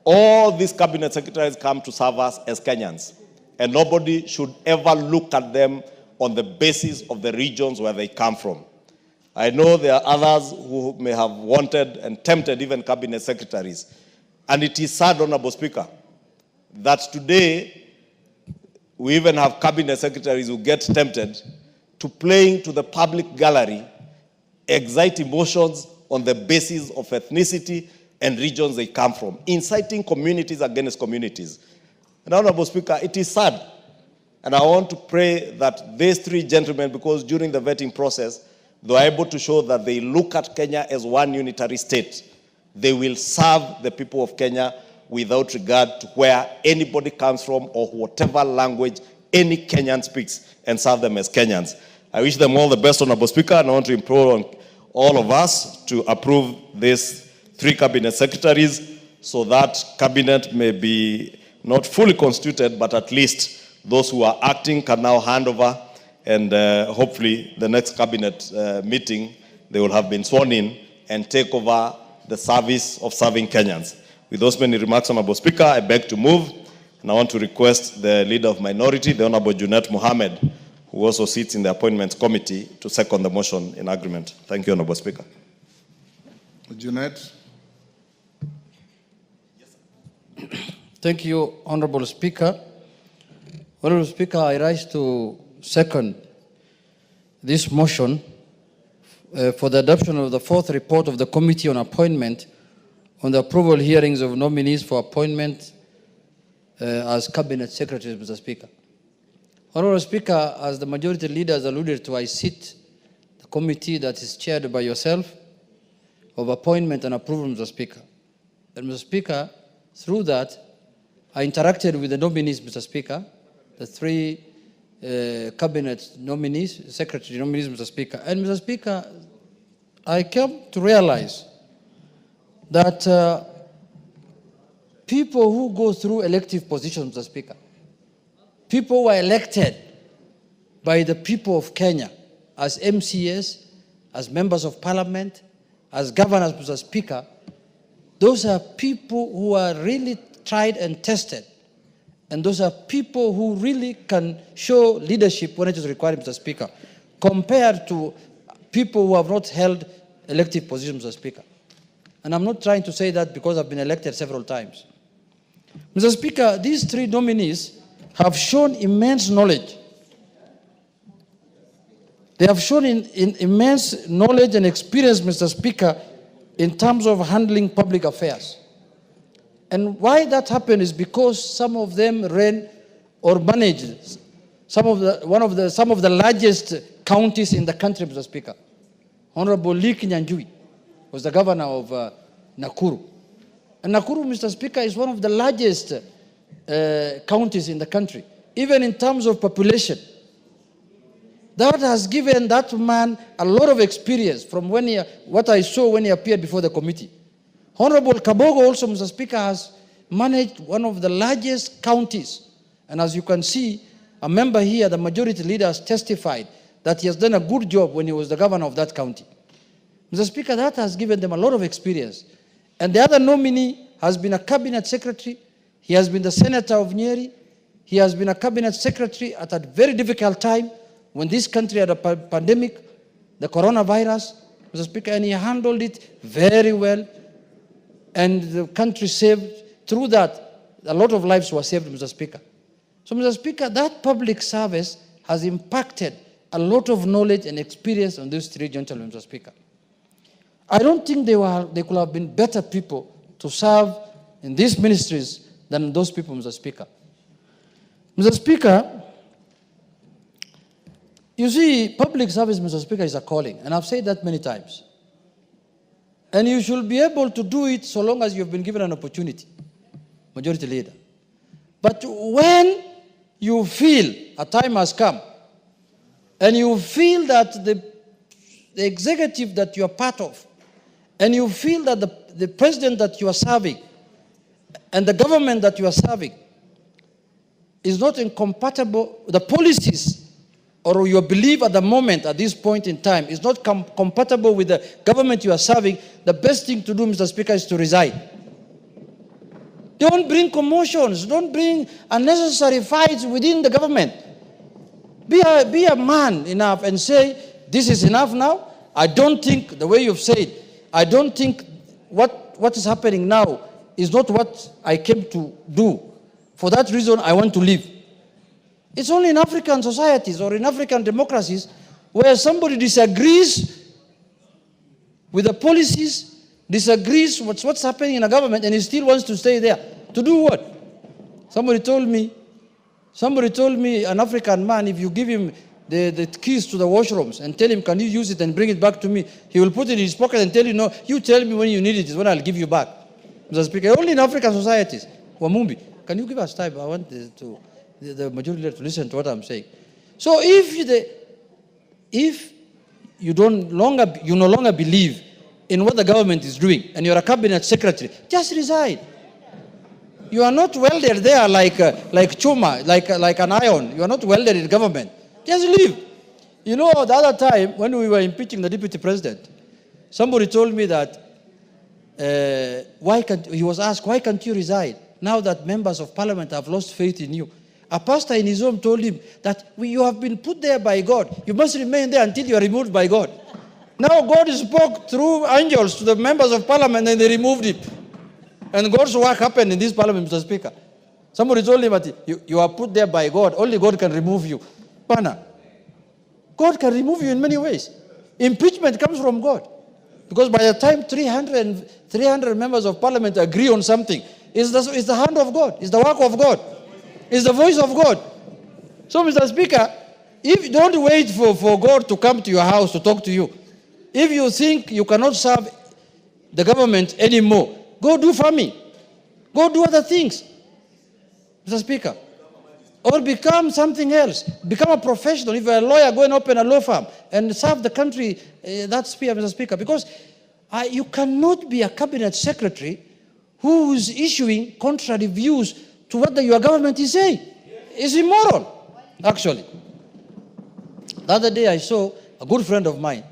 all these cabinet secretaries come to serve us as Kenyans. And nobody should ever look at them on the basis of the regions where they come from. I know there are others who may have wanted and tempted even cabinet secretaries. And it is sad, Honorable Speaker, that today we even have cabinet secretaries who get tempted to playing to the public gallery, excite emotions on the basis of ethnicity and regions they come from, inciting communities against communities. And Honorable Speaker, it is sad. And I want to pray that these three gentlemen, because during the vetting process, they are able to show that they look at Kenya as one unitary state. They will serve the people of Kenya without regard to where anybody comes from or whatever language any Kenyan speaks, and serve them as Kenyans. I wish them all the best, Honorable Speaker, and I want to implore on all of us to approve these three cabinet secretaries so that cabinet may be not fully constituted, but at least those who are acting can now hand over, and hopefully the next cabinet meeting, they will have been sworn in and take over the service of serving Kenyans. With those many remarks, Honorable Speaker, I beg to move, and I want to request the Leader of Minority, the Honorable Junet Mohammed, who also sits in the Appointments Committee, to second the motion in agreement. Thank you, Honorable Speaker. Junet. Thank you, Honorable Speaker. Honorable Speaker, I rise to second this motion for the adoption of the fourth report of the Committee on Appointment on the approval hearings of nominees for appointment as Cabinet Secretaries, Mr. Speaker. Honorable Speaker, as the Majority Leader has alluded to, I sit the committee that is chaired by yourself of appointment and approval, Mr. Speaker. And Mr. Speaker, through that, I interacted with the nominees, Mr. Speaker, the three cabinet nominees, secretary nominees, Mr. Speaker. And Mr. Speaker, I came to realize that people who go through elective positions, Mr. Speaker, people who are elected by the people of Kenya as MCAs, as members of parliament, as governors, Mr. Speaker, those are people who are really tried and tested. And those are people who really can show leadership when it is required, Mr. Speaker, compared to people who have not held elective positions, Mr. Speaker. And I'm not trying to say that because I've been elected several times. Mr. Speaker, these three nominees have shown immense knowledge. They have shown immense knowledge and experience, Mr. Speaker, in terms of handling public affairs. And why that happened is because some of them ran or managed some of the largest counties in the country, Mr. Speaker. Honorable Lee Kinyanjui was the governor of Nakuru. And Nakuru, Mr. Speaker, is one of the largest counties in the country, even in terms of population. That has given that man a lot of experience from what I saw when he appeared before the committee. Honorable Kabogo also, Mr. Speaker, has managed one of the largest counties. And as you can see, a member here, the Majority Leader, has testified that he has done a good job when he was the governor of that county. Mr. Speaker, that has given them a lot of experience. And the other nominee has been a cabinet secretary. He has been the senator of Nyeri. He has been a cabinet secretary at a very difficult time when this country had a pandemic, the coronavirus, Mr. Speaker, and he handled it very well. And the country saved, through that, a lot of lives were saved, Mr. Speaker. So, Mr. Speaker, that public service has impacted a lot of knowledge and experience on these three gentlemen, Mr. Speaker. I don't think they could have been better people to serve in these ministries than those people, Mr. Speaker. Mr. Speaker, you see, public service, Mr. Speaker, is a calling, and I've said that many times. And you should be able to do it so long as you've been given an opportunity, Majority Leader. But when you feel a time has come, and you feel that the executive that you are part of, and you feel that the president that you are serving, and the government that you are serving, is not incompatible, the policies or your belief at the moment, at this point in time, is not compatible with the government you are serving, the best thing to do, Mr. Speaker, is to resign. Don't bring commotions. Don't bring unnecessary fights within the government. Be a man enough and say, this is enough now. I don't think, the way you've said, I don't think what is happening now is not what I came to do. For that reason, I want to leave. It's only in African societies or in African democracies where somebody disagrees with the policies, disagrees with what's happening in a government, and he still wants to stay there. To do what? Somebody told me, an African man, if you give him the keys to the washrooms and tell him, can you use it and bring it back to me, he will put it in his pocket and tell you, no, you tell me when you need it is when I'll give you back. Mr. Speaker, only in African societies. Wamumbi, can you give us time? I want the majority leader to listen to what I'm saying. So if you no longer believe in what the government is doing and you're a cabinet secretary, just resign. You are not welded there like chuma, like an iron. You are not welded in government. Just leave. You know, the other time when we were impeaching the deputy president, somebody told me that he was asked, why can't you resign now that members of parliament have lost faith in you? A pastor in his home told him that you have been put there by God. You must remain there until you are removed by God. Now God spoke through angels to the members of parliament and they removed him. And God's work happened in this parliament, Mr. Speaker. Somebody told him that you are put there by God. Only God can remove you. Pana, God can remove you in many ways. Impeachment comes from God. Because by the time 300 members of parliament agree on something, it's the hand of God. It's the work of God. It's the voice of God. So, Mr. Speaker, if you don't wait for God to come to your house to talk to you, if you think you cannot serve the government anymore, go do farming. Go do other things, Mr. Speaker. Or become something else. Become a professional. If you're a lawyer, go and open a law firm and serve the country that sphere, Mr. Speaker. Because you cannot be a cabinet secretary who is issuing contrary views to what your government is saying. It's immoral, actually. The other day I saw a good friend of mine,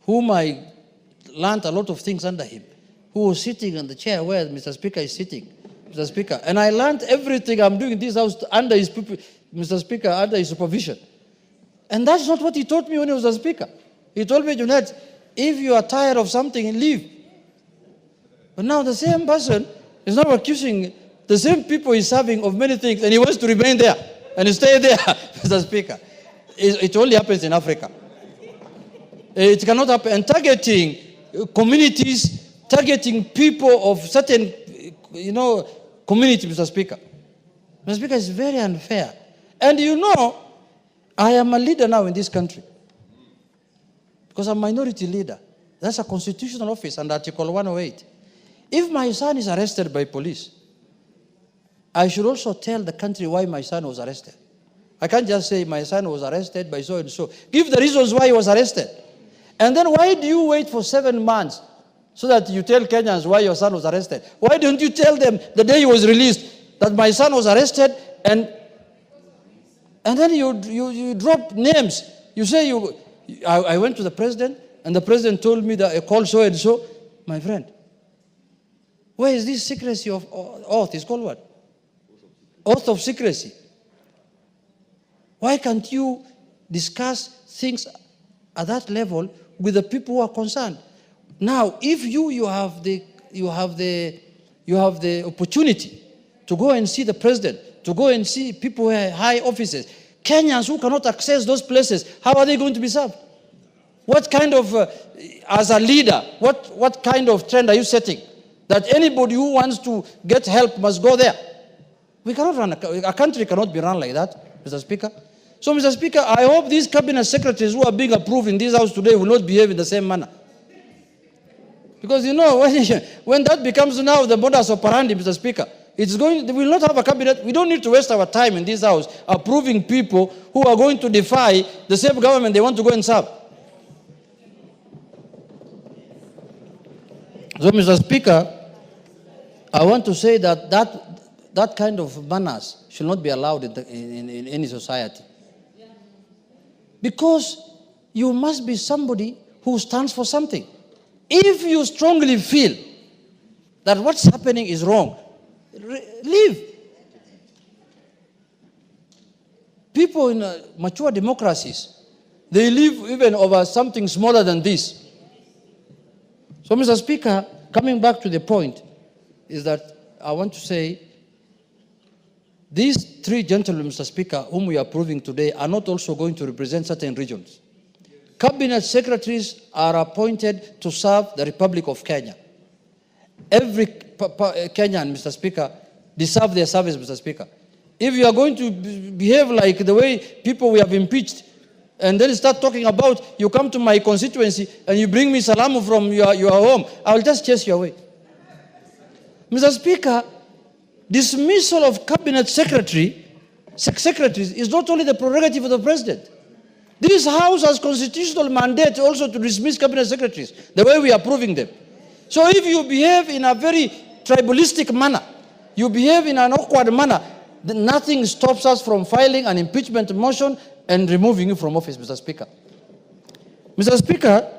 whom I learned a lot of things under him, who was sitting on the chair where Mr. Speaker is sitting, Mr. Speaker. And I learned everything I'm doing in this house under his, Mr. Speaker, under his supervision. And that's not what he taught me when he was a speaker. He told me, Junaid, if you are tired of something, leave. But now the same person is now accusing the same people he's serving of many things, and he wants to remain there and stay there, Mr. Speaker. It only happens in Africa. It cannot happen. And targeting communities, targeting people of certain, community, Mr. Speaker. Mr. Speaker, is very unfair. And I am a leader now in this country. Because I'm a minority leader. That's a constitutional office under Article 108. If my son is arrested by police, I should also tell the country why my son was arrested. I can't just say my son was arrested by so and so. Give the reasons why he was arrested. And then why do you wait for 7 months so that you tell Kenyans why your son was arrested? Why don't you tell them the day he was released that my son was arrested and then you drop names. You say I went to the president and the president told me that I called so and so. My friend, where is this secrecy of oath? It's called what? Oath of secrecy. Why can't you discuss things at that level with the people who are concerned? Now, if you have the opportunity to go and see the president, to go and see people who are high offices, Kenyans who cannot access those places, how are they going to be served? What kind of, as a leader, what kind of trend are you setting? That anybody who wants to get help must go there. We cannot run, a country cannot be run like that, Mr. Speaker. So, Mr. Speaker, I hope these cabinet secretaries who are being approved in this house today will not behave in the same manner. Because, when that becomes now the modus operandi, Mr. Speaker, we will not have a cabinet. We don't need to waste our time in this house approving people who are going to defy the same government they want to go and serve. So, Mr. Speaker, I want to say that that kind of manners should not be allowed in any society. Because you must be somebody who stands for something. If you strongly feel that what's happening is wrong, leave. People in mature democracies, they live even over something smaller than this. So, Mr. Speaker, coming back to the point, is that I want to say these three gentlemen, Mr. Speaker, whom we are approving today, are not also going to represent certain regions. Cabinet secretaries are appointed to serve the Republic of Kenya. Every Kenyan, Mr. Speaker, deserve their service, Mr. Speaker. If you are going to behave like the way people we have impeached, and then start talking about, you come to my constituency and you bring me salamu from your home, I will just chase you away. Mr. Speaker, dismissal of cabinet secretaries is not only the prerogative of the president. This House has constitutional mandate also to dismiss cabinet secretaries, the way we are approving them. So if you behave in a very tribalistic manner, you behave in an awkward manner, then nothing stops us from filing an impeachment motion and removing you from office, Mr. Speaker. Mr. Speaker,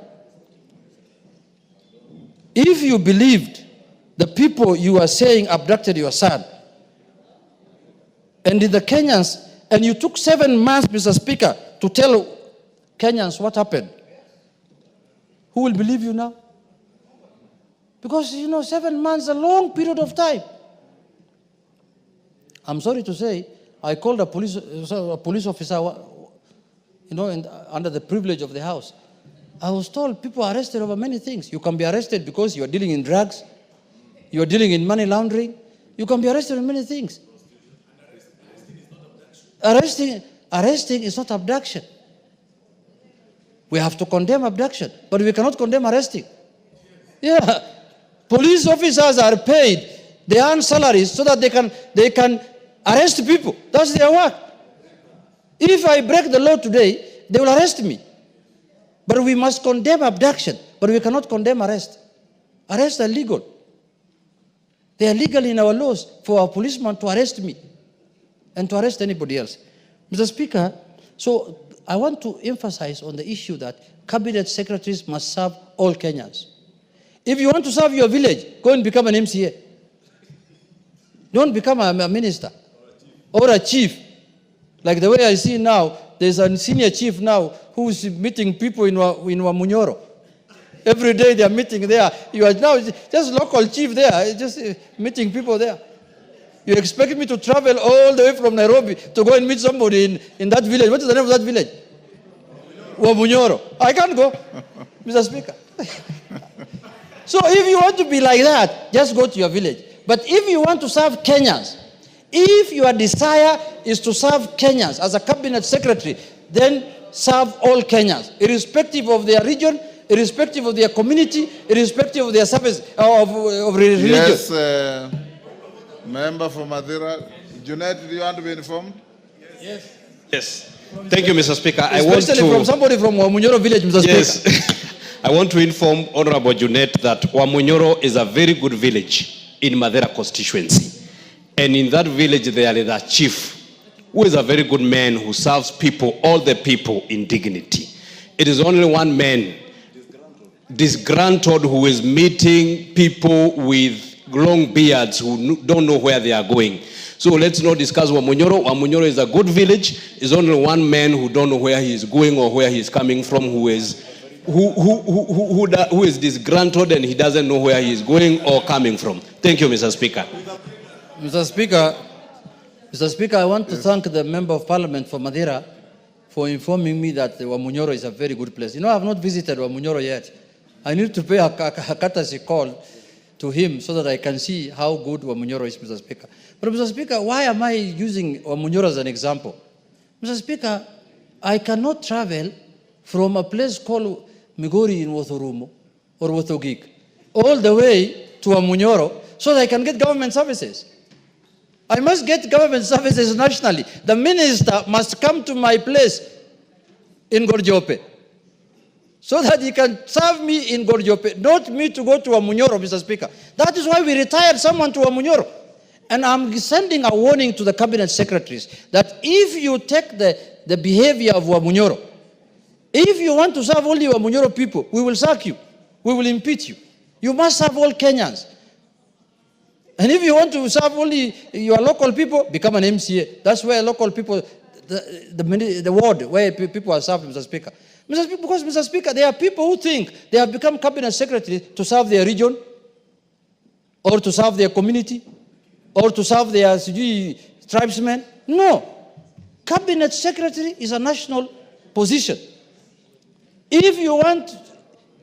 if you believed the people you are saying abducted your son, and in the Kenyans, and you took 7 months, Mr. Speaker, to tell Kenyans what happened, who will believe you now? Because, 7 months is a long period of time. I'm sorry to say, I called a police officer, under the privilege of the House. I was told people are arrested over many things. You can be arrested because you are dealing in drugs, you are dealing in money laundering. You can be arrested in many things. Arresting is not abduction. We have to condemn abduction, but we cannot condemn arresting. Yeah. Police officers are paid, they earn salaries so that they can arrest people. That's their work. If I break the law today, they will arrest me. But we must condemn abduction, but we cannot condemn arrest. Arrests are legal. They are legal in our laws for a policeman to arrest me and to arrest anybody else. Mr. Speaker, so I want to emphasize on the issue that cabinet secretaries must serve all Kenyans. If you want to serve your village, go and become an MCA. Don't become a minister or a chief. Like the way I see now, there's a senior chief now who's meeting people in Wamunyoro. Every day they are meeting there. You are now just local chief there, just meeting people there. You expect me to travel all the way from Nairobi to go and meet somebody in that village. What is the name of that village? Wamunyoro. I can't go, Mr. Speaker. So if you want to be like that, just go to your village. But if you want to serve Kenyans, if your desire is to serve Kenyans as a cabinet secretary, then serve all Kenyans, irrespective of their region, irrespective of their community, irrespective of their service, of religion. Yes, member from Madira. Junaid, do you want to be informed? Yes. Yes. Thank you, Mr. Speaker. Especially from somebody from Wamunyoro village, Mr. Speaker. Yes. I want to inform Honorable Junet that Wamunyoro is a very good village in Madera constituency. And in that village there is a chief who is a very good man who serves people, all the people in dignity. It is only one man, disgruntled, who is meeting people with long beards who don't know where they are going. So let's not discuss Wamunyoro. Wamunyoro is a good village. It's only one man who don't know where he is going or where he is coming from, who is disgruntled and he doesn't know where he is going or coming from. Thank you, Mr. Speaker. Mr. Speaker, I want to thank the Member of Parliament for Madeira for informing me that Wamunyoro is a very good place. I have not visited Wamunyoro yet. I need to pay a courtesy call to him so that I can see how good Wamunyoro is, Mr. Speaker. But Mr. Speaker, why am I using Wamunyoro as an example? Mr. Speaker, I cannot travel from a place called Migori in Wothorumo or Wothogik all the way to Wamunyoro so that I can get government services. I must get government services nationally. The minister must come to my place in Gorjope so that he can serve me in Gorjope, not me to go to Wamunyoro, Mr. Speaker. That is why we retired someone to Wamunyoro. And I'm sending a warning to the cabinet secretaries that if you take the behavior of Wamunyoro, if you want to serve only Wamunyoro people, we will sack you. We will impeach you. You must serve all Kenyans. And if you want to serve only your local people, become an MCA. That's where local people, the ward where people are served, Mr. Speaker. Mr. Speaker, because, Mr. Speaker, there are people who think they have become cabinet secretary to serve their region, or to serve their community, or to serve their tribesmen. No. Cabinet secretary is a national position. If you want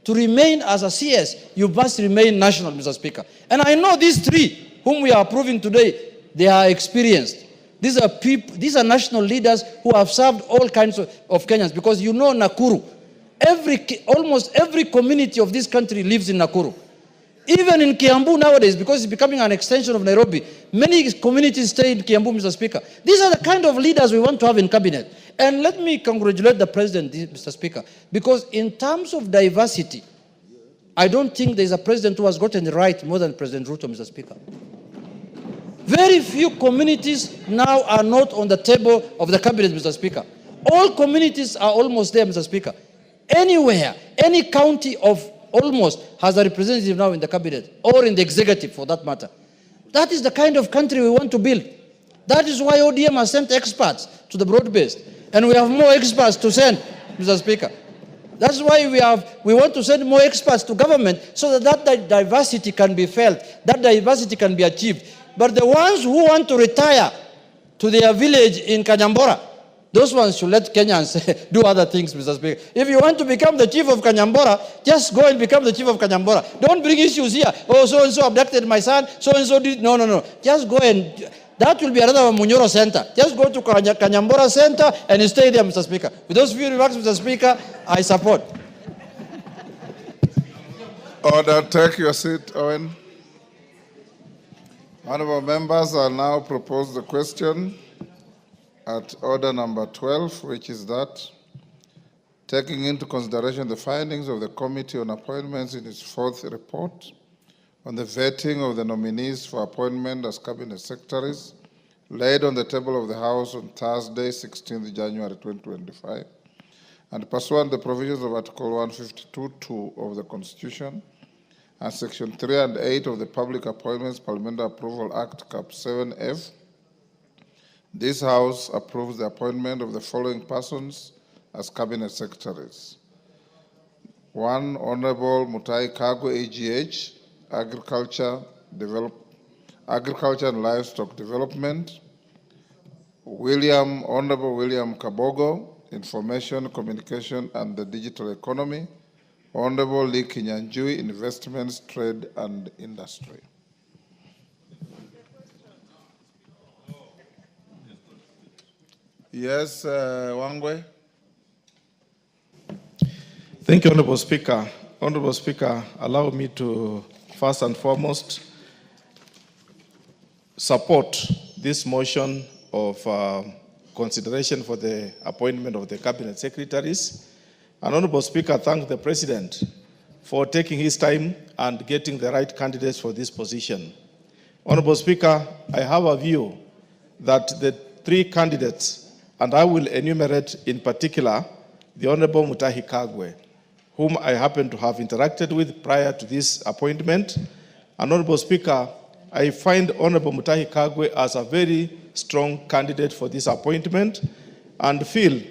to remain as a CS, you must remain national, Mr. Speaker. And I know these three whom we are approving today, they are experienced. These are people, these are national leaders who have served all kinds of Kenyans, because you know Nakuru, almost every community of this country lives in Nakuru. Even in Kiambu nowadays, because it's becoming an extension of Nairobi, many communities stay in Kiambu, Mr. Speaker. These are the kind of leaders we want to have in cabinet. And let me congratulate the president, Mr. Speaker, because in terms of diversity, I don't think there's a president who has gotten it right more than President Ruto, Mr. Speaker. Very few communities now are not on the table of the cabinet, Mr. Speaker. All communities are almost there, Mr. Speaker. Anywhere, any county of almost has a representative now in the cabinet, or in the executive for that matter. That is the kind of country we want to build. That is why ODM has sent experts to the broad-based. And we have more experts to send, Mr. Speaker. That's why we want to send more experts to government, so that diversity can be felt, that diversity can be achieved. But the ones who want to retire to their village in Kanyambora, those ones should let Kenyans do other things, Mr. Speaker. If you want to become the chief of Kanyambora, just go and become the chief of Kanyambora. Don't bring issues here. Oh, so-and-so abducted my son, so-and-so did. No. Just go and... That will be another Munyoro center. Just go to Kanyambora center and stay there, Mr. Speaker. With those few remarks, Mr. Speaker, I support. Order, take your seat, Owen. Honorable members, I'll now propose the question at order number 12, which is that, taking into consideration the findings of the Committee on Appointments in its fourth report on the vetting of the nominees for appointment as cabinet secretaries, laid on the table of the House on Thursday, 16th January 2025, and pursuant to the provisions of Article 152(2) of the Constitution and Section 3 and 8 of the Public Appointments Parliamentary Approval Act, Cap 7F, this House approves the appointment of the following persons as cabinet secretaries. 1. Honorable Mutahi Kagwe, AGH, Agriculture and Livestock Development. Honorable William Kabogo, Information, Communication and the Digital Economy. Honorable Lee Kinyanjui, Investments, Trade and Industry. Yes, Wangwe. Thank you, Honorable Speaker. Honorable Speaker, allow me to first and foremost support this motion of consideration for the appointment of the cabinet secretaries. And Honorable Speaker, thank the President for taking his time and getting the right candidates for this position. Honorable Speaker, I have a view that the three candidates, and I will enumerate in particular the Honorable Mutahi Kagwe, whom I happen to have interacted with prior to this appointment. And Honorable Speaker, I find Honorable Mutahi Kagwe as a very strong candidate for this appointment and feel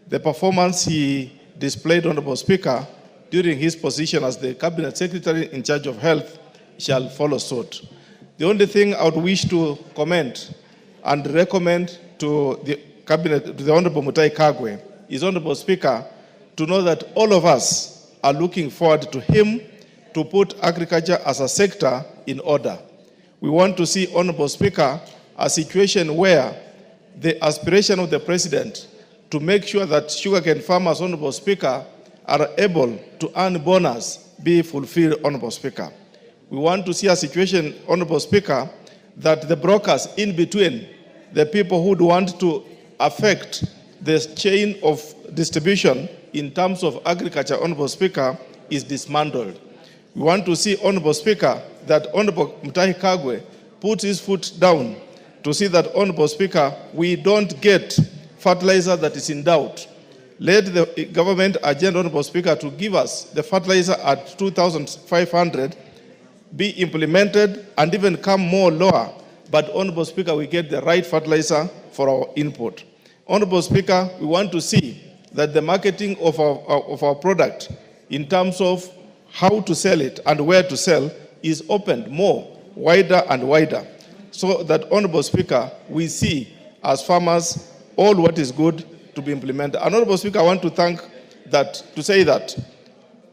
the performance he displayed, Honorable Speaker, during his position as the Cabinet Secretary in charge of health shall follow suit. The only thing I would wish to comment and recommend to the Cabinet, to the Honorable Mutahi Kagwe, is, Honorable Speaker, to know that all of us are looking forward to him to put agriculture as a sector in order. We want to see, Honorable Speaker, a situation where the aspiration of the President to make sure that sugarcane farmers, Honorable Speaker, are able to earn bonus be fulfilled, Honorable Speaker. We want to see a situation, Honorable Speaker, that the brokers in between, the people who would want to affect the chain of distribution in terms of agriculture, Honorable Speaker, is dismantled. We want to see, Honorable Speaker, that Honorable Mutahi Kagwe put his foot down to see that, Honorable Speaker, we don't get fertilizer that is in doubt. Let the government urgent, Honorable Speaker, to give us the fertilizer at 2,500 be implemented and even come more lower. But, Honorable Speaker, we get the right fertilizer for our input. Honorable Speaker, we want to see that the marketing of our product in terms of how to sell it and where to sell is opened more, wider and wider, so that, Honorable Speaker, we see as farmers all what is good to be implemented. And, Honorable Speaker, I want to say that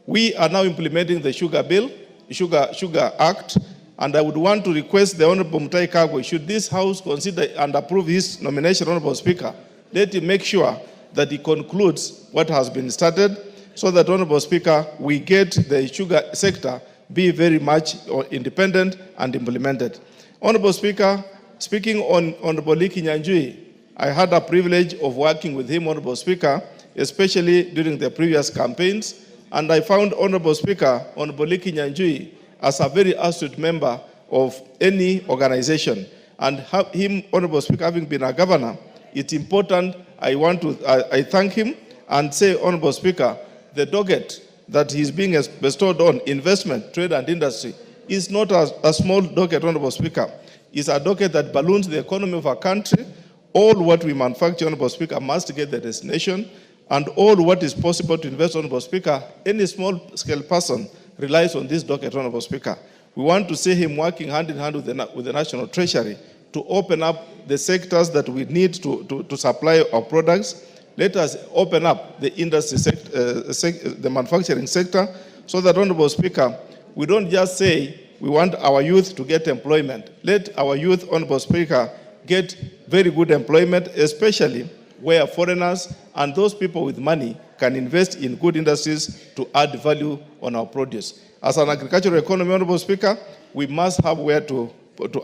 we are now implementing the sugar bill, Sugar Act, and I would want to request the Honorable Mutahi Kagwe, should this House consider and approve his nomination, Honorable Speaker, let him make sure that he concludes what has been started, so that, Honorable Speaker, we get the sugar sector be very much independent and implemented. Honorable Speaker, speaking on Honorable Liki Nyanjui, I had a privilege of working with him, Honorable Speaker, especially during the previous campaigns, and I found, Honorable Speaker, Honorable Liki Nyanjui as a very astute member of any organization. And him, Honorable Speaker, having been a governor, it's important. I thank him and say, Honorable Speaker, the docket that he's being bestowed on investment, trade and industry is not a small docket, Honorable Speaker. It's a docket that balloons the economy of our country. All what we manufacture, Honorable Speaker, must get the destination, and all what is possible to invest, Honorable Speaker, any small-scale person relies on this docket, Honorable Speaker. We want to see him working hand in hand with the National Treasury to open up the sectors that we need to supply our products. Let us open up the industry sector, the manufacturing sector, so that, Honorable Speaker, we don't just say we want our youth to get employment. Let our youth, Honorable Speaker, get very good employment, especially where foreigners and those people with money can invest in good industries to add value on our produce. As an agricultural economy, Honorable Speaker, we must have where to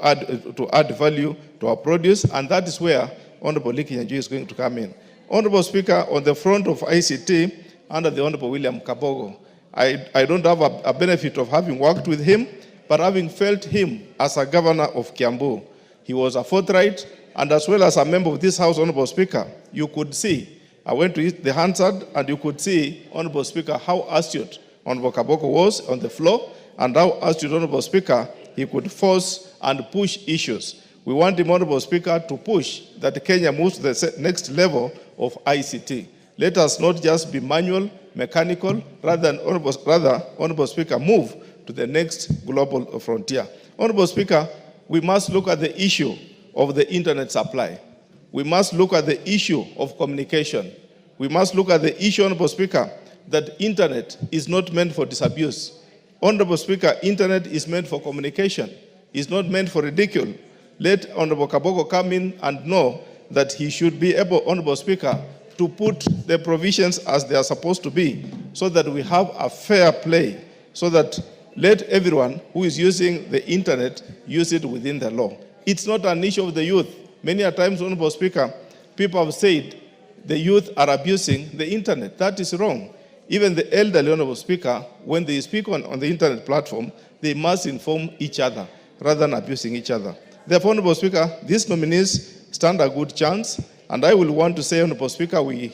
add value to our produce, and that is where Honorable Liki Nyanjui is going to come in. Honorable Speaker, on the front of ICT, under the Honorable William Kabogo, I don't have a benefit of having worked with him, but having felt him as a governor of Kiambu. He was a forthright, and as well as a member of this House, Honorable Speaker, you could see, I went to the Hansard, and you could see, Honorable Speaker, how astute Honorable Kabogo was on the floor, and how astute, Honorable Speaker, he could force and push issues. We want him, Honorable Speaker, to push that Kenya moves to the next level of ICT. Let us not just be manual, mechanical, rather, Honorable Speaker, move to the next global frontier. Honorable Speaker, we must look at the issue of the internet supply. We must look at the issue of communication. We must look at the issue, Honorable Speaker, that internet is not meant for disabuse. Honorable Speaker, internet is meant for communication. It's not meant for ridicule. Let Honorable Kabogo come in and know that he should be able, Honorable Speaker, to put the provisions as they are supposed to be, so that we have a fair play, so that let everyone who is using the internet use it within the law. It's not an issue of the youth. Many a times, Honorable Speaker, people have said the youth are abusing the internet. That is wrong. Even the elderly, Honorable Speaker, when they speak on the internet platform, they must inform each other rather than abusing each other. Therefore, Honorable Speaker, these nominees stand a good chance, and I will want to say, Honorable Speaker, we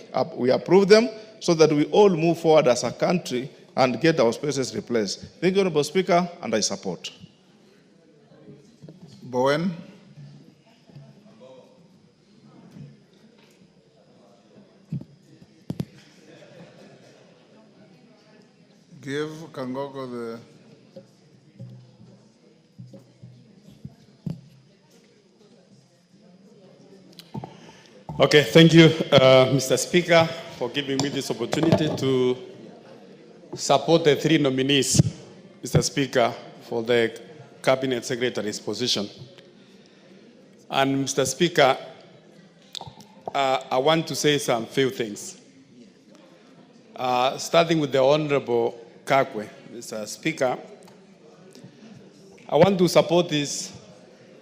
approve them so that we all move forward as a country and get our spaces replaced. Thank you, Honorable Speaker, and I support. Bowen. Give Kangogo the... Okay, thank you, Mr. Speaker, for giving me this opportunity to support the three nominees, Mr. Speaker, for the Cabinet Secretary's position. And Mr. Speaker, I want to say some few things. Starting with the Honorable Kagwe, Mr. Speaker, I want to support this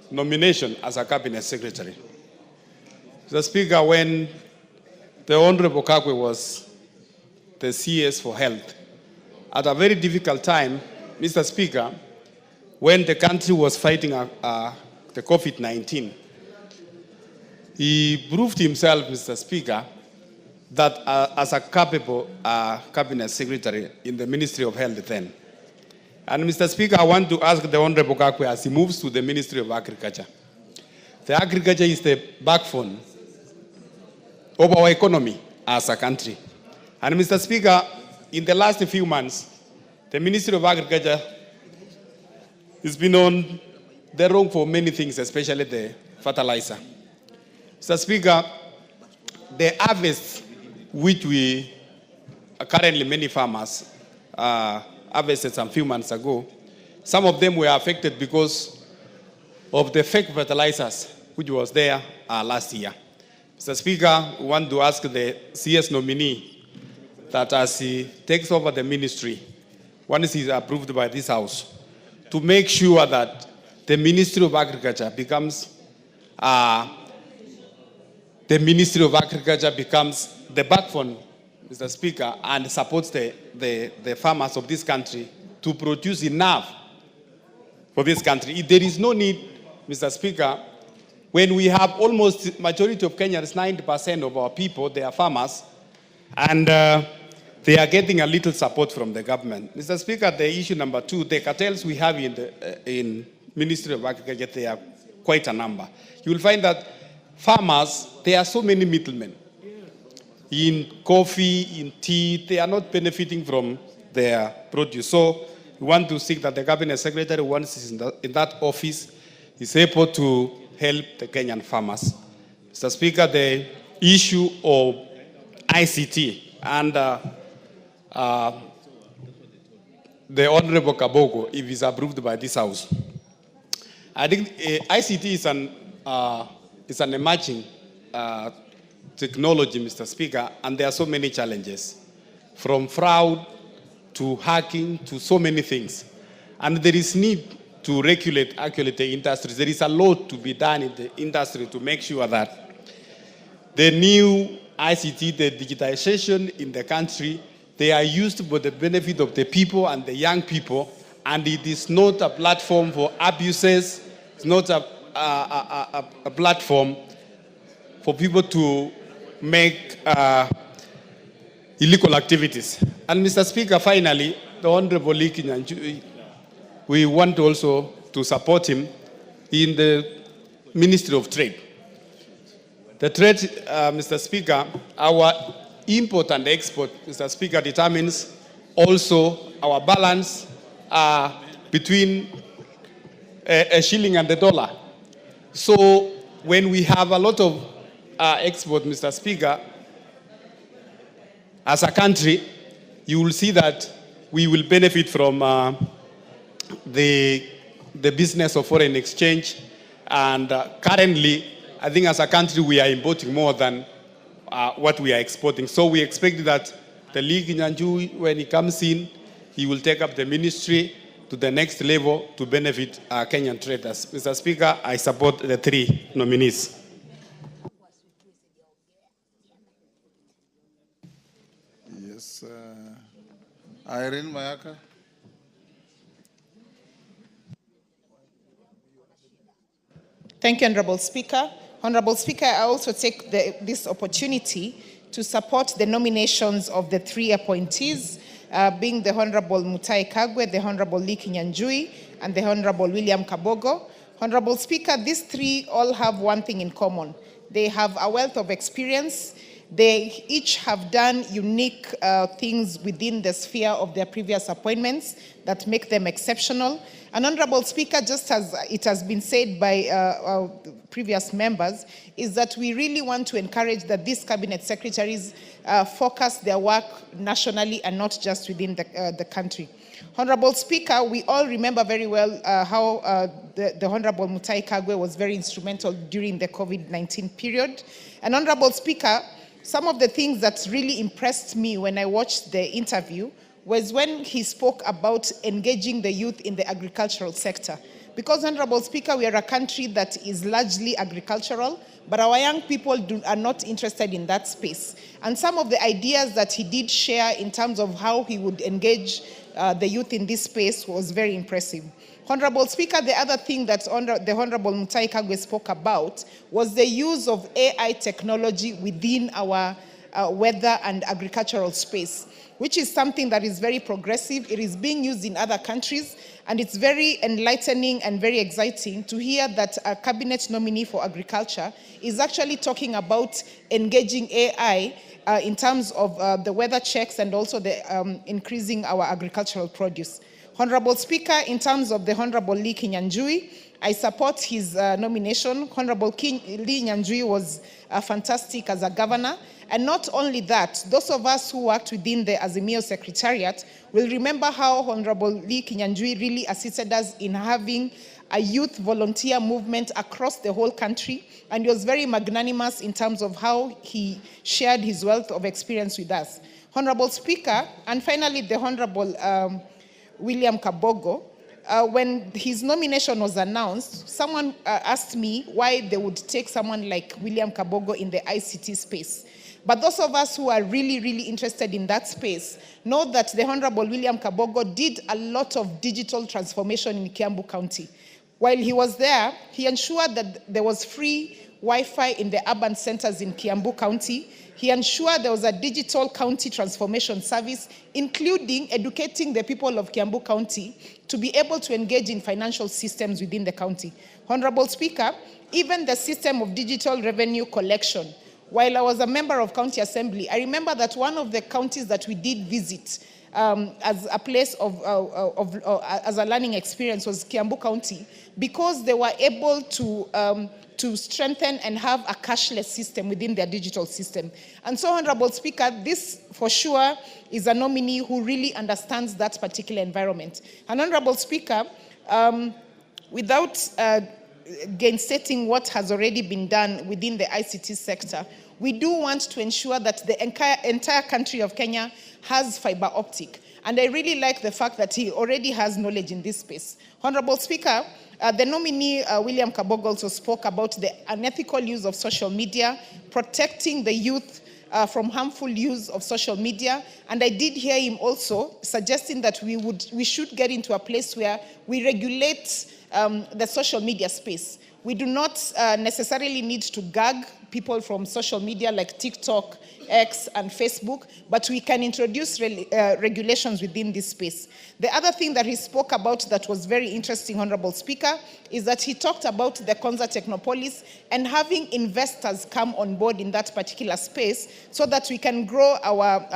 nomination as a Cabinet Secretary. Mr. Speaker, when the Honorable Kagwe was the CS for Health, at a very difficult time, Mr. Speaker, when the country was fighting a the COVID-19, he proved himself, Mr. Speaker, that as a capable cabinet secretary in the Ministry of Health then. And Mr. Speaker, I want to ask the Honorable Kakwe as he moves to the Ministry of Agriculture. The agriculture is the backbone of our economy as a country. And Mr. Speaker, in the last few months, the Ministry of Agriculture has been on the wrong for many things, especially the fertilizer. Mr. Speaker, the harvest which we currently many farmers harvested some few months ago, some of them were affected because of the fake fertilizers which was there last year. Mr. Speaker, we want to ask the CS nominee that as he takes over the ministry, once he's approved by this House, to make sure that the Ministry of Agriculture becomes the backbone, Mr. Speaker, and supports the farmers of this country to produce enough for this country. There is no need, Mr. Speaker, when we have almost majority of Kenyans, 90% of our people, they are farmers, and they are getting a little support from the government. Mr. Speaker, the issue number 2, the cartels we have in Ministry of Agriculture, they are quite a number. You will find that farmers, there are so many middlemen. In coffee, in tea, they are not benefiting from their produce. So we want to seek that the cabinet secretary, once he's in that office, is able to help the Kenyan farmers. Mr. Speaker, the issue of ICT and the Honorable Kabogo, if he's approved by this House. I think ICT is an emerging technology, Mr. Speaker, and there are so many challenges, from fraud to hacking to so many things. And there is need to regulate actually the industry. There is a lot to be done in the industry to make sure that the new ICT, the digitization in the country, they are used for the benefit of the people and the young people, and it is not a platform for abuses. It's not a platform for people to make illegal activities. And Mr. Speaker, finally, the Honorable Lee Kinyanjui, we want also to support him in the Ministry of Trade. The trade, Mr. Speaker, our import and export, Mr. Speaker, determines also our balance between a shilling and the dollar. So when we have a lot of export, Mr. Speaker, as a country, you will see that we will benefit from the business of foreign exchange. And currently, I think as a country, we are importing more than what we are exporting. So we expect that the League in Anjui, when he comes in, he will take up the ministry to the next level to benefit Kenyan traders. Mr. Speaker, I support the 3 nominees. Yes, Irene Mayaka. Thank you, Honorable Speaker. Honorable Speaker, I also take this opportunity to support the nominations of the 3 appointees, being the Honorable Mutahi Kagwe, the Honorable Lee Kinyanjui, and the Honorable William Kabogo. Honorable Speaker, these 3 all have one thing in common. They have a wealth of experience. They each have done unique things within the sphere of their previous appointments that make them exceptional. And Honorable Speaker, just as it has been said by our previous members, is that we really want to encourage that these cabinet secretaries focus their work nationally and not just within the country. Honorable Speaker, we all remember very well how the Honorable Mutahi Kagwe was very instrumental during the COVID-19 period. And Honorable Speaker, some of the things that really impressed me when I watched the interview was when he spoke about engaging the youth in the agricultural sector. Because, Honorable Speaker, we are a country that is largely agricultural, but our young people are not interested in that space. And some of the ideas that he did share in terms of how he would engage the youth in this space was very impressive. Honorable Speaker, the other thing that the Honorable Mutahi Kagwe spoke about was the use of AI technology within our weather and agricultural space, which is something that is very progressive. It is being used in other countries, and it's very enlightening and very exciting to hear that a cabinet nominee for agriculture is actually talking about engaging AI in terms of the weather checks and also the increasing our agricultural produce. Honorable Speaker, in terms of the Honorable Lee Kinyanjui, I support his nomination. Honorable Lee Kinyanjui was fantastic as a governor. And not only that, those of us who worked within the Azimio Secretariat will remember how Honorable Lee Kinyanjui really assisted us in having a youth volunteer movement across the whole country, and he was very magnanimous in terms of how he shared his wealth of experience with us. Honorable Speaker, and finally the Honorable William Kabogo, when his nomination was announced, someone asked me why they would take someone like William Kabogo in the ICT space. But those of us who are really, really interested in that space know that the Honorable William Kabogo did a lot of digital transformation in Kiambu County. While he was there, he ensured that there was free Wi-Fi in the urban centers in Kiambu County. He ensured there was a digital county transformation service, including educating the people of Kiambu County to be able to engage in financial systems within the county. Honorable Speaker, even the system of digital revenue collection, while I was a member of County Assembly, I remember that one of the counties that we did visit as a place as a learning experience was Kiambu County, because they were able to strengthen and have a cashless system within their digital system. And so, Honorable Speaker, this for sure is a nominee who really understands that particular environment. And Honorable Speaker, without gainsetting what has already been done within the ICT sector, we do want to ensure that the entire country of Kenya has fiber optic. And I really like the fact that he already has knowledge in this space. Honorable Speaker, the nominee, William Kabogo, also spoke about the unethical use of social media, protecting the youth from harmful use of social media. And I did hear him also suggesting that we should get into a place where we regulate the social media space. We do not necessarily need to gag people from social media like TikTok, X, and Facebook, but we can introduce regulations within this space. The other thing that he spoke about that was very interesting, Honorable Speaker, is that he talked about the Konza Technopolis and having investors come on board in that particular space so that we can grow our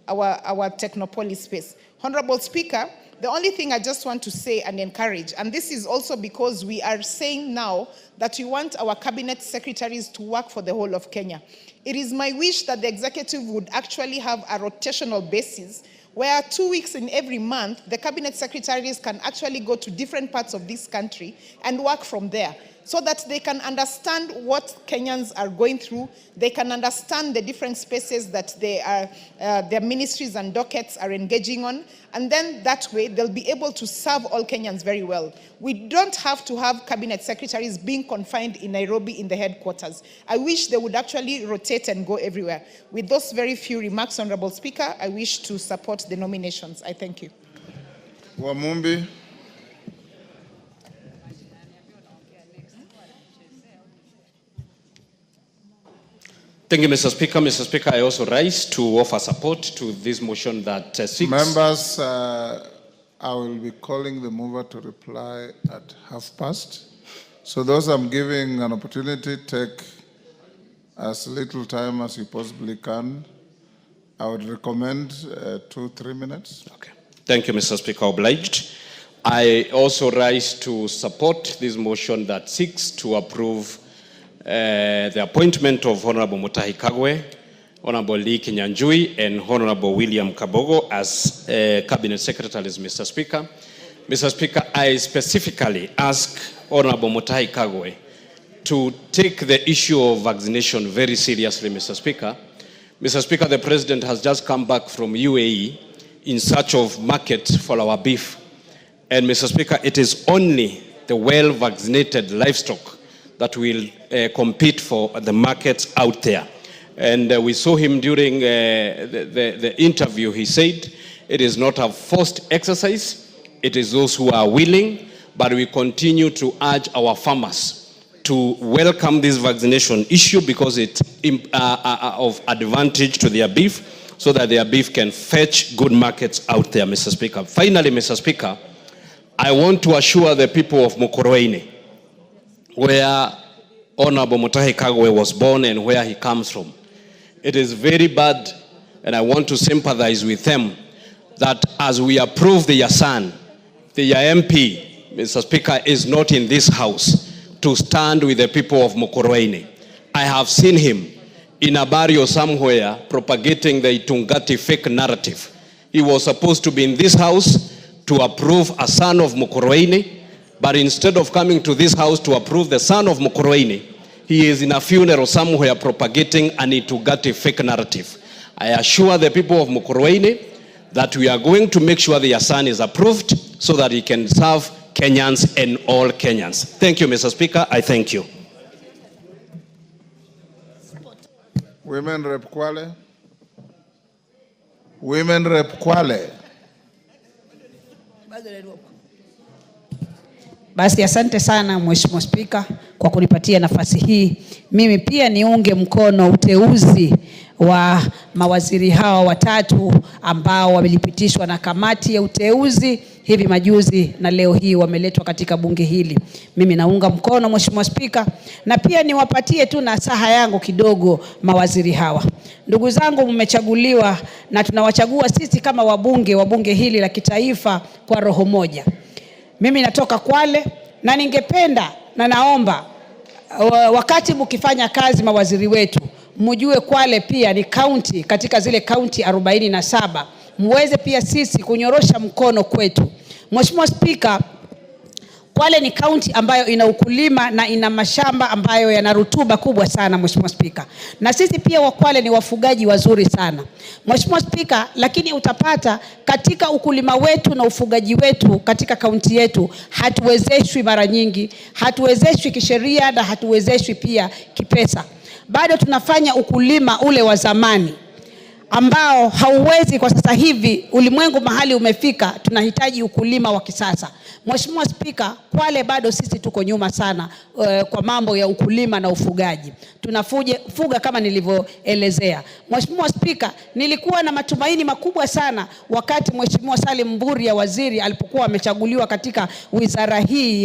Technopolis space. Honorable Speaker, the only thing I just want to say and encourage, and this is also because we are saying now that we want our cabinet secretaries to work for the whole of Kenya. It is my wish that the executive would actually have a rotational basis where 2 weeks in every month, the cabinet secretaries can actually go to different parts of this country and work from there, so that they can understand what Kenyans are going through. They can understand the different spaces that their ministries and dockets are engaging on. And then that way, they'll be able to serve all Kenyans very well. We don't have to have cabinet secretaries being confined in Nairobi in the headquarters. I wish they would actually rotate and go everywhere. With those very few remarks, Honorable Speaker, I wish to support the nominations. I thank you. Wamumbi. Thank you, Mr. Speaker. Mr. Speaker, I also rise to offer support to this motion that seeks... Members, I will be calling the mover to reply at 5:30. So those I'm giving an opportunity, take as little time as you possibly can. I would recommend 2-3 minutes. Okay. Thank you, Mr. Speaker. Obliged. I also rise to support this motion that seeks to approve the appointment of Honorable Mutahi Kagwe, Honorable Lee Kinyanjui, and Honorable William Kabogo as Cabinet Secretaries, Mr. Speaker. Mr. Speaker, I specifically ask Honorable Mutahi Kagwe to take the issue of vaccination very seriously, Mr. Speaker. Mr. Speaker, the President has just come back from UAE in search of market for our beef. And Mr. Speaker, it is only the well-vaccinated livestock that will compete for the markets out there. And we saw him during the interview. He said it is not a forced exercise. it is those who are willing, but we continue to urge our farmers to welcome this vaccination issue because it's of advantage to their beef, so that their beef can fetch good markets out there, Mr. Speaker. Finally, Mr. Speaker, I want to assure the people of Mukurweini, where Honorable Mutahi Kagwe was born and where he comes from. It is very bad, and I want to sympathize with them, that as we approve the Yasan, the MP, Mr. Speaker, is not in this house to stand with the people of Mukurweini. I have seen him in a barrio somewhere propagating the Itungati fake narrative. He was supposed to be in this house to approve a son of Mukurweini, but instead of coming to this house to approve the son of Mukurweini, he is in a funeral somewhere propagating an Itungati fake narrative. I assure the people of Mukurweini that we are going to make sure the son is approved so that he can serve Kenyans and all Kenyans. Thank you, Mr. Speaker. I thank you. Women Rep Kwale. Women Rep Kwale. Basi asante sana Mheshimiwa Spika kwa kunipatia nafasi hii. Mimi pia niunge mkono uteuzi wa mawaziri hawa watatu ambao wamelipitishwa na kamati ya uteuzi hivi majuzi na leo hii wameletwa katika bunge hili. Mimi naunga mkono Mheshimiwa Spika, na pia niwapatie tu nasaha yangu kidogo mawaziri hawa. Ndugu zangu, mmechaguliwa na tunawachagua sisi kama wabunge wa bunge hili la kitaifa kwa roho moja. Mimi natoka Kwale na ningependa na naomba wakati mkifanya kazi mawaziri wetu, mjue Kwale pia ni county katika zile county 47. Muweze pia sisi kunyorosha mkono kwetu. Mheshimiwa Spika, Kwale ni county ambayo ina ukulima na ina mashamba ambayo yana rutuba kubwa sana Mheshimiwa Spika. Na sisi pia wa Kwale ni wafugaji wazuri sana Mheshimiwa Spika, lakini utapata katika ukulima wetu na ufugaji wetu katika kaunti yetu hatuwezeshwi mara nyingi, hatuwezeshwi kisheria na hatuwezeshwi pia kipesa. Bado tunafanya ukulima ule wa zamani ambao hauwezi kwa sasa hivi. Ulimwengu mahali umefika, tunahitaji ukulima wa kisasa. Mheshimiwa Spika, Kwale bado sisi tuko nyuma sana kwa mambo ya ukulima na ufugaji. Tunafuga kama nilivyoelezea. Mheshimiwa Spika, nilikuwa na matumaini makubwa sana wakati Mheshimiwa Salim Mburi ya waziri alipokuwa amechaguliwa katika wizara hii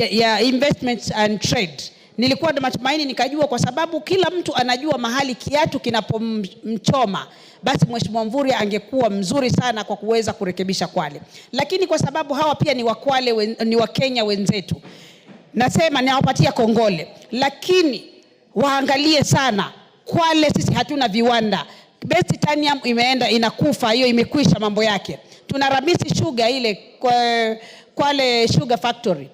ya investments and trade. Nilikuwa na matumaini, nikajua kwa sababu kila mtu anajua mahali kiatu kinapomchoma, basi Mheshimiwa Mburi angekuwa mzuri sana kwa kuweza kurekebisha Kwale. Lakini kwa sababu hawa pia ni wa Kwale, ni wa Kenya wenzetu, nasema nawapatia kongole, lakini waangalie sana Kwale. Sisi hatuna viwanda. Best titanium imeenda inakufa, hiyo imekwisha mambo yake. Tuna Ramisi Sugar ile Kwale Sugar Factory.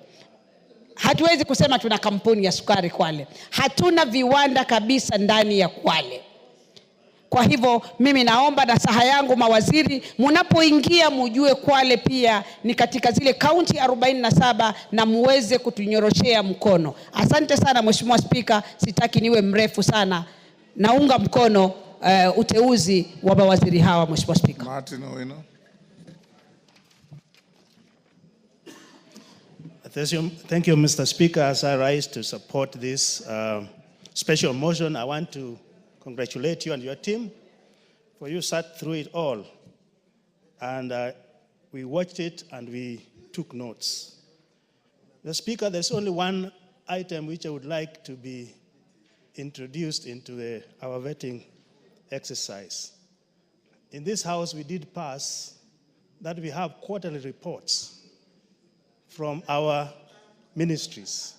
Hatuwezi kusema tuna kampuni ya sukari Kwale. Hatuna viwanda kabisa ndani ya Kwale. Kwa hivyo mimi naomba nasaha yangu mawaziri, mnapoingia mjue Kwale pia ni katika zile county 47 na muweze kutunyoroshea mkono. Asante sana Mheshimiwa Spika, sitaki niwe mrefu sana. Naunga mkono uteuzi wa mawaziri hawa Mheshimiwa Spika. Martin Owino. Thank you, Mr. Speaker. As I rise to support this special motion, I want to congratulate you and your team for you sat through it all. And we watched it and we took notes. The Speaker, there's only one item which I would like to be introduced into our vetting exercise. In this House, we did pass that we have quarterly reports from our ministries.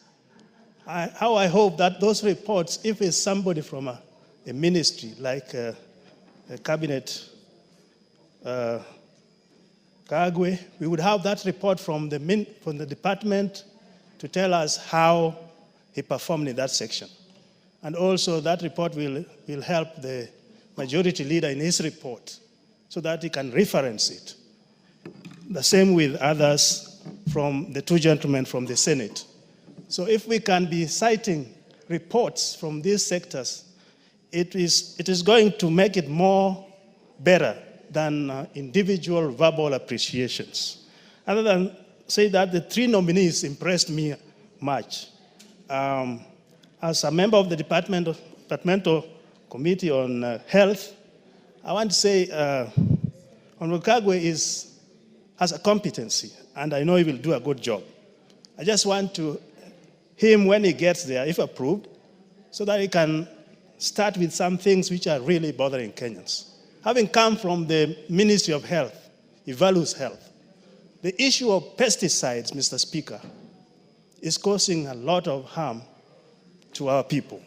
How I hope that those reports, if it's somebody from a ministry like a cabinet, Kagwe, we would have that report from the department to tell us how he performed in that section. And also that report will help the majority leader in his report so that he can reference it. The same with others from the two gentlemen from the Senate. So if we can be citing reports from these sectors, it is going to make it more better than individual verbal appreciations. Other than say that the 3 nominees impressed me much. As a member of the departmental committee on health, I want to say Honorable Kagwe has a competency, and I know he will do a good job. I just want him, when he gets there, if approved, so that he can start with some things which are really bothering Kenyans. Having come from the Ministry of Health, he values health. The issue of pesticides, Mr. Speaker, is causing a lot of harm to our people.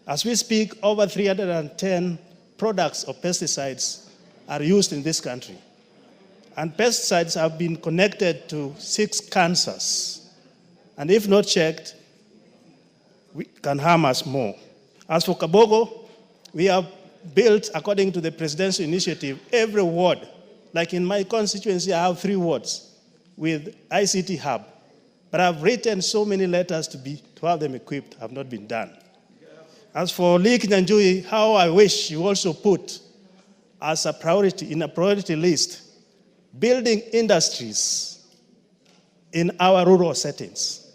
As we speak, over 310 products of pesticides are used in this country. And pesticides have been connected to 6 cancers. And if not checked, we can harm us more. As for Kabogo, we have built, according to the presidential initiative, every ward. Like in my constituency, I have 3 wards with ICT hub. But I've written so many letters to have them equipped, have not been done. As for Lee Kinyanjui, how I wish you also put as a priority, in a priority list, building industries in our rural settings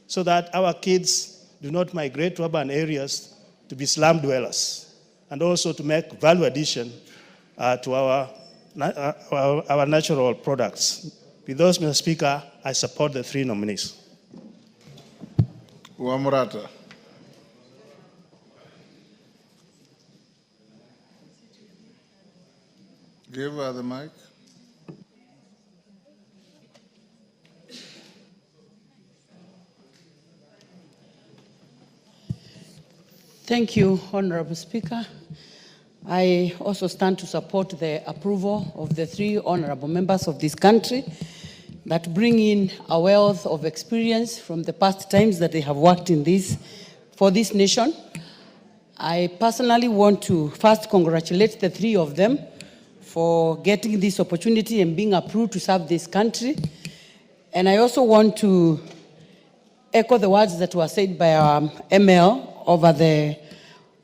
so that our kids do not migrate to urban areas to be slum dwellers, and also to make value addition to our natural products. With those, Mr. Speaker, I support the 3 nominees. Wamurata. Give her the mic. Thank you, Honorable Speaker. I also stand to support the approval of the 3 honorable members of this country that bring in a wealth of experience from the past times that they have worked for this nation. I personally want to first congratulate the 3 of them for getting this opportunity and being approved to serve this country. And I also want to echo the words that were said by our ML over the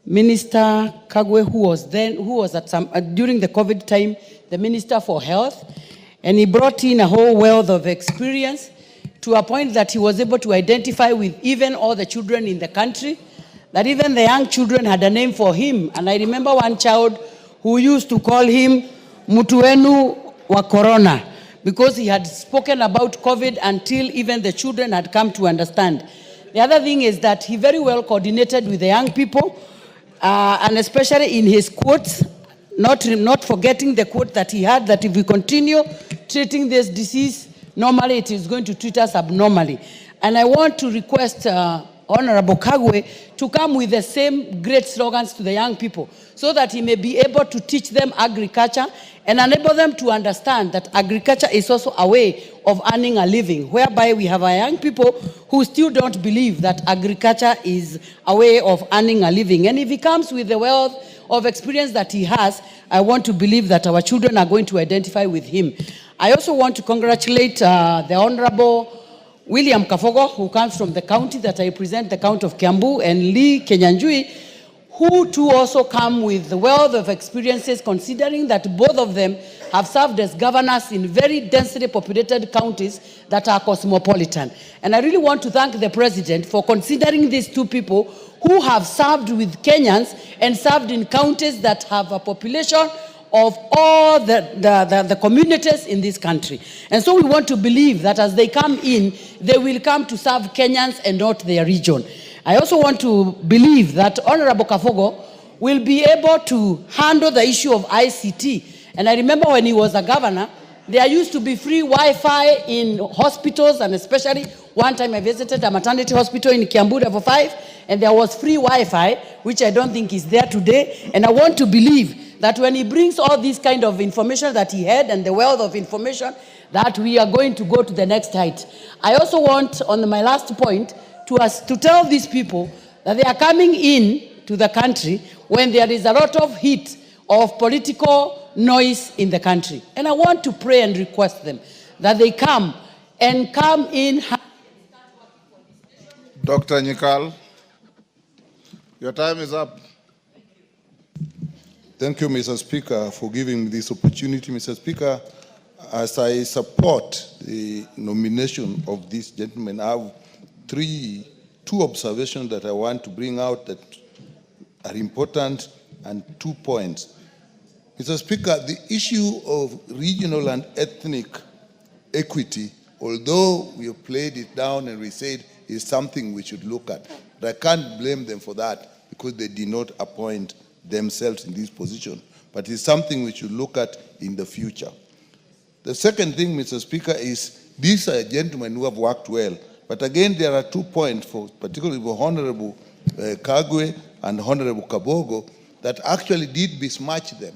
Minister Kagwe, who was at during the COVID time, the Minister for Health, and he brought in a whole wealth of experience to a point that he was able to identify with even all the children in the country, that even the young children had a name for him. And I remember one child who used to call him Mutuenu wa Corona, because he had spoken about COVID until even the children had come to understand. The other thing is that he very well coordinated with the young people, and especially in his quotes, not forgetting the quote that he had, that if we continue treating this disease normally, it is going to treat us abnormally. And I want to request Honorable Kagwe to come with the same great slogans to the young people, so that he may be able to teach them agriculture and enable them to understand that agriculture is also a way of earning a living, whereby we have our young people who still don't believe that agriculture is a way of earning a living. And if he comes with the wealth of experience that he has, I want to believe that our children are going to identify with him. I also want to congratulate the Honorable William Kafogo, who comes from the county that I represent, the county of Kiambu, and Lee Kinyanjui, who too also come with the wealth of experiences, considering that both of them have served as governors in very densely populated counties that are cosmopolitan. And I really want to thank the President for considering these 2 people who have served with Kenyans and served in counties that have a population of all the communities in this country. And so we want to believe that as they come in, they will come to serve Kenyans and not their region. I also want to believe that Honorable Kafogo will be able to handle the issue of ICT. And I remember when he was a governor, there used to be free Wi-Fi in hospitals, and especially one time I visited a maternity hospital in Kiambu Level 5, and there was free Wi-Fi, which I don't think is there today. And I want to believe that when he brings all this kind of information that he had and the wealth of information, that we are going to go to the next height. I also want, on my last point, to tell these people that they are coming in to the country when there is a lot of heat of political noise in the country. And I want to pray and request them that they come in. Dr. Nyikal, your time is up. Thank you, Mr. Speaker, for giving me this opportunity. Mr. Speaker, as I support the nomination of this gentleman, I have two observations that I want to bring out that are important, and 2 points. Mr. Speaker, the issue of regional and ethnic equity, although we have played it down and we said is something we should look at, but I can't blame them for that because they did not appoint themselves in this position. But it's something we should look at in the future. The second thing, Mr. Speaker, is these are gentlemen who have worked well. But again, there are 2 points, particularly for Honorable Kagwe and Honorable Kabogo, that actually did besmirch them.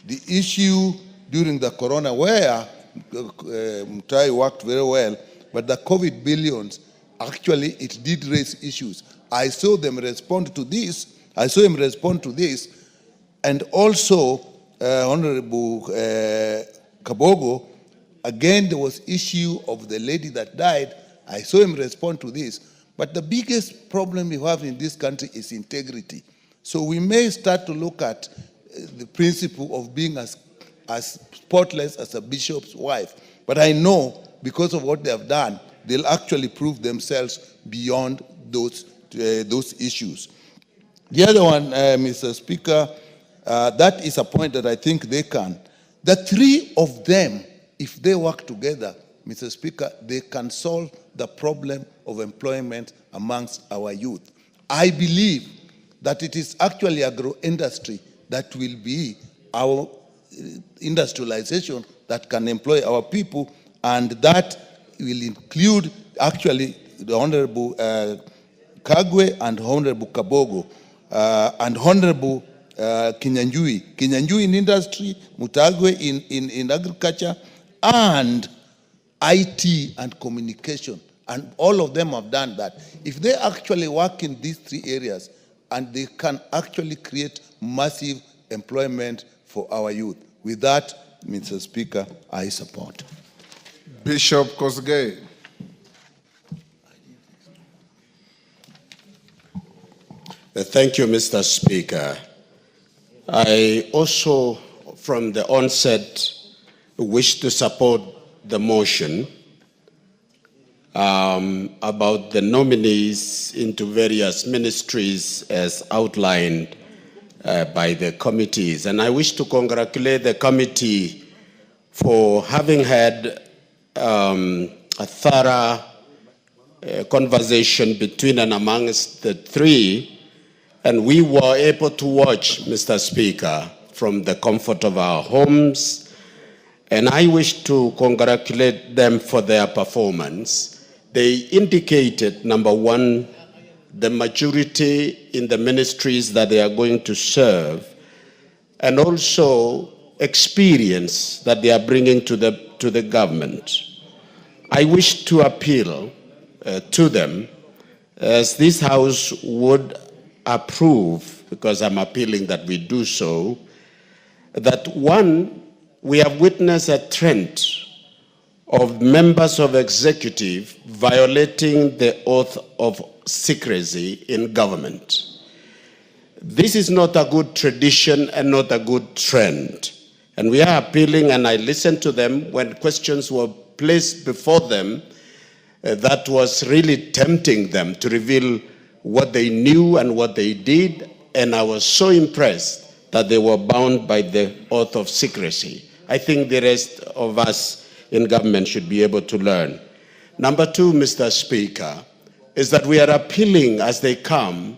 The issue during the corona where Mutai worked very well, but the COVID billions, actually it did raise issues. I saw them respond to this. I saw him respond to this. And also, Honorable Kabogo, again, there was issue of the lady that died. I saw him respond to this. But the biggest problem we have in this country is integrity. So we may start to look at the principle of being as spotless as a bishop's wife. But I know because of what they have done, they'll actually prove themselves beyond those issues. The other one, Mr. Speaker, that is a point that I think they can. The three of them, if they work together, Mr. Speaker, they can solve the problem of employment amongst our youth. I believe that it is actually agro-industry that will be our industrialization that can employ our people, and that will include actually the Honorable Kagwe and Honorable Kabogo and Honorable Kinyanjui. Kinyanjui in industry, Mutagwe in agriculture, and IT and communication. And all of them have done that. If they actually work in these 3 areas, and they can actually create massive employment for our youth. With that, Mr. Speaker, I support. Bishop Kosgei. Thank you, Mr. Speaker. I also, from the onset, wish to support the motion about the nominees into various ministries as outlined by the committees. And I wish to congratulate the committee for having had a thorough conversation between and amongst the 3, and we were able to watch, Mr. Speaker, from the comfort of our homes. And I wish to congratulate them for their performance. They indicated, number 1, the maturity in the ministries that they are going to serve, and also experience that they are bringing to the government. I wish to appeal to them, as this House would approve, because I'm appealing that we do so, that 1, we have witnessed a trend of members of executive violating the oath of secrecy in government. This is not a good tradition and not a good trend. And we are appealing, and I listened to them when questions were placed before them that was really tempting them to reveal what they knew and what they did. And I was so impressed that they were bound by the oath of secrecy. I think the rest of us in government should be able to learn. Number 2, Mr. Speaker, is that we are appealing as they come.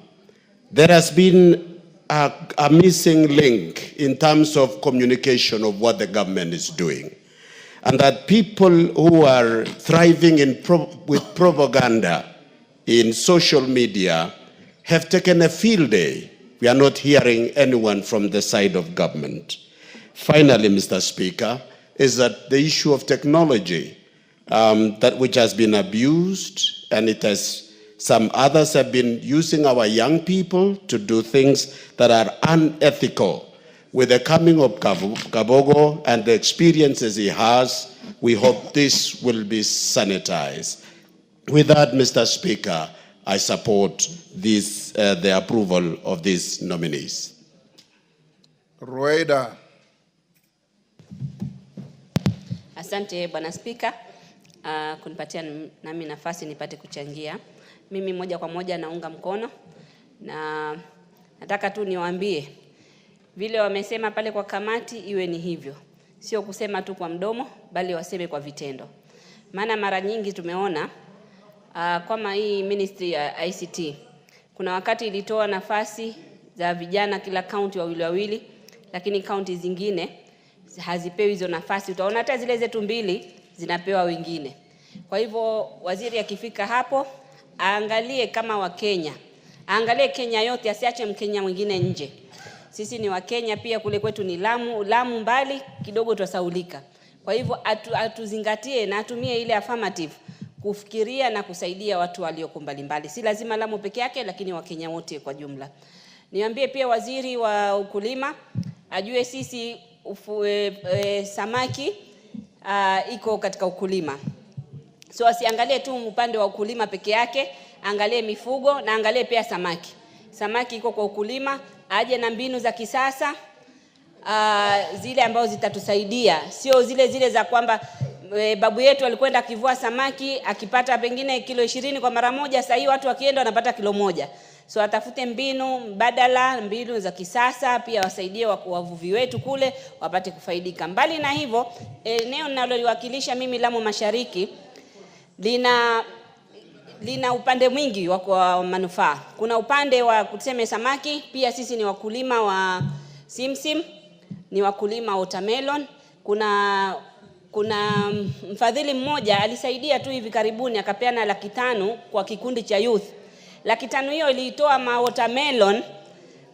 There has been a missing link in terms of communication of what the government is doing. And that people who are thriving with propaganda in social media have taken a field day. We are not hearing anyone from the side of government. Finally, Mr. Speaker, is that the issue of technology, that which has been abused, and it has, some others have been using our young people to do things that are unethical. With the coming of Kabogo and the experiences he has, we hope this will be sanitized. With that, Mr. Speaker, I support this, the approval of these nominees. Rueda. Asante Bwana Spika, kunipatia nami nafasi nipate kuchangia. Mimi moja kwa moja naunga mkono, na nataka tu niwaambie vile wamesema pale kwa kamati iwe ni hivyo. Sio kusema tu kwa mdomo, bali waseme kwa vitendo. Maana mara nyingi tumeona kama hii ministry ya ICT, kuna wakati ilitoa nafasi za vijana kila county wawili, lakini county zingine hazipewi hizo nafasi. Utaona hata zile zetu 2 zinapewa wengine. Kwa hivyo waziri akifika hapo, aangalie kama Wakenya, aangalie Kenya yote, asiache Mkenya mwingine nje. Sisi ni Wakenya pia, kule kwetu ni Lamu mbali kidogo tutasaulika. Kwa hivyo atuzingatie na atumie ile affirmative kufikiria na kusaidia watu walioko mbali. Si lazima Lamu peke yake, lakini Wakenya wote kwa jumla. Niambie pia waziri wa ukulima ajue sisi samaki iko katika ukulima. So asiangalie tu upande wa ukulima peke yake, angalie mifugo na angalie pia samaki. Samaki iko kwa ukulima, aje na mbinu za kisasa zile ambazo zitatusaidia. Sio zile za kwamba babu yetu alikwenda kivua samaki akipata pengine kilo 20 kwa mara moja, sasa hii watu wakienda wanapata kilo 1. So atafute mbinu mbadala, mbinu za kisasa, pia wasaidie wavuvi wetu kule wapate kufaidika. Mbali na hivyo, eneo ninaloliwakilisha mimi Lamu Mashariki lina upande mwingi wa manufaa. Kuna upande wa kuseme samaki, pia sisi ni wakulima wa simsim, ni wakulima wa watermelon. Kuna mfadhili mmoja alisaidia tu hivi karibuni akapeana 500,000 kwa kikundi cha youth. 500,000 hiyo iliitoa watermelon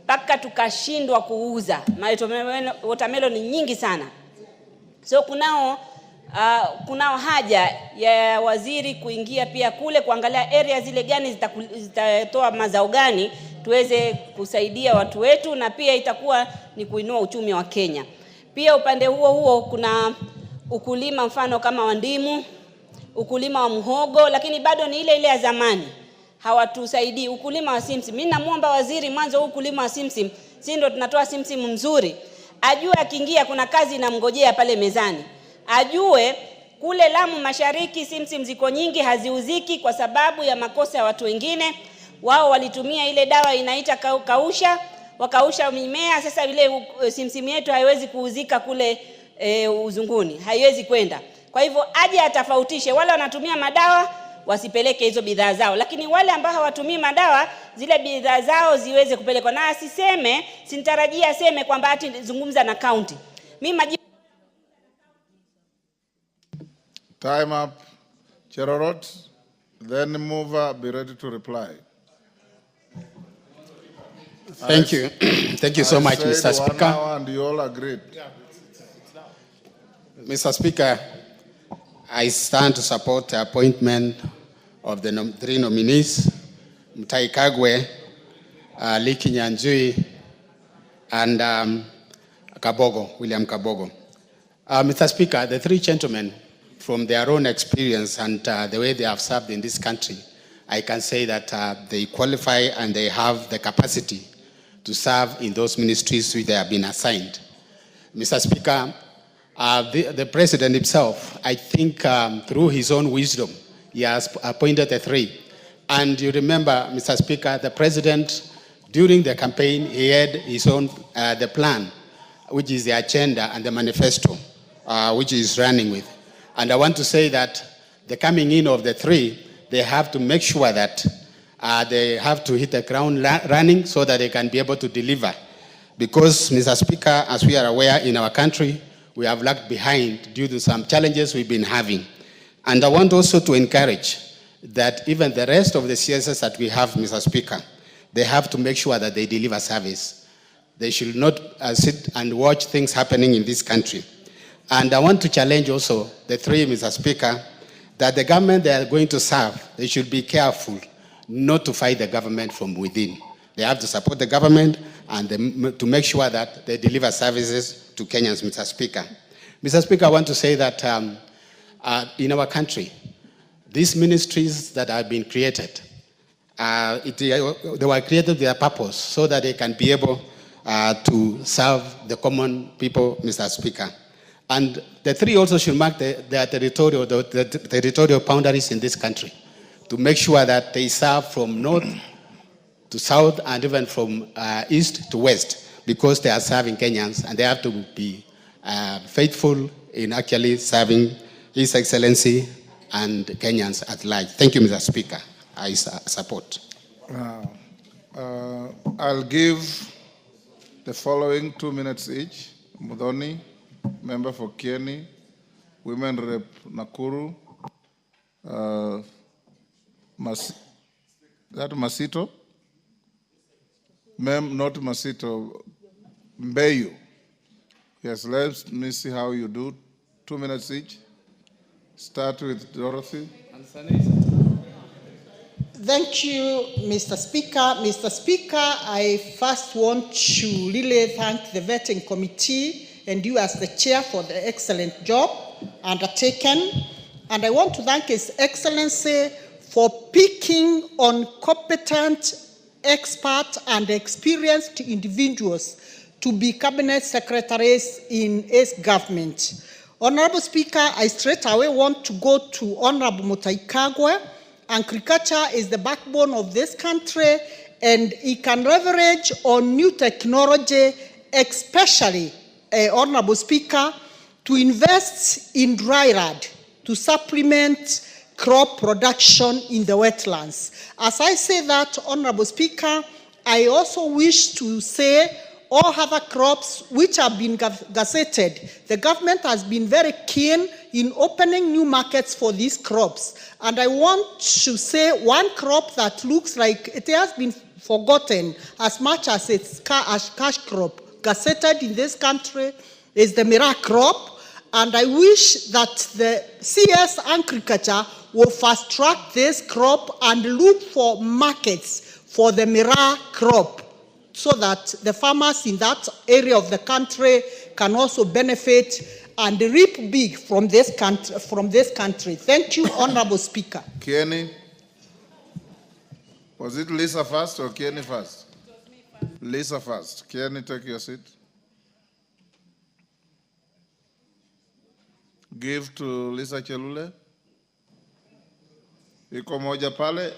mpaka tukashindwa kuuza. Watermelon ni nyingi sana. So kunao haja ya waziri kuingia pia kule kuangalia area zile gani zitatoa mazao gani tuweze kusaidia watu wetu, na pia itakuwa ni kuinua uchumi wa Kenya. Pia upande huo kuna ukulima mfano kama wa ndimu, ukulima wa mhogo, lakini bado ni ile ya zamani. Hawatusaidii ukulima wa simsim. Mimi namuomba waziri mwanzo ukulima wa simsim, si ndio tunatoa simsim mzuri. Ajue akiingia kuna kazi inamngojea pale mezani. Ajue kule Lamu Mashariki simsim ziko nyingi haziuziki kwa sababu ya makosa ya watu wengine. Wao walitumia ile dawa inaita kausha, wakausha mimea. Sasa ile simsim yetu haiwezi kuuzika kule uzunguni, haiwezi kwenda. Kwa hivyo aje atafautishe, wale wanatumia madawa wasipeleke hizo bidhaa zao, lakini wale ambao hawatumii madawa zile bidhaa zao ziweze kupelekwa. Na asiseme, sinitarajia aseme kwamba ati zungumza na county. Mimi Time up. Cherorot, then mover, be ready to reply. Thank you. Thank you so much, Mr. Speaker. 1 hour and you all agreed. Mr. Speaker, I stand to support the appointment of the 3 nominees, Mutahi Kagwe, Liki Nyanjui, and William Kabogo. Mr. Speaker, the 3 gentlemen, from their own experience and the way they have served in this country, I can say that they qualify and they have the capacity to serve in those ministries which they have been assigned. Mr. Speaker, the President himself, I think through his own wisdom, he has appointed the 3. And you remember, Mr. Speaker, the President, during the campaign, he had his own, the plan, which is the agenda and the manifesto, which he is running with. And I want to say that the coming in of the 3, they have to make sure that they have to hit the ground running so that they can be able to deliver. Because, Mr. Speaker, as we are aware in our country, we have lagged behind due to some challenges we've been having. And I want also to encourage that even the rest of the CSS that we have, Mr. Speaker, they have to make sure that they deliver service. They should not sit and watch things happening in this country. And I want to challenge also the 3, Mr. Speaker, that the government they are going to serve, they should be careful not to fight the government from within. They have to support the government and to make sure that they deliver services to Kenyans, Mr. Speaker. Mr. Speaker, I want to say that in our country, these ministries that have been created, they were created with a purpose so that they can be able to serve the common people, Mr. Speaker. And the three also should mark their territorial boundaries in this country to make sure that they serve from north to south and even from east to west, because they are serving Kenyans and they have to be faithful in actually serving His Excellency and Kenyans at large. Thank you, Mr. Speaker. I support. I'll give the following 2 minutes each. Mudhoni, member for Kieni, Women Rep Nakuru, Masito? Not Masito, Mbeyu. Yes, let me see how you do. 2 minutes each. Start with Dorothy. Thank you, Mr. Speaker. Mr. Speaker, I first want to really thank the vetting committee and you as the chair for the excellent job undertaken. And I want to thank His Excellency for picking on competent, expert, and experienced individuals to be cabinet secretaries in his government. Honorable Speaker, I straight away want to go to Honorable Mutahi Kagwe. Agriculture is the backbone of this country, and it can leverage on new technology, especially, Honorable Speaker, to invest in dry land to supplement crop production in the wetlands. As I say that, Honorable Speaker, I also wish to say all other crops which have been gazetted. The government has been very keen in opening new markets for these crops. And I want to say one crop that looks like it has been forgotten as much as it's cash crop gazetted in this country is the Mira crop. And I wish that the CS Agriculture will fast track this crop and look for markets for the Mira crop, so that the farmers in that area of the country can also benefit and reap big from this country. Thank you, Honorable Speaker. Kieni? Was it Lisa first or Kieni first? Lisa first. Kieni, take your seat. Give to Lisa Chelule. Iko moja pale.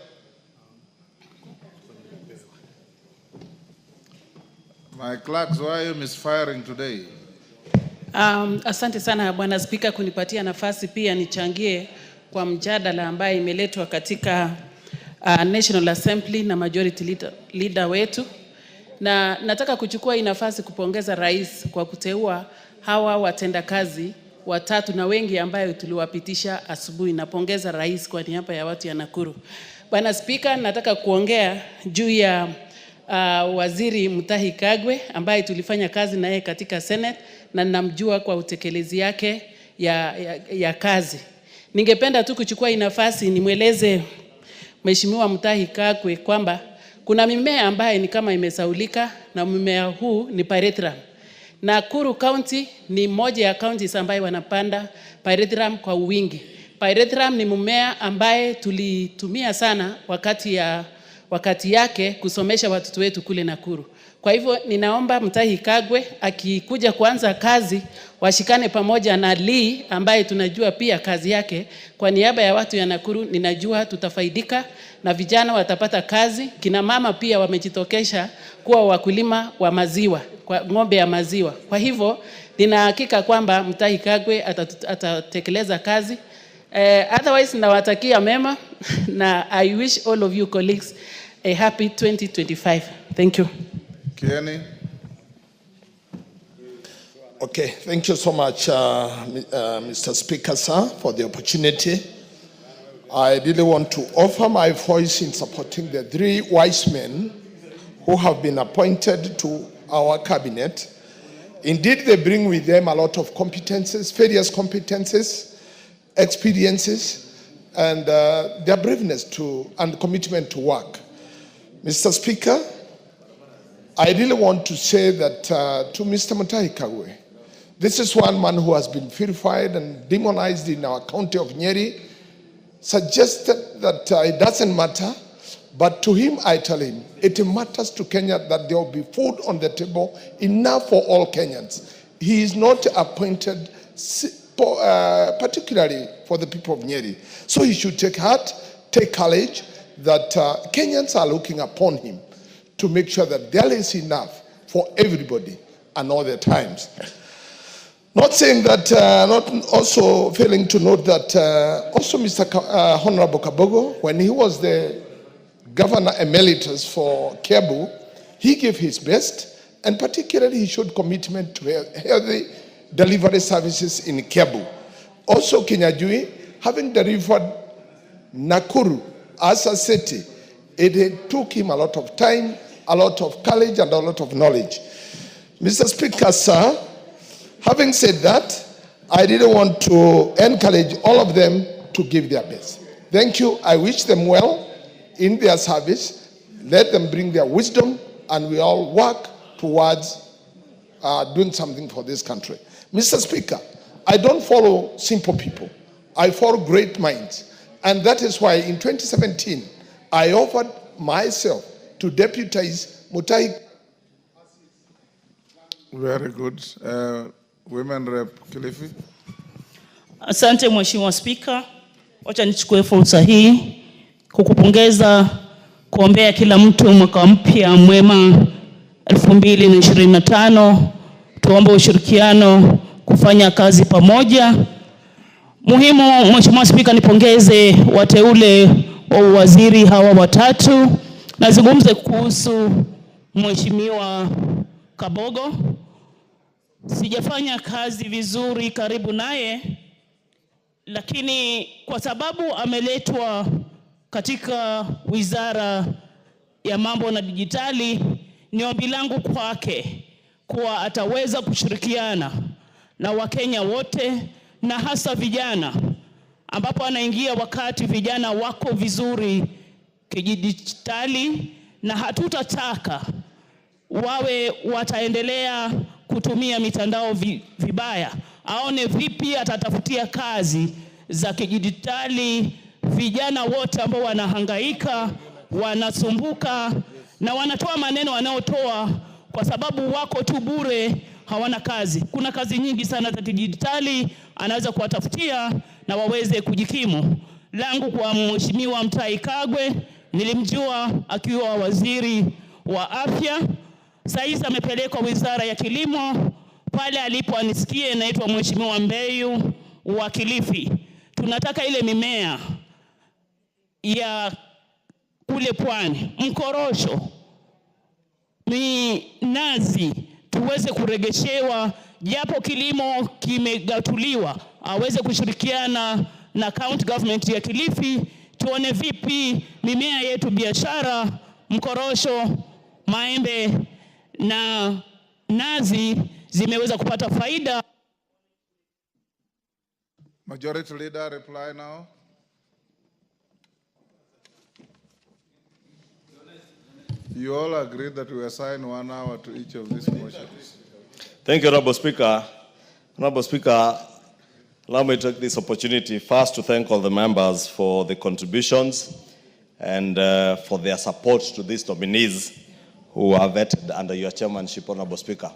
My clerks, why are you misfiring today? Asante sana Bwana Spika kunipatia nafasi pia nichangie kwa mjadala ambaye imeletwa katika National Assembly na Majority Leader wetu. Na nataka kuchukua hii nafasi kupongeza Rais kwa kuteua hawa watendakazi watatu na wengi ambayo tuliwapitisha asubuhi. Napongeza Rais kwa niaba ya watu ya Nakuru. Bwana Spika, nataka kuongea juu ya Waziri Mutahi Kagwe ambaye tulifanya kazi na yeye katika Senate na namjua kwa utekelezi yake ya kazi. Ningependa tu kuchukua hii nafasi nimweleze Mheshimiwa Mutahi Kagwe kwamba kuna mimea ambaye ni kama imesaulika na mimea huu ni pyrethrum. Nakuru County ni moja ya counties ambaye wanapanda pyrethrum kwa wingi. Pyrethrum ni mmea ambaye tulitumia sana wakati yake kusomesha watoto wetu kule Nakuru. Kwa hivyo ninaomba Mutahi Kagwe akikuja kuanza kazi washikane pamoja na Lee ambaye tunajua pia kazi yake. Kwa niaba ya watu ya Nakuru ninajua tutafaidika na vijana watapata kazi. Kina mama pia wamejitokesha kuwa wakulima wa maziwa, kwa ng'ombe ya maziwa. Kwa hivyo nina hakika kwamba Mutahi Kagwe atatekeleza kazi. Otherwise nawatakia mema na I wish all of you colleagues a happy 2025. Thank you. Kieni. Okay, thank you so much, Mr. Speaker, sir, for the opportunity. I really want to offer my voice in supporting the three wise men who have been appointed to our cabinet. Indeed, they bring with them a lot of competences, various competences, experiences, and their braveness and commitment to work. Mr. Speaker, I really want to say that to Mr. Mutahi Kagwe, this is one man who has been vilified and demonized in our county of Nyeri, suggested that it doesn't matter, But to him, I tell him, it matters to Kenya that there will be food on the table, enough for all Kenyans. He is not appointed particularly for the people of Nyeri. So he should take heart, take courage, that Kenyans are looking upon him to make sure that there is enough for everybody and all the times. Not saying that, not also failing to note that also Mr. Honorable Kabogo, when he was the Governor Emeritus for Kiambu, he gave his best, and particularly he showed commitment to healthy delivery services in Kiambu. Also Kinyajui, having delivered Nakuru as a city, it took him a lot of time, a lot of courage, and a lot of knowledge. Mr. Speaker, sir, having said that, I didn't want to encourage all of them to give their best. Thank you. I wish them well in their service. Let them bring their wisdom, and we all work towards doing something for this country. Mr. Speaker, I don't follow simple people. I follow great minds. And that is why in 2017, I offered myself to deputize Mutahi. Very good. Women Rep Kilifi. Asante Mheshimiwa Spika. Wacha nichukue fursa hii kukupongeza, kuombea kila mtu mwaka mpya mwema 2025. Tuombe ushirikiano, kufanya kazi pamoja. Muhimu Mheshimiwa Spika, nipongeze wateule wa waziri hawa watatu. Nazungumze kuhusu Mheshimiwa Kabogo. Sijafanya kazi vizuri karibu naye, lakini kwa sababu ameletwa katika wizara ya mambo na dijitali, ni ombi langu kwake kuwa ataweza kushirikiana na Wakenya wote na hasa vijana, ambapo anaingia wakati vijana wako vizuri kidijitali, na hatutataka wawe wataendelea kutumia mitandao vibaya. Aone vipi atatafutia kazi za kidijitali vijana wote ambao wanahangaika, wanasumbuka na wanatoa maneno wanaotoa kwa sababu wako tu bure, hawana kazi. Kuna kazi nyingi sana za kidijitali anaweza kuwatafutia na waweze kujikimu. Langu kwa Mheshimiwa Mutahi Kagwe, nilimjua akiwa waziri wa afya. Sasa amepelekwa wizara ya kilimo, pale alipo anisikie naitwa Mheshimiwa Mbeyu wa Kilifi. Tunataka ile mimea ya kule pwani, mkorosho, minazi, tuweze kuregeshewa, japo kilimo kimegatuliwa, aweze kushirikiana na county government ya Kilifi, tuone vipi mimea yetu biashara, mkorosho, maembe na nazi zimeweza kupata faida. Majority Leader, reply now. You all agree that we assign 1 hour to each of these motions. Thank you, Honorable Speaker. Honorable Speaker, allow me to take this opportunity first to thank all the members for the contributions and for their support to these nominees who are vetted under your chairmanship, Honorable Speaker.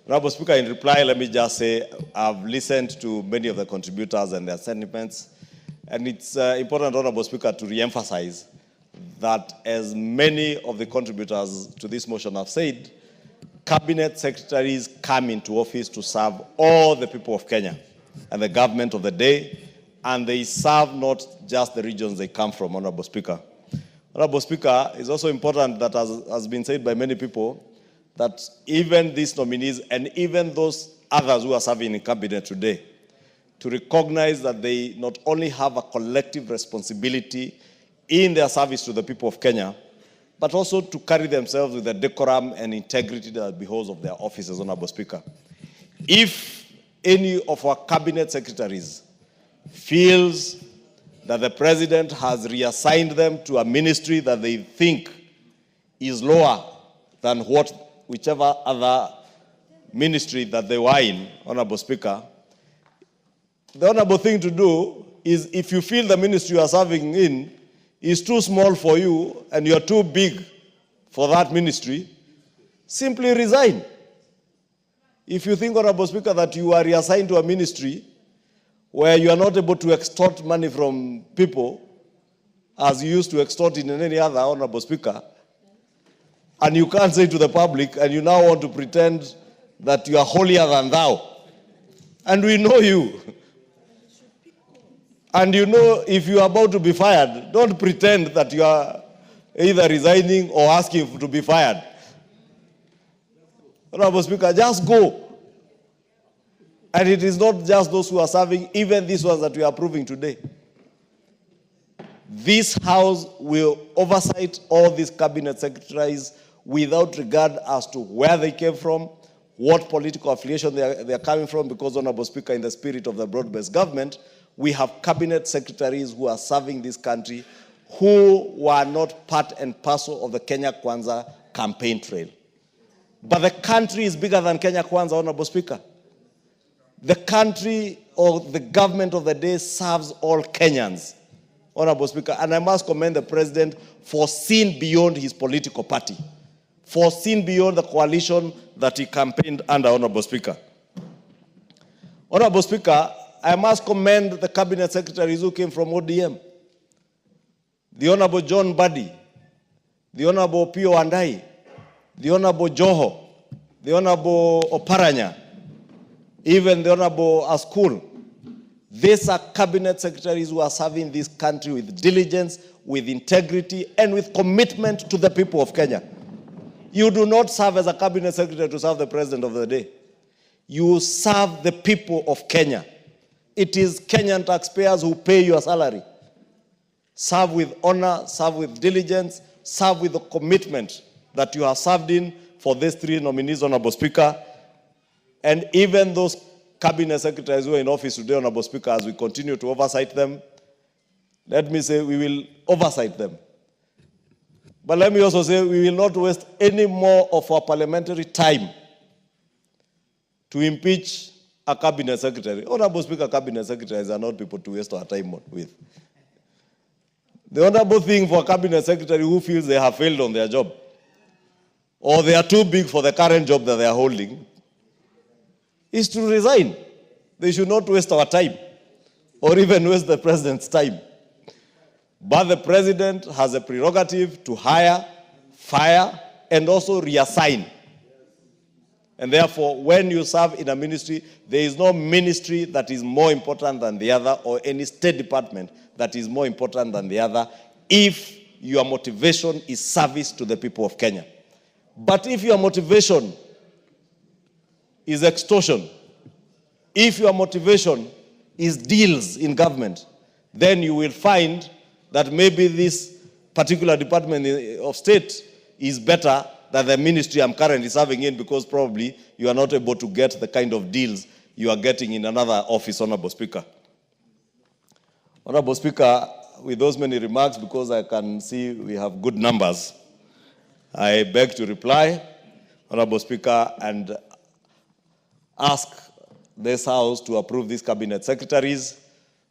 Honorable Speaker, in reply, let me just say I've listened to many of the contributors and their sentiments, and it's important, Honorable Speaker, to re-emphasize that as many of the contributors to this motion have said, cabinet secretaries come into office to serve all the people of Kenya and the government of the day, and they serve not just the regions they come from, Honorable Speaker. Honorable Speaker, it's also important that, as has been said by many people, that even these nominees and even those others who are serving in cabinet today, to recognize that they not only have a collective responsibility in their service to the people of Kenya, but also to carry themselves with the decorum and integrity that behoves of their offices, Honorable Speaker. If any of our cabinet secretaries feels that the president has reassigned them to a ministry that they think is lower than whichever other ministry that they were in, Honorable Speaker, the honorable thing to do is, if you feel the ministry you are serving in is too small for you and you're too big for that ministry, simply resign. If you think, Honorable Speaker, that you are reassigned to a ministry where you are not able to extort money from people as you used to extort in any other, Honorable Speaker, and you can't say to the public, and you now want to pretend that you are holier than thou. And we know you. And you know, if you are about to be fired, don't pretend that you are either resigning or asking to be fired. Honorable Speaker, just go. And it is not just those who are serving, even these ones that we are approving today. This House will oversight all these cabinet secretaries without regard as to where they came from, what political affiliation they are coming from, because, Honorable Speaker, in the spirit of the broad-based government, we have cabinet secretaries who are serving this country who were not part and parcel of the Kenya Kwanza campaign trail. But the country is bigger than Kenya Kwanza, Honorable Speaker. The country or the government of the day serves all Kenyans, Honorable Speaker. And I must commend the President for seeing beyond his political party, for seeing beyond the coalition that he campaigned under, Honorable Speaker. Honorable Speaker, I must commend the cabinet secretaries who came from ODM. The Honorable John Buddy, the Honorable Pio Andai, the Honorable Joho, the Honorable Oparanya, even the Honorable Askul. These are cabinet secretaries who are serving this country with diligence, with integrity, and with commitment to the people of Kenya. You do not serve as a cabinet secretary to serve the president of the day. You serve the people of Kenya. It is Kenyan taxpayers who pay your salary. Serve with honor, serve with diligence, serve with the commitment that you have served in for these three nominees, Honorable Speaker. And even those cabinet secretaries who are in office today, Honorable Speaker, as we continue to oversight them, let me say we will oversight them. But let me also say we will not waste any more of our parliamentary time to impeach a cabinet secretary. Honorable Speaker, cabinet secretaries are not people to waste our time with. The honorable thing for a cabinet secretary who feels they have failed on their job, or they are too big for the current job that they are holding, is to resign. They should not waste our time, or even waste the president's time. But the president has a prerogative to hire, fire, and also reassign. And therefore, when you serve in a ministry, there is no ministry that is more important than the other, or any state department that is more important than the other, if your motivation is service to the people of Kenya. But if your motivation is extortion, if your motivation is deals in government, then you will find that maybe this particular department of state is better than the ministry I'm currently serving in, because probably you are not able to get the kind of deals you are getting in another office, Honorable Speaker. Honorable Speaker, with those many remarks, because I can see we have good numbers, I beg to reply, Honorable Speaker, and ask this House to approve these cabinet secretaries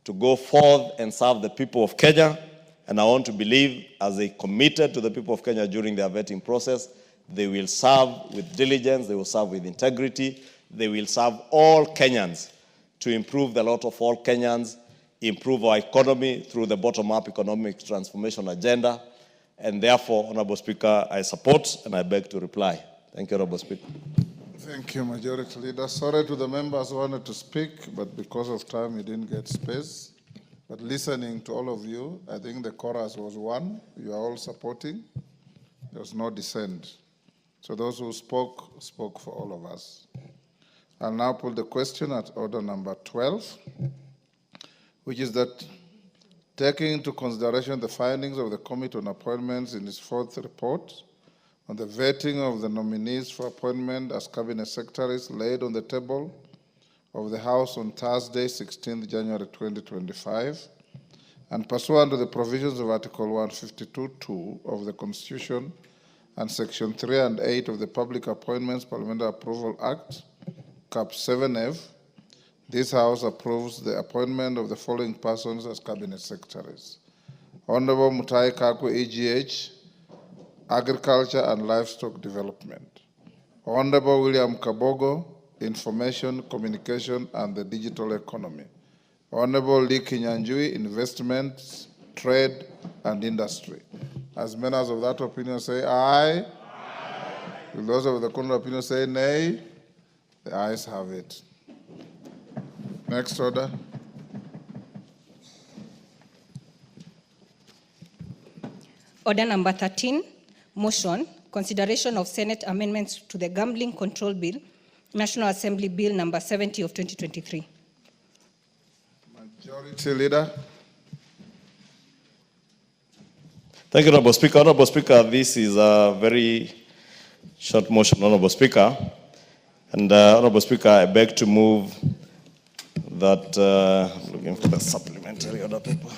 to go forth and serve the people of Kenya. And I want to believe, as they committed to the people of Kenya during their vetting process, they will serve with diligence, they will serve with integrity, they will serve all Kenyans to improve the lot of all Kenyans, improve our economy through the bottom-up economic transformation agenda. And therefore, Honorable Speaker, I support and I beg to reply. Thank you, Honorable Speaker. Thank you, Majority Leader. Sorry to the members who wanted to speak, but because of time, you didn't get space. But listening to all of you, I think the chorus was one. You are all supporting. There was no dissent. So those who spoke, spoke for all of us. I'll now put the question at order number 12, which is that taking into consideration the findings of the Committee on Appointments in its fourth report on the vetting of the nominees for appointment as cabinet secretaries laid on the table of the House on Thursday, 16th January 2025, and pursuant to the provisions of Article 152(2) of the Constitution and Section 3 and 8 of the Public Appointments Parliamentary Approval Act, Cap 7F, this House approves the appointment of the following persons as cabinet secretaries: Honorable Mutai Kakwe AGH, Agriculture and Livestock Development. Honorable William Kabogo, Information, Communication and the Digital Economy. Honorable Lee Kinyanjui, Investments, Trade and Industry. As many as of that opinion say aye. Will those of the contrary opinion say nay? The ayes have it. Next order. Order number 13, motion, consideration of Senate amendments to the Gambling Control Bill, National Assembly Bill number 70 of 2023. Majority Leader. Thank you, Honorable Speaker. Honorable Speaker, this is a very short motion, Honorable Speaker. And Honorable Speaker, I beg to move that, I'm looking for the supplementary order paper.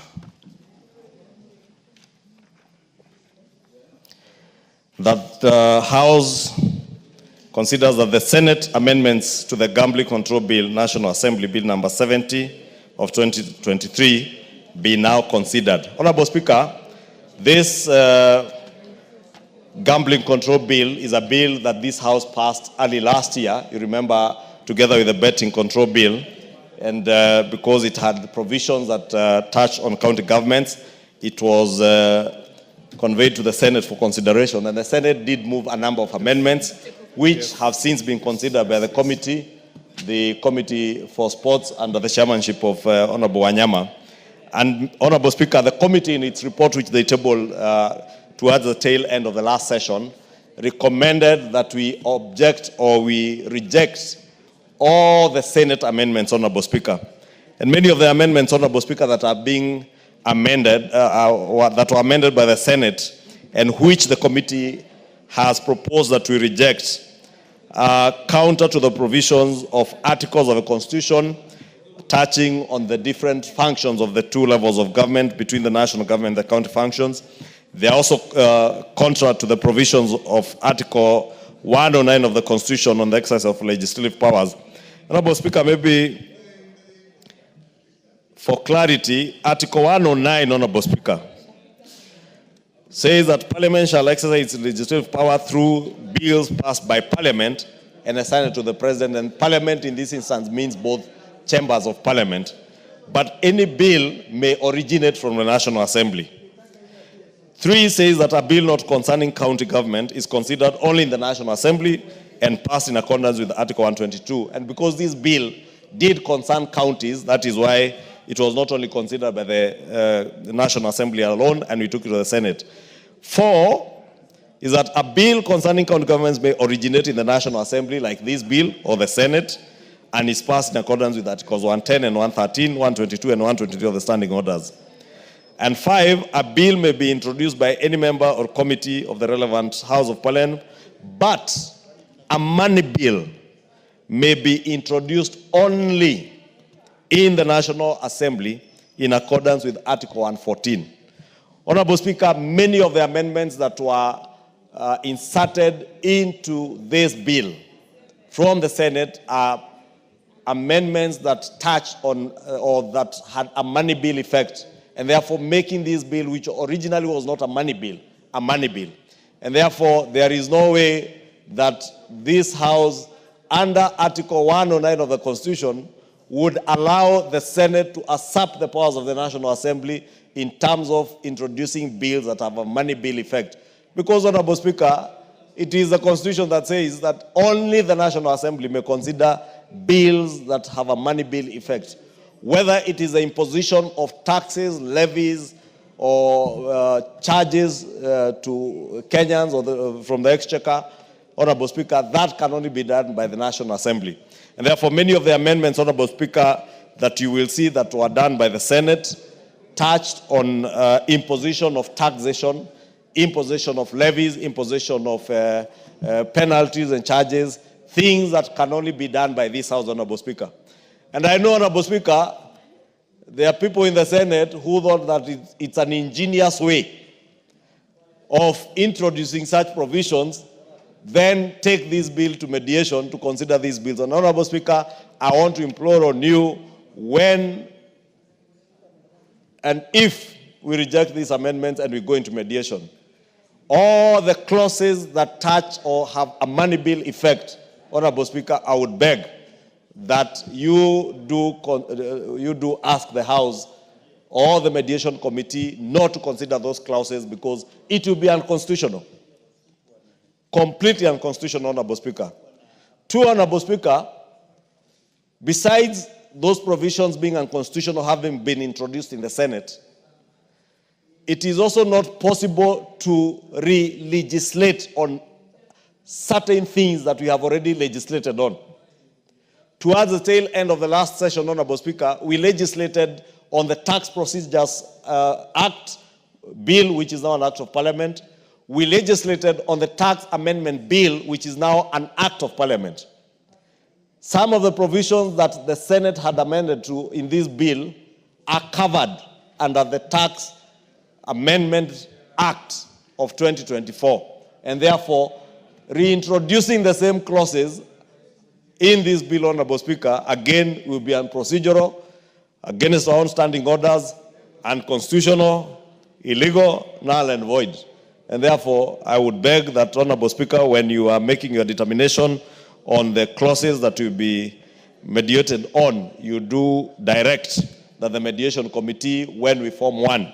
That the House considers that the Senate amendments to the Gambling Control Bill, National Assembly Bill number 70 of 2023 be now considered. Honorable Speaker, this Gambling Control Bill is a bill that this House passed early last year, you remember, together with the Betting Control Bill. And because it had provisions that touch on county governments, it was conveyed to the Senate for consideration. And the Senate did move a number of amendments, which have since been considered by the Committee for Sports under the chairmanship of Honorable Wanyama. And Honorable Speaker, the committee in its report, which they tabled towards the tail end of the last session, recommended that we object or we reject all the Senate amendments, Honorable Speaker. And many of the amendments, Honorable Speaker, that are being amended, that were amended by the Senate, and which the committee has proposed that we reject, counter to the provisions of articles of the Constitution touching on the different functions of the two levels of government between the national government and the county functions. They are also contrary to the provisions of Article 109 of the Constitution on the exercise of legislative powers. Honorable Speaker, maybe for clarity, Article 109, Honorable Speaker, says that Parliament shall exercise its legislative power through bills passed by Parliament and assigned to the President. And Parliament in this instance means both chambers of Parliament. But any bill may originate from the National Assembly. 3 says that a bill not concerning county government is considered only in the National Assembly and passed in accordance with Article 122. And because this bill did concern counties, that is why it was not only considered by the National Assembly alone, and we took it to the Senate. 4 is that a bill concerning county governments may originate in the National Assembly, like this bill, or the Senate, and is passed in accordance with Articles 110 and 113, 122 and 123 of the standing orders. And 5, a bill may be introduced by any member or committee of the relevant House of Parliament, but a money bill may be introduced only in the National Assembly in accordance with Article 114. Honorable Speaker, many of the amendments that were inserted into this bill from the Senate are amendments that touch on or that had a money bill effect, and therefore making this bill, which originally was not a money bill, a money bill. And therefore, there is no way that this House, under Article 109 of the Constitution, would allow the Senate to usurp the powers of the National Assembly in terms of introducing bills that have a money bill effect. Because, Honorable Speaker, it is the Constitution that says that only the National Assembly may consider bills that have a money bill effect. Whether it is the imposition of taxes, levies, or charges to Kenyans or from the Exchequer, Honorable Speaker, that can only be done by the National Assembly. And therefore, many of the amendments, Honorable Speaker, that you will see that were done by the Senate touched on imposition of taxation, imposition of levies, imposition of penalties and charges, things that can only be done by this House, Honorable Speaker. And I know, Honorable Speaker, there are people in the Senate who thought that it's an ingenious way of introducing such provisions, then take this bill to mediation to consider these bills. And Honorable Speaker, I want to implore on you, when and if we reject these amendments and we go into mediation. All the clauses that touch or have a money bill effect, Honorable Speaker, I would beg that you do ask the House or the mediation committee not to consider those clauses because it will be unconstitutional. Completely unconstitutional, Honorable Speaker. Two, Honorable Speaker, besides those provisions being unconstitutional having been introduced in the Senate, it is also not possible to re-legislate on certain things that we have already legislated on. Towards the tail end of the last session, Honorable Speaker, we legislated on the Tax Procedures Act bill, which is now an act of parliament. We legislated on the Tax Amendment Bill, which is now an act of parliament. Some of the provisions that the Senate had amended to in this bill are covered under the Tax Amendment Act of 2024. And therefore, reintroducing the same clauses in this bill, Honorable Speaker, again will be unprocedural, against our own standing orders, unconstitutional, illegal, null and void. And therefore, I would beg that, Honorable Speaker, when you are making your determination on the clauses that will be mediated on, you do direct that the mediation committee, when we form one,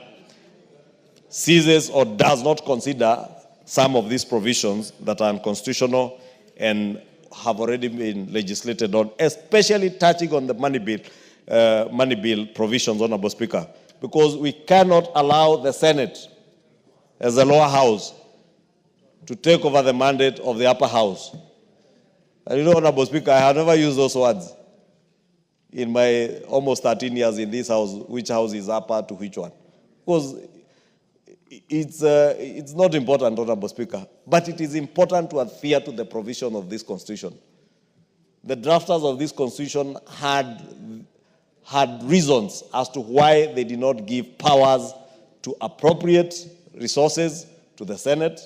ceases or does not consider some of these provisions that are unconstitutional and have already been legislated on, especially touching on the money bill provisions, Honorable Speaker, because we cannot allow the Senate as a lower house to take over the mandate of the upper house. And you know, Honorable Speaker, I have never used those words in my almost 13 years in this house, which house is upper to which one. Because it's not important, Honorable Speaker, but it is important to adhere to the provision of this Constitution. The drafters of this Constitution had reasons as to why they did not give powers to appropriate resources to the Senate.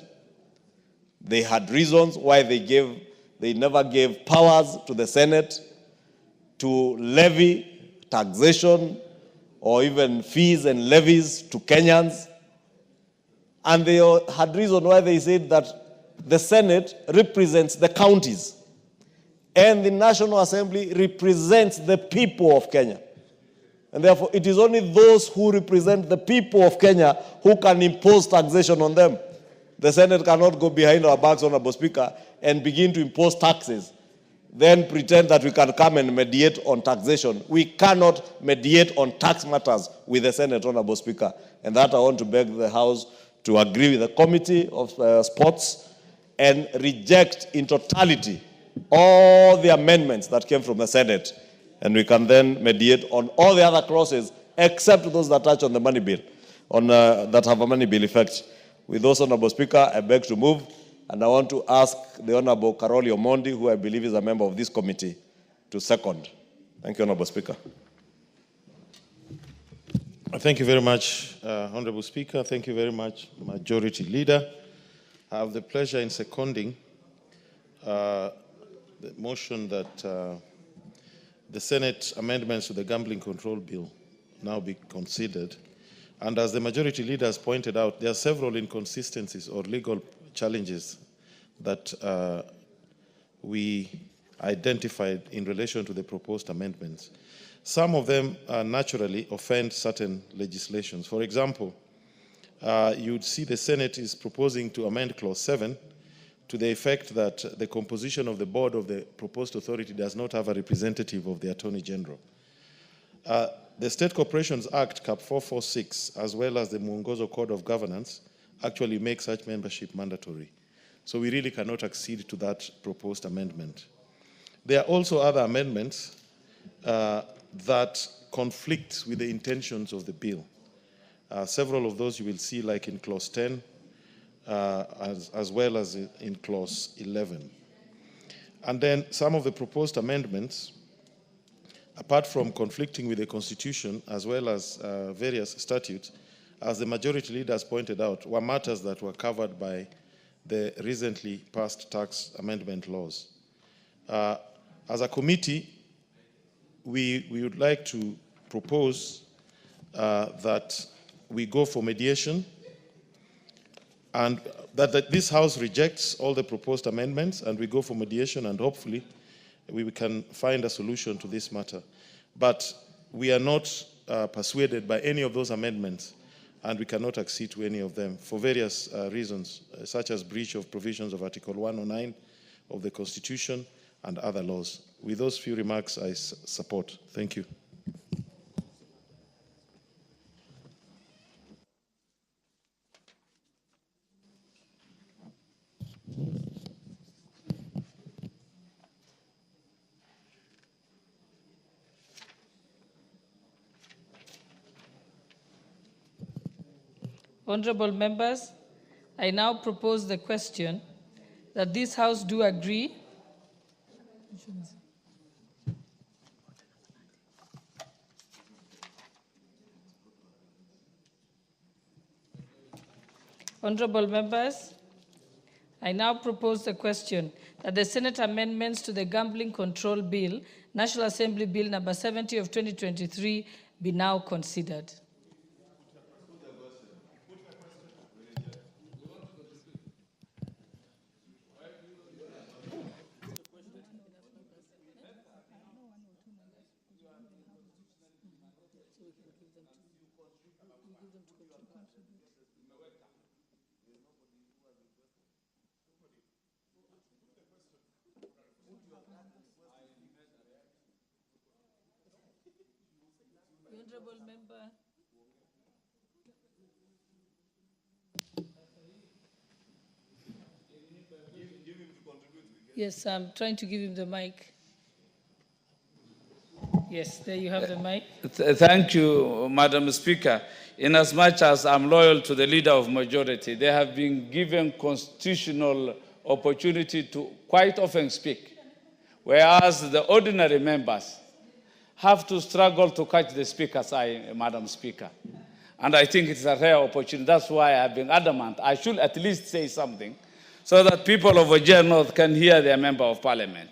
They had reasons why they never gave powers to the Senate to levy taxation or even fees and levies to Kenyans. And they had reason why they said that the Senate represents the counties and the National Assembly represents the people of Kenya. And therefore, it is only those who represent the people of Kenya who can impose taxation on them. The Senate cannot go behind our backs, Honorable Speaker, and begin to impose taxes, then pretend that we can come and mediate on taxation. We cannot mediate on tax matters with the Senate, Honorable Speaker. And that I want to beg the House to agree with the Committee of Sports and reject in totality all the amendments that came from the Senate. And we can then mediate on all the other clauses except those that touch on the money bill, that have a money bill effect. With those, Honorable Speaker, I beg to move. And I want to ask the Honorable Karoli Omondi, who I believe is a member of this committee, to second. Thank you, Honorable Speaker. Thank you very much, Honorable Speaker. Thank you very much, Majority Leader. I have the pleasure in seconding the motion that the Senate amendments to the Gambling Control Bill now be considered. And as the Majority Leader has pointed out, there are several inconsistencies or legal challenges that we identified in relation to the proposed amendments. Some of them naturally offend certain legislations. For example, you'd see the Senate is proposing to amend Clause 7 to the effect that the composition of the board of the proposed authority does not have a representative of the Attorney General. The State Corporations Act, Cap 446, as well as the Mwongozo Code of Governance, actually make such membership mandatory. So we really cannot accede to that proposed amendment. There are also other amendments that conflict with the intentions of the bill. Several of those you will see, like in Clause 10, as well as in Clause 11. And then some of the proposed amendments, apart from conflicting with the Constitution as well as various statutes, as the Majority Leader has pointed out, were matters that were covered by the recently passed tax amendment laws. As a committee, we would like to propose that we go for mediation, and that this House rejects all the proposed amendments, and we go for mediation, and hopefully we can find a solution to this matter. But we are not persuaded by any of those amendments, and we cannot accede to any of them for various reasons, such as breach of provisions of Article 109 of the Constitution and other laws. With those few remarks, I support. Thank you. Honorable members, I now propose the question that this House do agree Honorable members, I now propose the question that the Senate amendments to the Gambling Control Bill, National Assembly Bill number 70 of 2023, be now considered. Honorable member. Yes, I'm trying to give him the mic. Yes, there you have the mic. Thank you, Madam Speaker. Inasmuch as I'm loyal to the leader of majority, they have been given constitutional opportunity to quite often speak, whereas the ordinary members have to struggle to catch the speaker's eye, Madam Speaker. And I think it's a rare opportunity. That's why I've been adamant. I should at least say something so that people of Wajir North can hear their member of parliament.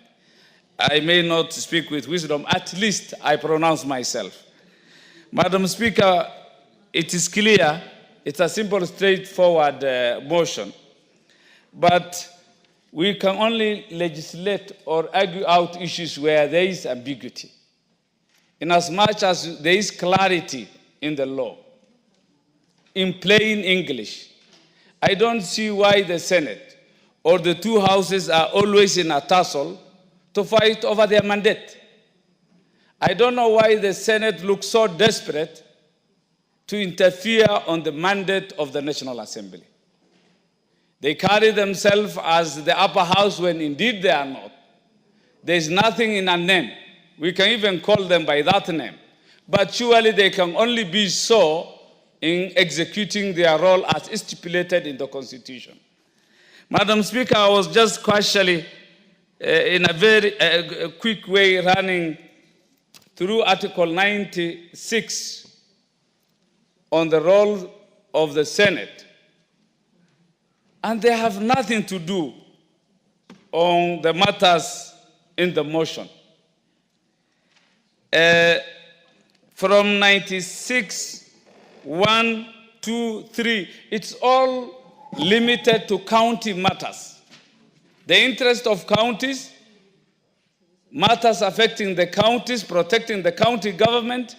I may not speak with wisdom, at least I pronounce myself. Madam Speaker, it is clear, it's a simple, straightforward motion, but we can only legislate or argue out issues where there is ambiguity. Inasmuch as there is clarity in the law, in plain English, I don't see why the Senate or the two houses are always in a tussle to fight over their mandate. I don't know why the Senate looks so desperate to interfere on the mandate of the National Assembly. They carry themselves as the upper house when indeed they are not. There is nothing in a name. We can even call them by that name. But surely they can only be so in executing their role as stipulated in the Constitution. Madam Speaker, I was just casually, in a very quick way, running through Article 96 on the role of the Senate. And they have nothing to do on the matters in the motion. From 96, 1, 2, 3, it's all limited to county matters. The interest of counties, matters affecting the counties, protecting the county government.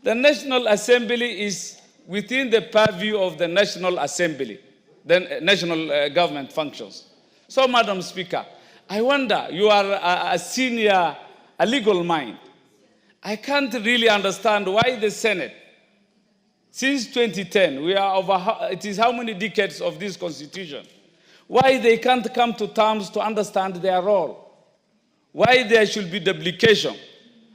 The National Assembly is within the purview of the National Assembly, the national government functions. So, Madam Speaker, I wonder, you are a senior, a legal mind. I can't really understand why the Senate, since 2010, we are over, it is how many decades of this Constitution, why they can't come to terms to understand their role, why there should be duplication,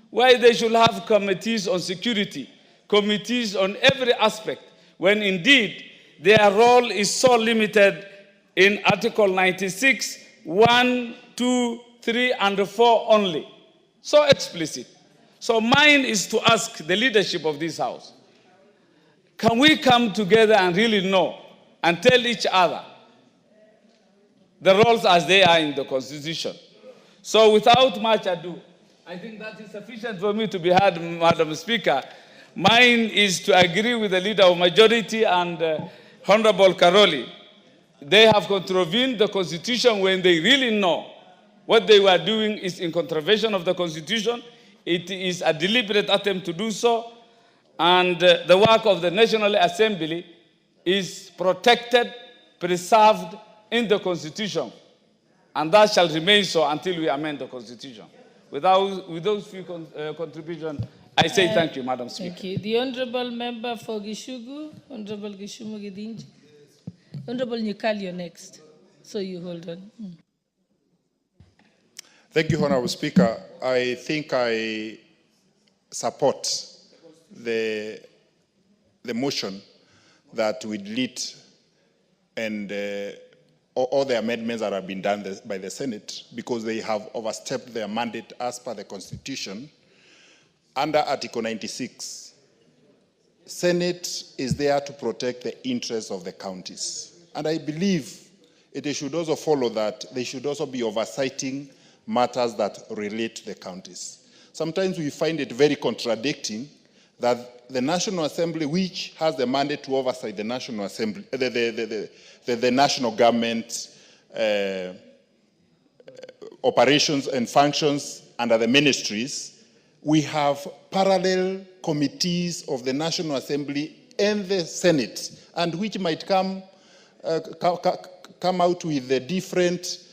why they should have committees on security, committees on every aspect, when indeed their role is so limited in Article 96, 1, 2, 3, and 4 only. So explicit. So mine is to ask the leadership of this House, can we come together and really know and tell each other the roles as they are in the Constitution? So without much ado, I think that is sufficient for me to be heard, Madam Speaker. Mine is to agree with the leader of majority and Honorable Karoli. They have contravened the Constitution when they really know what they were doing is in contravention of the Constitution. It is a deliberate attempt to do so, and the work of the National Assembly is protected, preserved in the Constitution, and that shall remain so until we amend the Constitution. With those few contributions, I say thank you, Madam Speaker. Thank you. The Honorable Member for Gishugu, Honorable Gishumu Gidinji. Honorable Nyikal, you're next. So you hold on. Thank you, Honorable Speaker. I think I support the motion that we delete and all the amendments that have been done by the Senate because they have overstepped their mandate as per the Constitution. Under Article 96, Senate is there to protect the interests of the counties. And I believe it should also follow that they should also be oversighting matters that relate to the counties. Sometimes we find it very contradicting that the National Assembly, which has the mandate to oversight the National Assembly, the national government operations and functions under the ministries, we have parallel committees of the National Assembly and the Senate, and which might come out with the different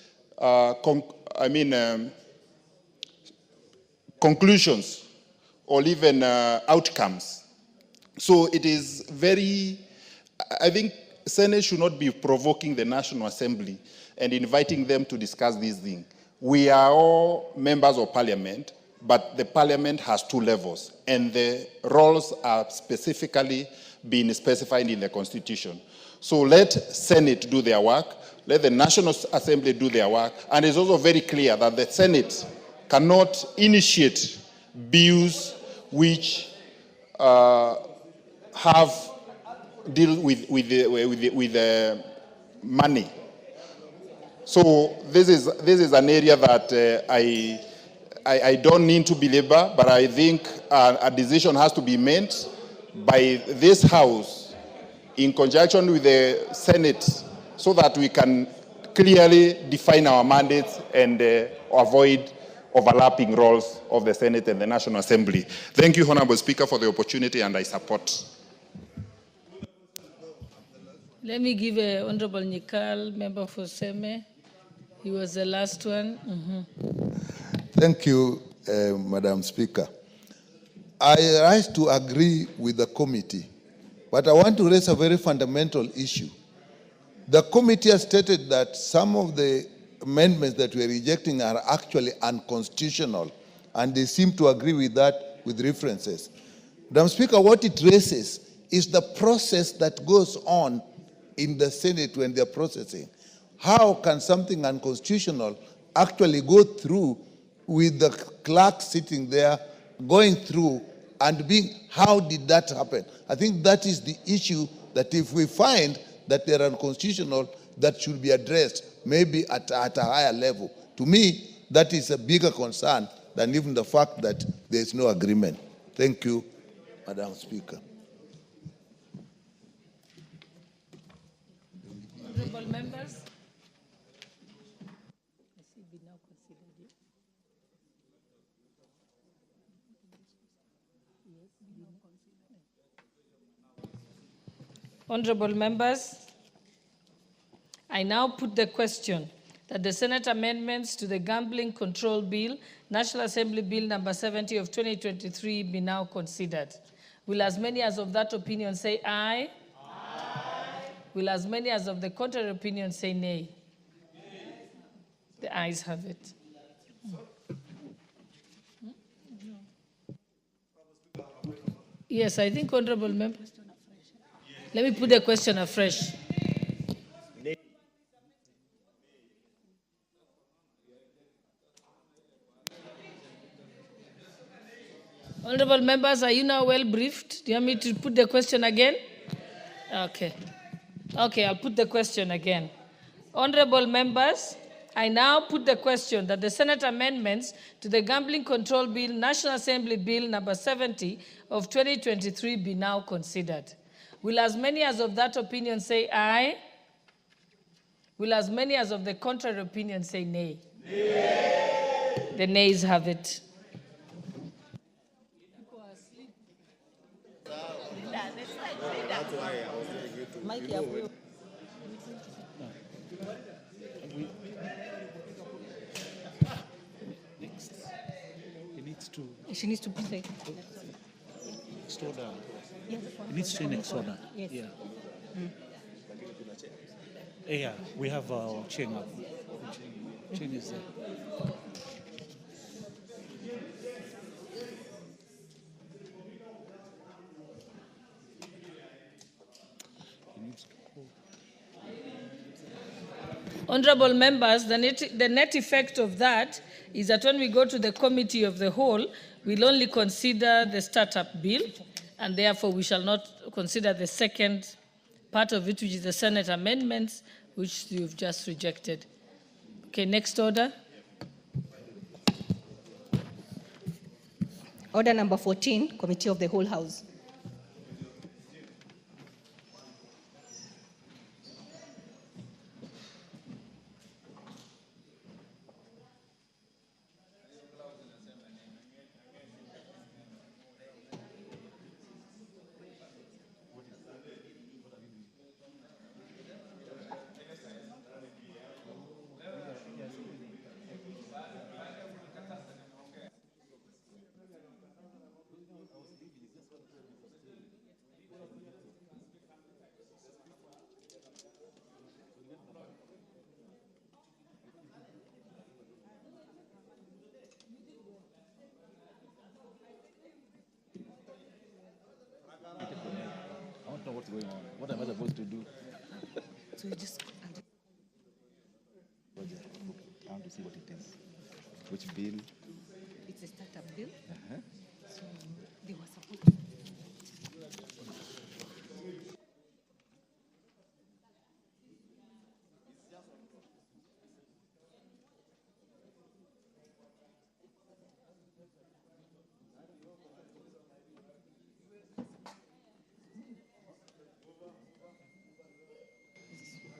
conclusions or even outcomes. So it is very, I think Senate should not be provoking the National Assembly and inviting them to discuss these things. We are all members of Parliament, but the Parliament has two levels, and the roles are specifically being specified in the Constitution. So let Senate do their work, let the National Assembly do their work, and it's also very clear that the Senate cannot initiate bills which deal with the money. So this is an area that I don't need to belabor, but I think a decision has to be made by this House in conjunction with the Senate so that we can clearly define our mandates and avoid overlapping roles of the Senate and the National Assembly. Thank you, Honorable Speaker, for the opportunity, and I support. Let me give Honorable Nyikal, member for Seme. He was the last one. Thank you, Madam Speaker. I rise to agree with the committee, but I want to raise a very fundamental issue. The committee has stated that some of the amendments that we are rejecting are actually unconstitutional, and they seem to agree with that with references. Madam Speaker, what it raises is the process that goes on in the Senate when they're processing. How can something unconstitutional actually go through with the clerk sitting there, going through and being, how did that happen? I think that is the issue, that if we find that they're unconstitutional, that should be addressed, maybe at a higher level. To me, that is a bigger concern than even the fact that there is no agreement. Thank you, Madam Speaker. Honorable members. Honorable members, I now put the question that the Senate amendments to the Gambling Control Bill, National Assembly Bill number 70 of 2023 be now considered. Will as many as of that opinion say aye? Aye. Will as many as of the contrary opinion say nay? Nay. The ayes have it. Yes, I think honorable members. Let me put the question afresh. Honorable members, are you now well briefed? Do you want me to put the question again? Okay. Okay, I'll put the question again. Honorable members, I now put the question that the Senate amendments to the Gambling Control Bill, National Assembly Bill number 70 of 2023 be now considered. Will as many as of that opinion say aye? Will as many as of the contrary opinion say nay? Nay. The nays have it. She needs to say. Next order. It needs to next order. Yes. Yeah. Yeah, we have chain up. Chain is there. Honorable members, the net effect of that is that when we go to the committee of the whole, we'll only consider the startup bill, and therefore we shall not consider the second part of it, which is the Senate amendments, which you've just rejected. Okay, next order. Order number 14, Committee of the Whole House. I don't know what's going on. What am I supposed to do? So you just. I want to see what it is. Which bill? It's a startup bill. So they were supposed to.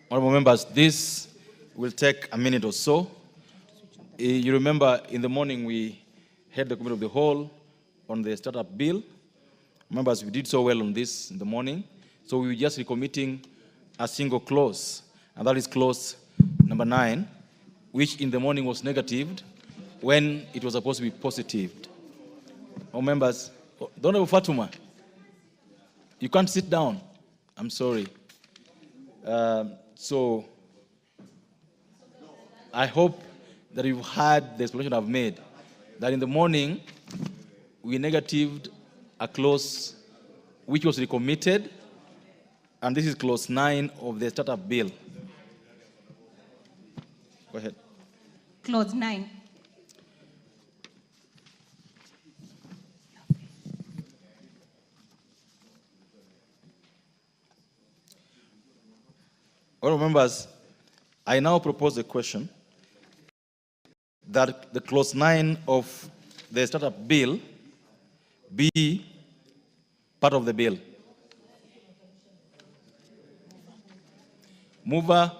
Honorable members, this will take a minute or so. You remember in the morning we had the committee of the whole on the startup bill. Members, we did so well on this in the morning. So we were just recommitting a single clause, and that is clause number 9, which in the morning was negatived when it was supposed to be positived. Oh, members, don't have Fatuma. You can't sit down. I'm sorry. So I hope that you've heard the explanation I've made, that in the morning we negatived a clause which was recommitted, and this is clause 9 of the startup bill. Go ahead. Clause 9. Honourable members, I now propose a question that the clause 9 of the startup bill be part of the bill. Mover.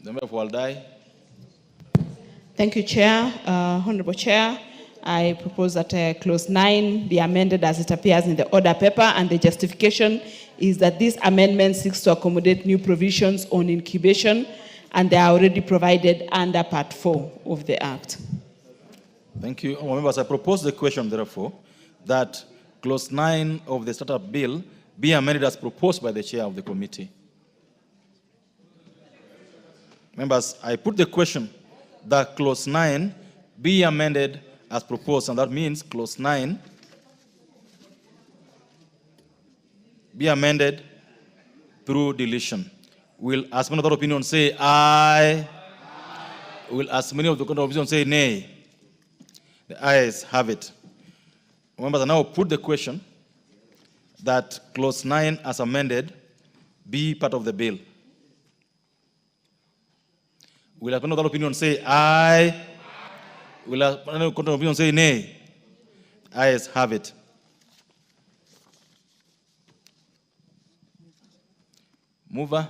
The member for Waldai. Thank you, Chair. Honorable Chair, I propose that clause 9 be amended as it appears in the order paper, and the justification is that this amendment seeks to accommodate new provisions on incubation, and they are already provided under Part 4 of the Act. Thank you. Honourable members, I propose the question, therefore, that clause 9 of the startup bill be amended as proposed by the chair of the committee. Members, I put the question that clause 9 be amended as proposed, and that means clause 9 be amended through deletion. Will as many of the opinion say aye? Will as many of the opinion say nay? The ayes have it. Members, I now put the question that clause 9 as amended be part of the bill? Will a contrary opinion say aye? Will a contrary opinion say nay? Ayes have it. Mover.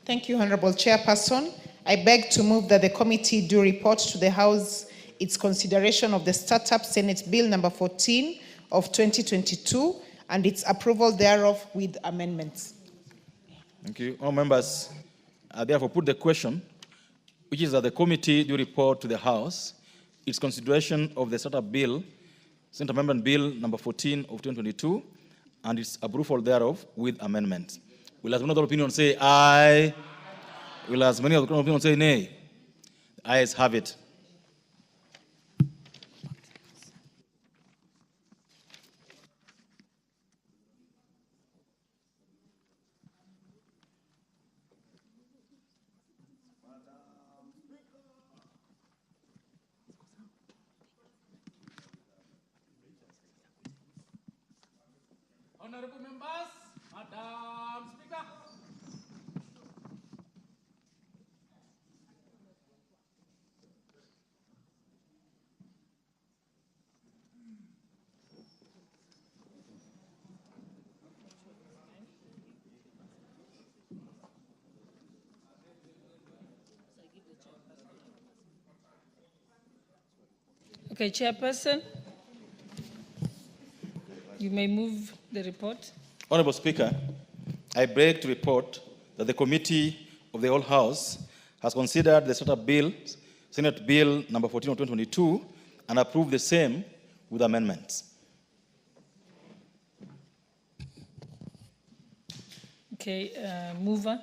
Thank you, Honorable Chairperson. I beg to move that the committee do report to the House its consideration of the Startup Senate Bill number 14 of 2022 and its approval thereof with amendments. Thank you. All members, I therefore put the question, which is that the committee do report to the House its consideration of the Startup Bill, Senate Amendment Bill number 14 of 2022, and its approval thereof with amendments. Will as many other opinions say aye? Will as many other opinions say nay? The ayes have it. Honorable members, Madam Speaker. Okay, Chairperson, you may move the report. Honorable Speaker, I beg to report that the Committee of the Whole House has considered the Startup Bill, Senate Bill number 14 of 2022, and approved the same with amendments. Okay, mover.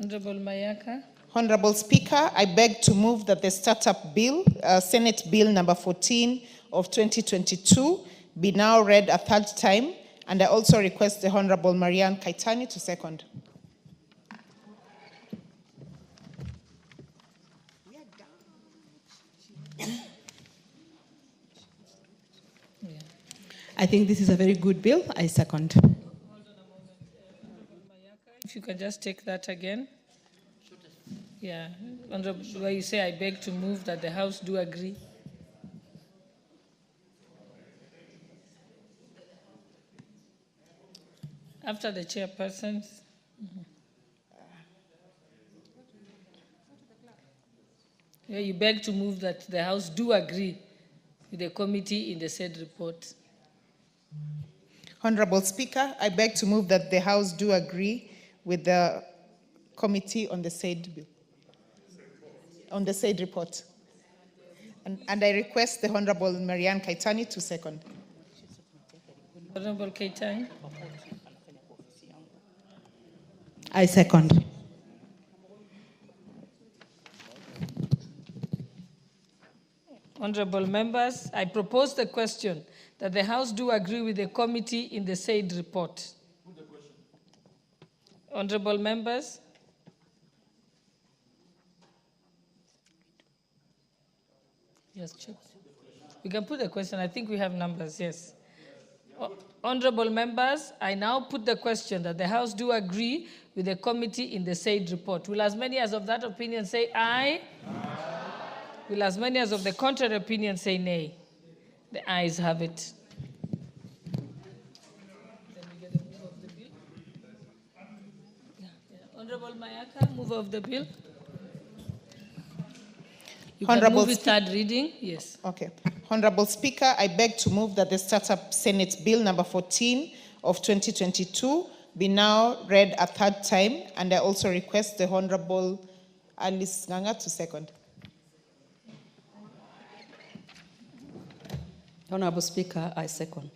Honorable Mayaka. Honorable Speaker, I beg to move that the Startup Bill, Senate Bill number 14 of 2022, be now read a third time, and I also request the Honorable Marianne Kaitani to second. I think this is a very good bill. I second. If you can just take that again. Yeah, where you say I beg to move that the House do agree. After the chairpersons. Yeah, you beg to move that the House do agree with the committee in the said report. Honorable Speaker, I beg to move that the House do agree with the committee on the said bill, on the said report. And I request the Honorable Marianne Kaitani to second. Honorable Kaitani. I second. Honorable members, I propose the question that the House do agree with the committee in the said report. Honorable members. Yes, check. We can put the question. I think we have numbers, yes. Honorable members, I now put the question that the House do agree with the committee in the said report. Will as many as of that opinion say aye? Aye. Will as many as of the contrary opinion say nay? The ayes have it. Honorable Mayaka, mover of the bill. You can move it third reading, yes. Okay. Honorable Speaker, I beg to move that the Startup Senate Bill number 14 of 2022 be now read a third time, and I also request the Honorable Alice Nganga to second. Honorable Speaker, I second.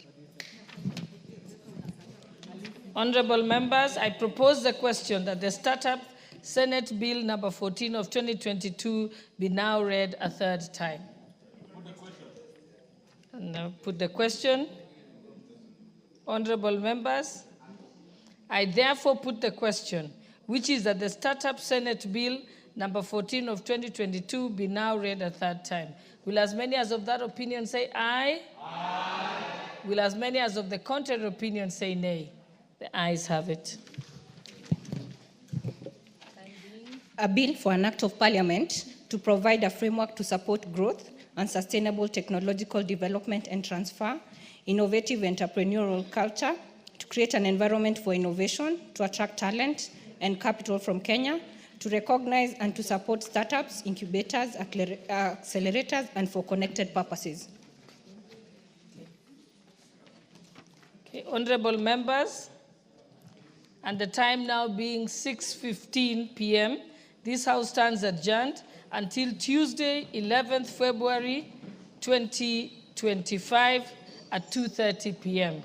Honorable members, I propose the question that the Startup Senate Bill number 14 of 2022 be now read a third time. And now put the question. Honorable members, I therefore put the question, which is that the Startup Senate Bill number 14 of 2022 be now read a third time. Will as many as of that opinion say aye? Aye. Will as many as of the contrary opinion say nay? The ayes have it. A bill for an act of parliament to provide a framework to support growth and sustainable technological development and transfer, innovative entrepreneurial culture, to create an environment for innovation, to attract talent and capital from Kenya, to recognize and to support startups, incubators, accelerators, and for connected purposes. Okay, honorable members, and the time now being 6:15 p.m., this House stands adjourned until Tuesday, 11th February 2025 at 2:30 p.m.